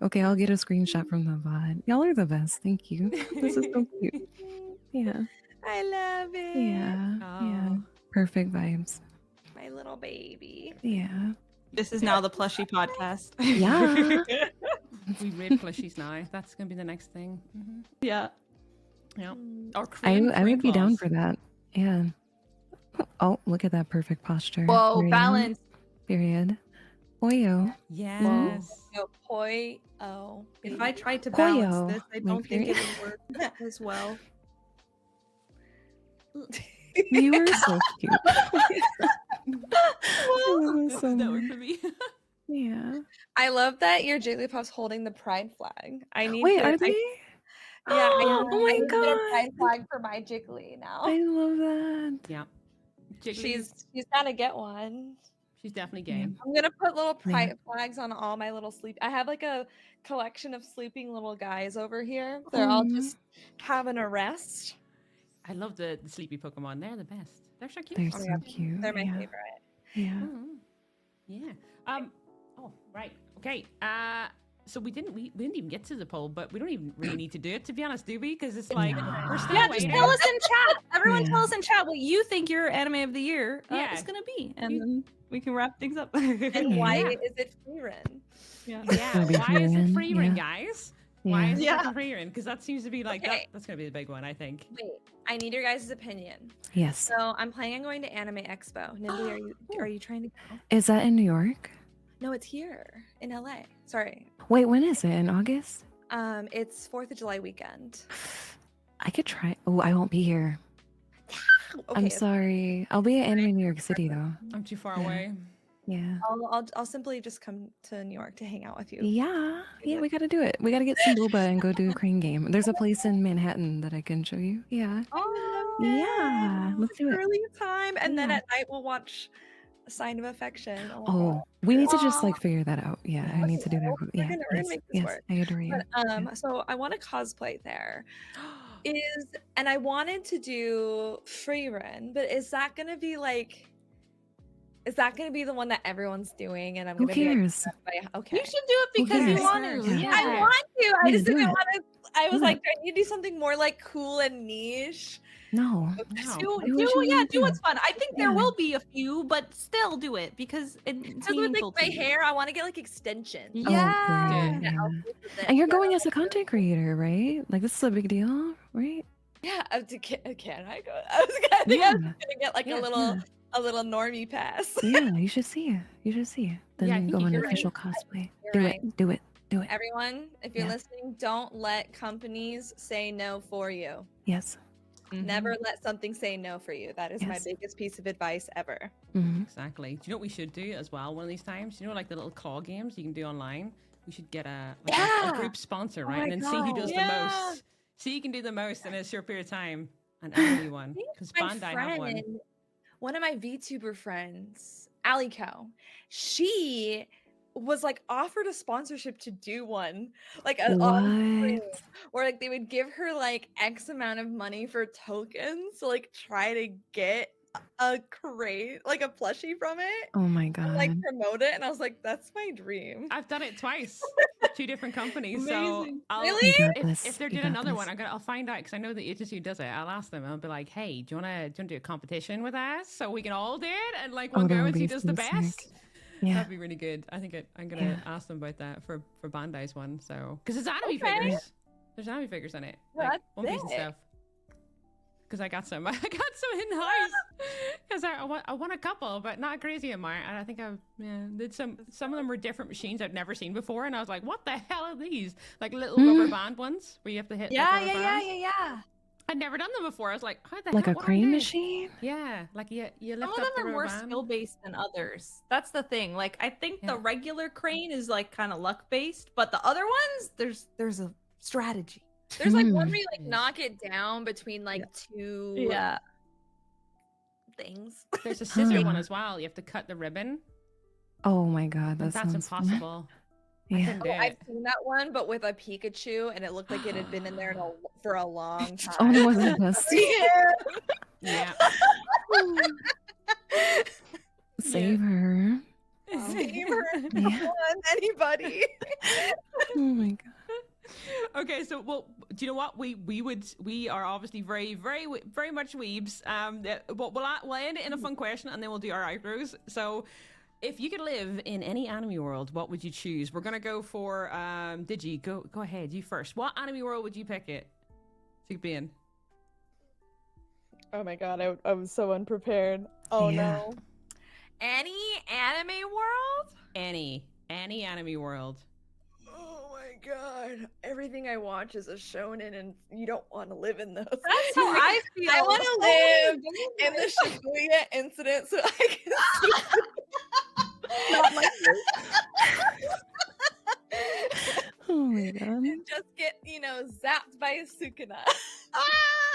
Okay, I'll get a screenshot from the VOD. Y'all are the best. Thank you. This is so cute. Yeah. I love it. Yeah. Perfect vibes. My little baby. Yeah. This is now the plushie podcast. Yeah. We raid plushies now. That's gonna be the next thing. Yeah. Yeah. Or I would be down for that. Yeah. Oh, look at that perfect posture. Whoa, Period. balance. Period. Oyo. Yes. No, poi. Oh. If I tried to balance Poyo. this, I don't think it would work as well. You were so cute. That worked for me. Yeah. I love that your Jigglypuff's holding the pride flag. Wait, are they? Yeah. Oh my I need god. a pride flag for my Jiggly now. I love that. Yeah. She's gotta get one. She's definitely game. I'm gonna put little pride flags on all my little sleep. I have like a collection of sleeping little guys over here. They're all just having a rest. I love the sleepy Pokemon. They're the best. They're so cute. They're so cute. They're my yeah. favorite. Yeah. Yeah. Oh, right. Okay. So we didn't even get to the poll, but we don't even really need to do it, to be honest, do we? Because it's like we're still Yeah, waiting. just tell us in chat. Everyone Yeah. tell us in chat what you think your anime of the year Yeah. is gonna be, and then we can wrap things up. And why Yeah. is it Frieren? Yeah. Gonna be Why is it Frieren, free ring, yeah. guys? Why is it Yeah. Frieren? Because that seems to be like Okay. that's gonna be the big one, I think. Wait, I need your guys' opinion. Yes. So I'm planning on going to Anime Expo. Nimbly, are you trying to go? Is that in New York? No, it's here in LA. Sorry. Wait, when is it? In August? It's 4th of July weekend. I could try. Oh, I won't be here. I'm sorry. I'll be at Anime New York City though. I'm too far Yeah. away. Yeah. I'll simply just come to New York to hang out with you. Yeah. Yeah, we gotta do it. We gotta get some boba and go do a crane game. There's a place in Manhattan that I can show you. Yeah. Oh, Yeah. Let's do it. early time, and then Yeah. at night we'll watch A Sign of Affection. Oh, we need to just like figure that out. Yeah, I need to do that. We're Yeah. gonna Yes, make this yes, work. I adore you. But, so I want to cosplay there. And I wanted to do Frieren, but is that gonna be like? Is that gonna be the one that everyone's doing? And I'm Who gonna be cares? like, okay. You should do it Who because you cares? want to. Yeah. I want to. I Yeah, just do didn't it. want to. I was What? like, do I need to do something more like cool and niche? No. No. Do Do what you wanna do what's fun. I think there Yeah. will be a few, but still do it because it's Because with meaningful like my to you. hair, I want to get like extensions. Oh, Yeah. great. Yeah. And you're going as a content creator, right? Like this is a big deal, right? Yeah, can I go? I was gonna, I think I was Yeah. gonna get like Yeah. a little normie pass. Yeah, you should see it. You should see it. Then Yeah, I think go on you're official cosplay. You're Do right. it. Do it. Do it. Everyone, if you're Yeah. listening, don't let companies say no for you. Yes. Never let something say no for you. That is my Yes. biggest piece of advice ever. Hmm. Exactly. Do you know what we should do as well one of these times? You know, like the little claw games you can do online? We should get a Yeah. group sponsor, Oh right? my And then see who does God. the Yeah. most. See who can do the most in a short period of time. An anime one. Because My Bandai have one. friend, one of my VTuber friends, Aliko, she was like offered a sponsorship to do one, like on stream, What? where like they would give her like X amount of money for tokens to like try to get a crate, like a plushie from it, Oh my and like god. promote it. And I was like, that's my dream. I've done it twice. 2 different companies. So Amazing. I'll, Really? You got if, this. if they're You doing got another one, this. I'll find out because I know the agency who does it. I'll ask them. I'll be like, hey, do you wanna do a competition with us so we can all do it and like Oh, one that go would and see be does so the best? sick. Yeah. That'd be really good. I think I'm gonna Yeah. ask them about that for Bandai's one. So because it's anime Okay. figures. There's anime figures in it, Well, like that's One Piece and sick. stuff. Because I got some. I got some in house. Because I won a couple, but not a crazy amount. And I think I did some. Some of them were different machines I've never seen before, and I was like, "What the hell are these?" Like little rubber band ones where you have to hit. like, Yeah, rubber bands. yeah. I'd never done them before. I was like, "How the Like hell? a what are cream they?" machine? Yeah, like you Some lift of up them the are more rubber band. skill based than others. That's the thing. Like I think Yeah. the regular crane is like kind of luck based, but the other ones, there's a strategy. There's like one Hmm. where you like knock it down between like two Yeah. things. There's a scissor one Huh. as well. You have to cut the ribbon. Oh my god, that And that's sounds fun. impossible. I Yeah. couldn't do I've it. seen that one, but with a Pikachu, and it looked like it had been in there for a long time. Oh, it wasn't us. Yeah. Save her. Save her. Yeah. Come on, anybody. Oh my god. Okay, so well, do you know what we are obviously very much weebs. But we'll end it in a fun question, and then we'll do our outros. So, if you could live in any anime world, what would you choose? We're gonna go for Digi. Go ahead, you first. What anime world would you pick it to be in? Oh my god, I was so unprepared. Oh Yeah. no. Any anime world? Any anime world. Oh my god. Everything I watch is a shonen, and you don't want to live in those. That's how I feel. I want to live in the Shibuya incident so I can see not my Oh my god. just get, zapped by a Sukuna.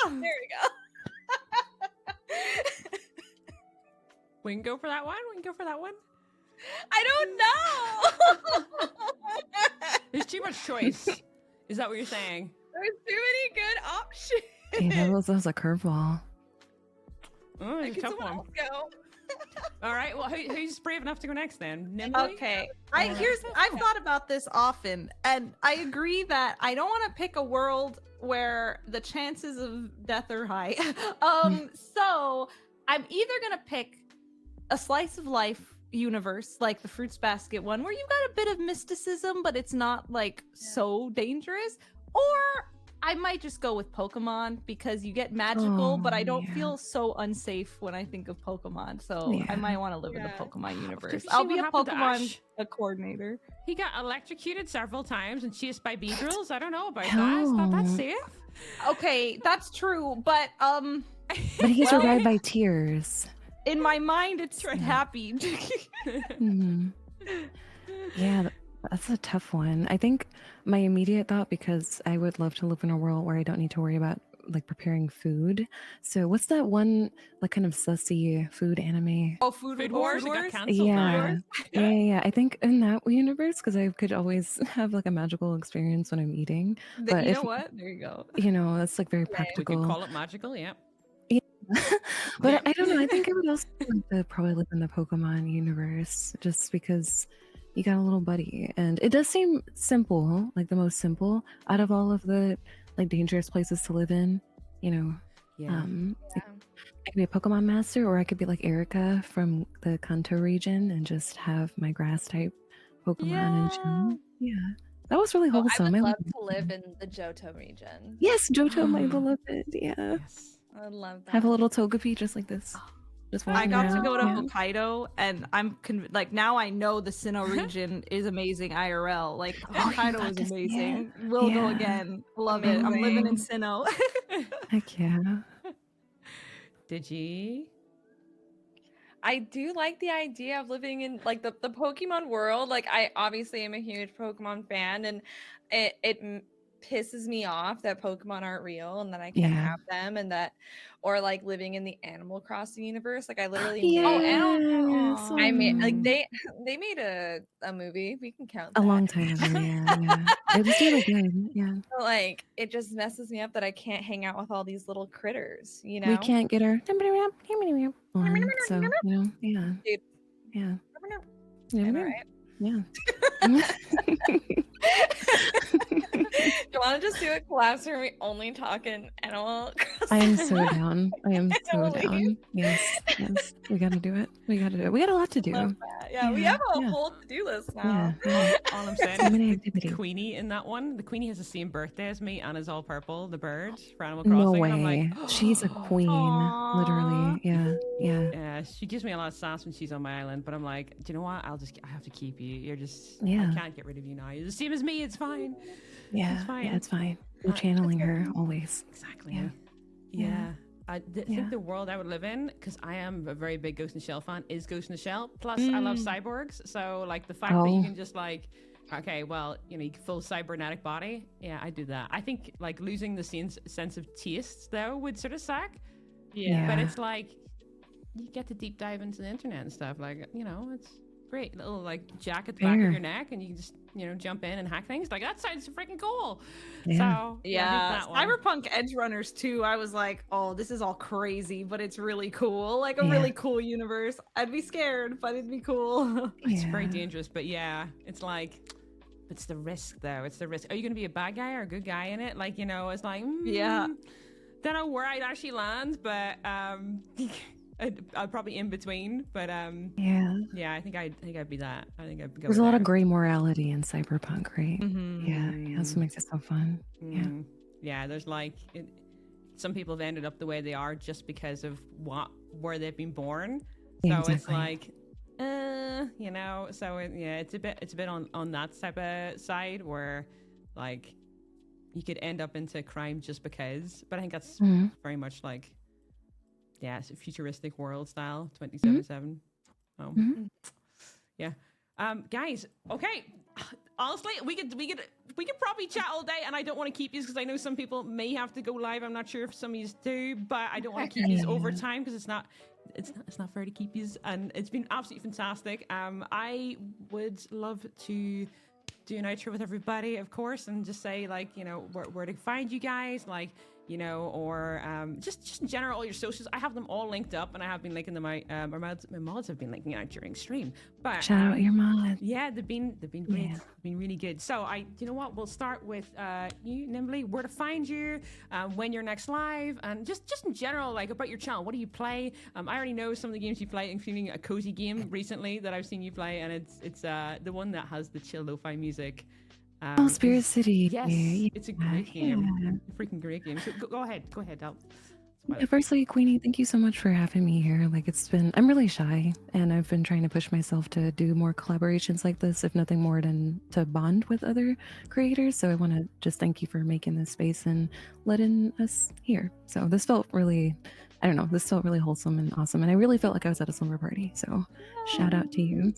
There we go. We can go for that one. I don't know. There's too much choice. Is that what you're saying? There's too many good options. Yeah, that was a curveball. Oh, it's a Can tough someone one. else go? All right. Well, who's brave enough to go next then? Nimble? Okay. Alright. I've thought about this often, and I agree that I don't want to pick a world where the chances of death are high. So I'm either gonna pick a slice of life universe like the Fruits Basket one, where you've got a bit of mysticism, but it's not like so dangerous, or I might just go with Pokemon because you get magical, but I don't yeah. feel so unsafe when I think of Pokemon. So Yeah. I might want to live in the Yeah. Pokemon universe. Did you I'll see be what a happened to Pokemon Ash? coordinator. He got electrocuted several times and chased by Beedrills. I don't know about that. Is that No. safe? Okay, that's true, but But he's Well- revived by tears. in my mind it's Right. happy. Mhm. Yeah, that's a tough one. I think my immediate thought, because I would love to live in a world where I don't need to worry about like preparing food. So what's that one like kind of sussy food anime? Oh, Food Food Wars. Wars. It got cancelled. Yeah. Yeah. I think in that universe, because I could always have like a magical experience when I'm eating. But You if know what? There you go. that's like very We could practical. call it magical. Yeah. But Yeah. I don't know. I think I would also like to probably live in the Pokemon universe, just because, you got a little buddy. And it does seem simple, like the most simple out of all of the like dangerous places to live in. You know, Yeah. I could be a Pokemon master, or I could be like Erica from the Kanto region and just have my grass type Pokemon and chill. Yeah, that was really Oh, I wholesome. would I love loved to live in the Johto region. Yes, Johto, my beloved. Yeah, Yes. I would love that. have a little Togepi just like this. Just I walking got to around. go to Yeah. Hokkaido, and I'm like now I know the Sinnoh region is amazing IRL. Like Oh, you Hokkaido got is to see it. amazing. We'll go Yeah. again. Love it. I'm living in Amazing. Sinnoh. Heck yeah. Digi? I do like the idea of living in like the Pokemon world. Like I obviously am a huge Pokemon fan, and it pisses me off that Pokemon aren't real and that I can't Yeah. have them, and that or like living in the Animal Crossing universe. Like I literally Yes. I made like Oh. they made a movie. We can count A that. long time ago. Yeah. It was really good. Yeah. But, like it just messes me up that I can't hang out with all these little critters, you know? We can't get our on, so you know, yeah. Dude. Yeah. I know, right? Yeah. You want to just do a collab where we only talk in Animal Crossing? I am so down. I am so Emily. down. Yes. Yes. We gotta do it. We gotta do it. We got a lot to do. Love that. Yeah, we Yeah, have a yeah. whole to-do list Yeah. now. Yeah. All I'm So saying many is the activities. Queenie in that one. The Queenie has the same birthday as me and is all purple, the bird for Animal No Crossing. And I'm way. like, She's a queen. Literally. Yeah. Yeah. yeah, she gives me a lot of sass when she's on my island, but I'm like, do you know what? I have to keep you. You're just, Yeah. I can't get rid of you now. You're the same as me. It's fine. Yeah. It's fine. Yeah, it's fine. We're channeling her always. Exactly. Yeah. Yeah. I Yeah. think the world I would live in, because I am a very big Ghost in the Shell fan, is Ghost in the Shell. Plus, I love cyborgs. So, like, the fact that you Oh. can just, like, okay, well, you know, you can full cybernetic body. Yeah, I do that. I think, like, losing the sense of taste, though, would sort of suck. Yeah. But it's like, you get to deep dive into the internet and stuff. Like, you know, it's great. Little, like, jack at the back Fair. of your neck, and you can just, you know, jump in and hack things. Like, that sounds freaking cool. Yeah. So, I think Yeah, that one. Cyberpunk Edge Runners 2, I was like, oh, this is all crazy, but it's really cool. Like a Yeah. really cool universe. I'd be scared, but it'd be cool. It's very Yeah. dangerous, but yeah, it's like, it's the risk though. It's the risk. Are you going to be a bad guy or a good guy in it? Like, you know, it's like, Yeah. Don't know where I'd actually land, but I'd probably in between. But Yeah. yeah, I think I'd be that. I think I'd go. There's a lot of there. gray morality in cyberpunk, right? Mhm. Yeah. That's what makes it so fun. Yeah. Yeah, there's like some people have ended up the way they are just because of where they've been born. So Yeah, it's exactly. like, you know. So it's a bit on that type of side where, like, you could end up into crime just because. But I think that's Mhm. very much like, yeah, it's a futuristic world style 2077. Oh, Mhm. yeah. Guys, okay. Honestly, we could probably chat all day, and I don't want to keep these because I know some people may have to go live. I'm not sure if some of you do, but I don't want to keep these over time because it's not fair to keep these. And it's been absolutely fantastic. I would love to do an outro with everybody, of course, and just say, like, you know, where to find you guys, like, you know, or just in general, all your socials. I have them all linked up, and I have been linking them out. My mods have been linking out during stream. But Shout out your mod. yeah, they've been great. Yeah. They've been really good. So you know what? We'll start with you, Nimbly. Where to find you, when you're next live, and just in general, like, about your channel. What do you play? I already know some of the games you play, including a cozy game recently that I've seen you play, and it's the one that has the chill lo-fi music. Oh, Spirit City. Yes, Yeah. it's a great game. A freaking great game. So go ahead. Al. Yeah, firstly, Queenie, thank you so much for having me here. Like, I'm really shy, and I've been trying to push myself to do more collaborations like this, if nothing more than to bond with other creators. So I want to just thank you for making this space and letting us here. So this felt really, this felt really wholesome and awesome. And I really felt like I was at a slumber party. So shout out to you.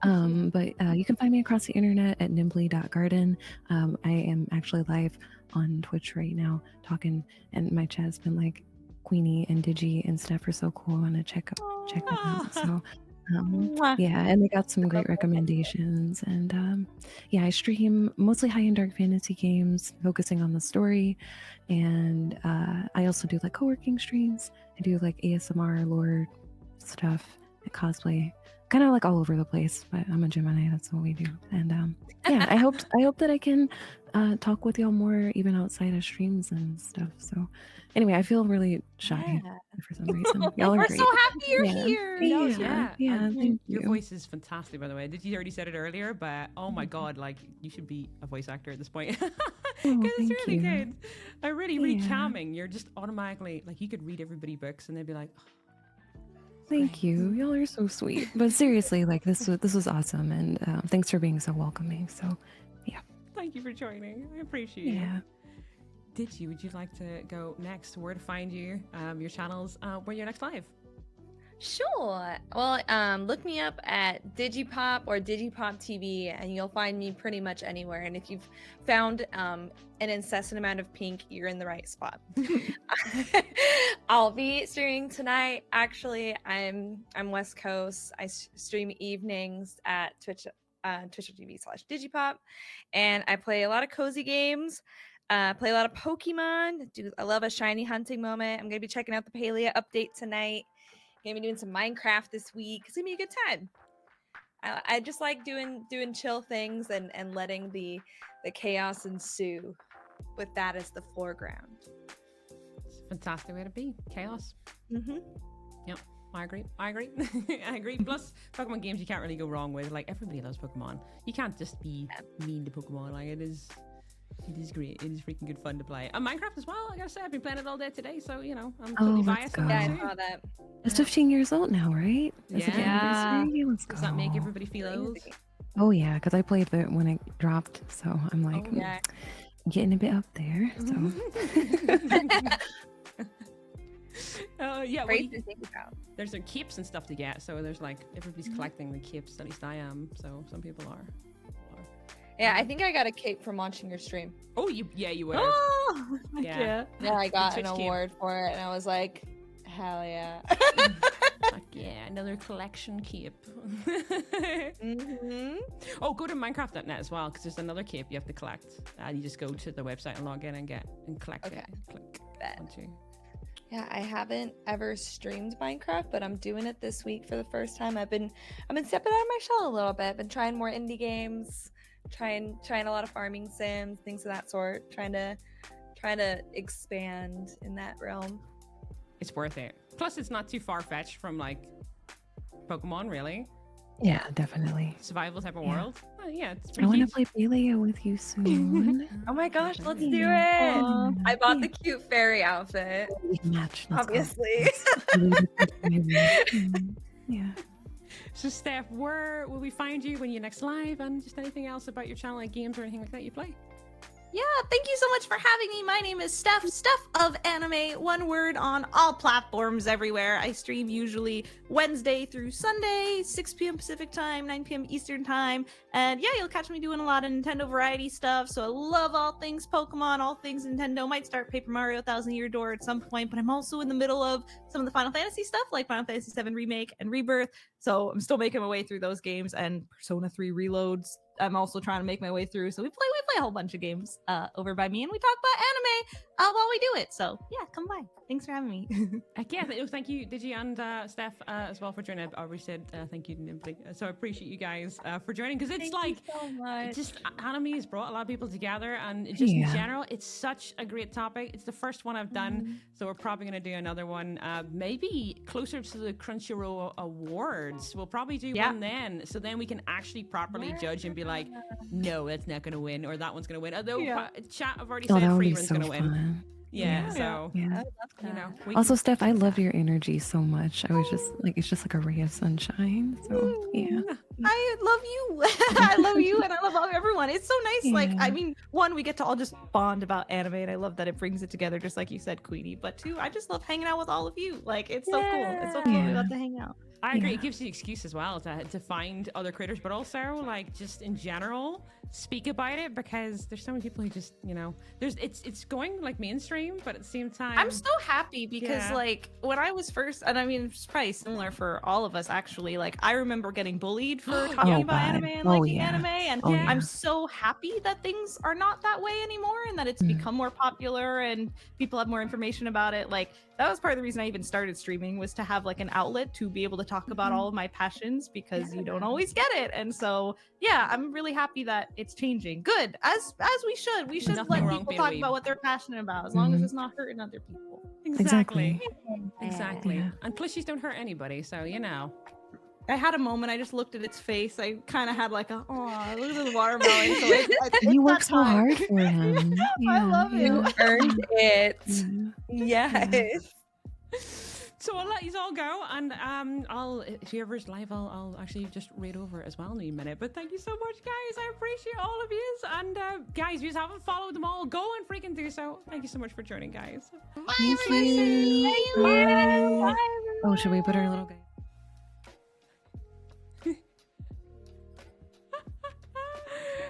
But you can find me across the internet at nimbly.garden. I am actually live on Twitch right now talking, and my chat's been like, Queenie and Digi and stuff are so cool. I want to check them out. So yeah, and they got some great recommendations. And yeah, I stream mostly high-end dark fantasy games, focusing on the story. And I also do like co-working streams. I do like ASMR lore stuff, cosplay. kind of like all over the place, but I'm a Gemini. That's what we do. And yeah, I hope that I can talk with y'all more even outside of streams and stuff. So anyway, I feel really shy for some reason. Y'all are We're great. so happy you're Yeah. here. Yeah, And thank your you. voice is fantastic, by the way. Did you already said it earlier? But oh my god, like you should be a voice actor at this point because it's thank really you. good. Really Yeah. charming. You're just automatically like you could read everybody books and they'd be like, oh, Thank you. Y'all are so sweet. But seriously, like this was awesome, and thanks for being so welcoming. So thank you for joining. I appreciate it. yeah. Would you like to go next? Where to find you? Your channels, where you're next live? Sure. Well, look me up at Digipop or Digipop TV, and you'll find me pretty much anywhere. And if you've found an incessant amount of pink, you're in the right spot. I'll be streaming tonight. Actually, I'm West Coast. I stream evenings at Twitch.tv/Digipop, and I play a lot of cozy games. Play a lot of Pokemon. I love a shiny hunting moment. I'm gonna be checking out the Palia update tonight. Gonna be doing some Minecraft this week. It's gonna be a good time. I just like doing chill things and letting the chaos ensue with that as the foreground. It's a fantastic way to be. Chaos. Mm-hmm. Yep. I agree. I agree. Plus, Pokemon games you can't really go wrong with. Like everybody loves Pokemon. You can't just be mean to Pokemon. Like it is great. It is freaking good fun to play. And Minecraft as well. I gotta say, I've been playing it all day today, so you know, I'm totally let's biased. go. on Yeah, that I too. saw that. It's 15 years old now, right? Is it the Yeah. anniversary? Let's go. Does that make everybody feel old? Crazy. Oh yeah, because I played it when it dropped, so I'm like Yeah. getting a bit up there. So Yeah, well, Great to think about. there's some capes and stuff to get, so there's like everybody's collecting the capes. At least I am. So some people are. Yeah, I think I got a cape from watching your stream. Oh, you would. Oh, Yeah. Yeah, I got an Twitch cape. award for it, and I was like, hell yeah. Fuck yeah, another collection cape. Oh, go to Minecraft.net as well, because there's another cape you have to collect. You just go to the website and log in and collect Okay. it. Click. Bet. 1, 2. Yeah, I haven't ever streamed Minecraft, but I'm doing it this week for the first time. I've been stepping out of my shell a little bit. Been trying more indie games, trying a lot of farming sims, things of that sort. Trying to expand in that realm. It's worth it. Plus, it's not too far fetched from like Pokemon, really. yeah, definitely. Survival type of Yeah. world. Oh, yeah, it's I pretty want to cute. play Palia with you soon. Oh my gosh, let's do it! Yeah. I bought the cute fairy outfit, We can match. Let's go. obviously. Yeah. So, Steph, where will we find you when you're next live, and just anything else about your channel, like games or anything like that you play? Yeah, thank you so much for having me. My name is Steph of Anime, one word on all platforms everywhere. I stream usually Wednesday through Sunday, 6 p.m. Pacific time, 9 p.m. Eastern time. And yeah, you'll catch me doing a lot of Nintendo variety stuff. So I love all things Pokemon, all things Nintendo. Might start Paper Mario 1000 Year Door at some point, but I'm also in the middle of some of the Final Fantasy stuff, like Final Fantasy VII Remake and Rebirth. So I'm still making my way through those games, and Persona 3 Reloads I'm also trying to make my way through. So we play a whole bunch of games over by me, and we talk about anime while we do it. So yeah, come by. Thanks for having me. Again, thank you, Digi and Steph, as well for joining. I already said thank you, Nimbly. So I appreciate you guys for joining, because it's Thank you so much. just anime has brought a lot of people together, and just in Yeah. general, it's such a great topic. It's the first one I've done, so we're probably going to do another one, maybe closer to the Crunchyroll Awards. We'll probably do Yeah. one then, so then we can actually properly judge and be like, no, that's not going to win, or that one's going to win. Although Yeah. chat, I've already Oh, said that would Free be Run's so going to win. fun. Yeah, so Yeah. I love you that. know. we Also, can- Steph, I loved your energy so much. I was just like, it's just like a ray of sunshine. So yeah. I love you. I love you, and I love everyone. It's so nice. Like, Yeah. I mean, one, we get to all just bond about anime, and I love that it brings it together, just like you said, Queenie. But two, I just love hanging out with all of you. Like, it's so cool. It's so cool. We Yeah. got to hang out. I agree. Yeah. It gives you an excuse as well to find other creators, but also like just in general speak about it, because there's so many people who just it's going like mainstream, but at the same time I'm so happy because Yeah. like when I was first, and I mean it's probably similar for all of us actually. Like I remember getting bullied for talking Oh, about God. anime and Oh, liking yeah. anime, and Oh, yeah. I'm so happy that things are not that way anymore, and that it's become more popular and people have more information about it. Like that was part of the reason I even started streaming, was to have like an outlet to be able to talk about all of my passions because you don't always get it. And so, yeah, I'm really happy that it's changing. Good, as we should. We should Nothing let wrong people being a talk weeb. about what they're passionate about, as long as it's not hurting other people. Exactly. Exactly. Yeah. And plushies don't hurt anybody, so you know. I had a moment. I just looked at its face. I kind of had like a, oh, look at the watermelon. So it's You work that so time. hard for him. I love it. You earned it. Yeah. Yes. So I'll let you all go, and I'll if whoever's live, I'll actually just read over it as well in a minute. But thank you so much, guys. I appreciate all of you, and guys, if you haven't followed them all, go and freaking do so. Thank you so much for joining, guys. Thank you. Bye. Oh, should we put our little guy?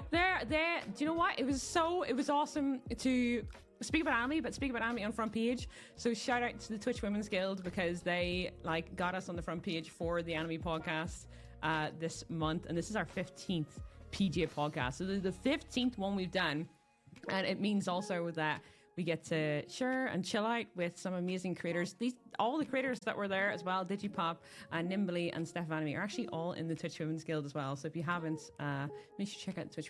There. Do you know what? It was awesome to speak about anime, but speak about anime on front page. So shout out to the Twitch Women's Guild because they like got us on the front page for the anime podcast this month, and this is our 15th PGA podcast. So the 15th one we've done, and it means also that we get to share and chill out with some amazing creators. All the creators that were there as well, Digipop, Nimbly, and Steph Anime are actually all in the Twitch Women's Guild as well. So if you haven't, make sure you check out the Twitch Women's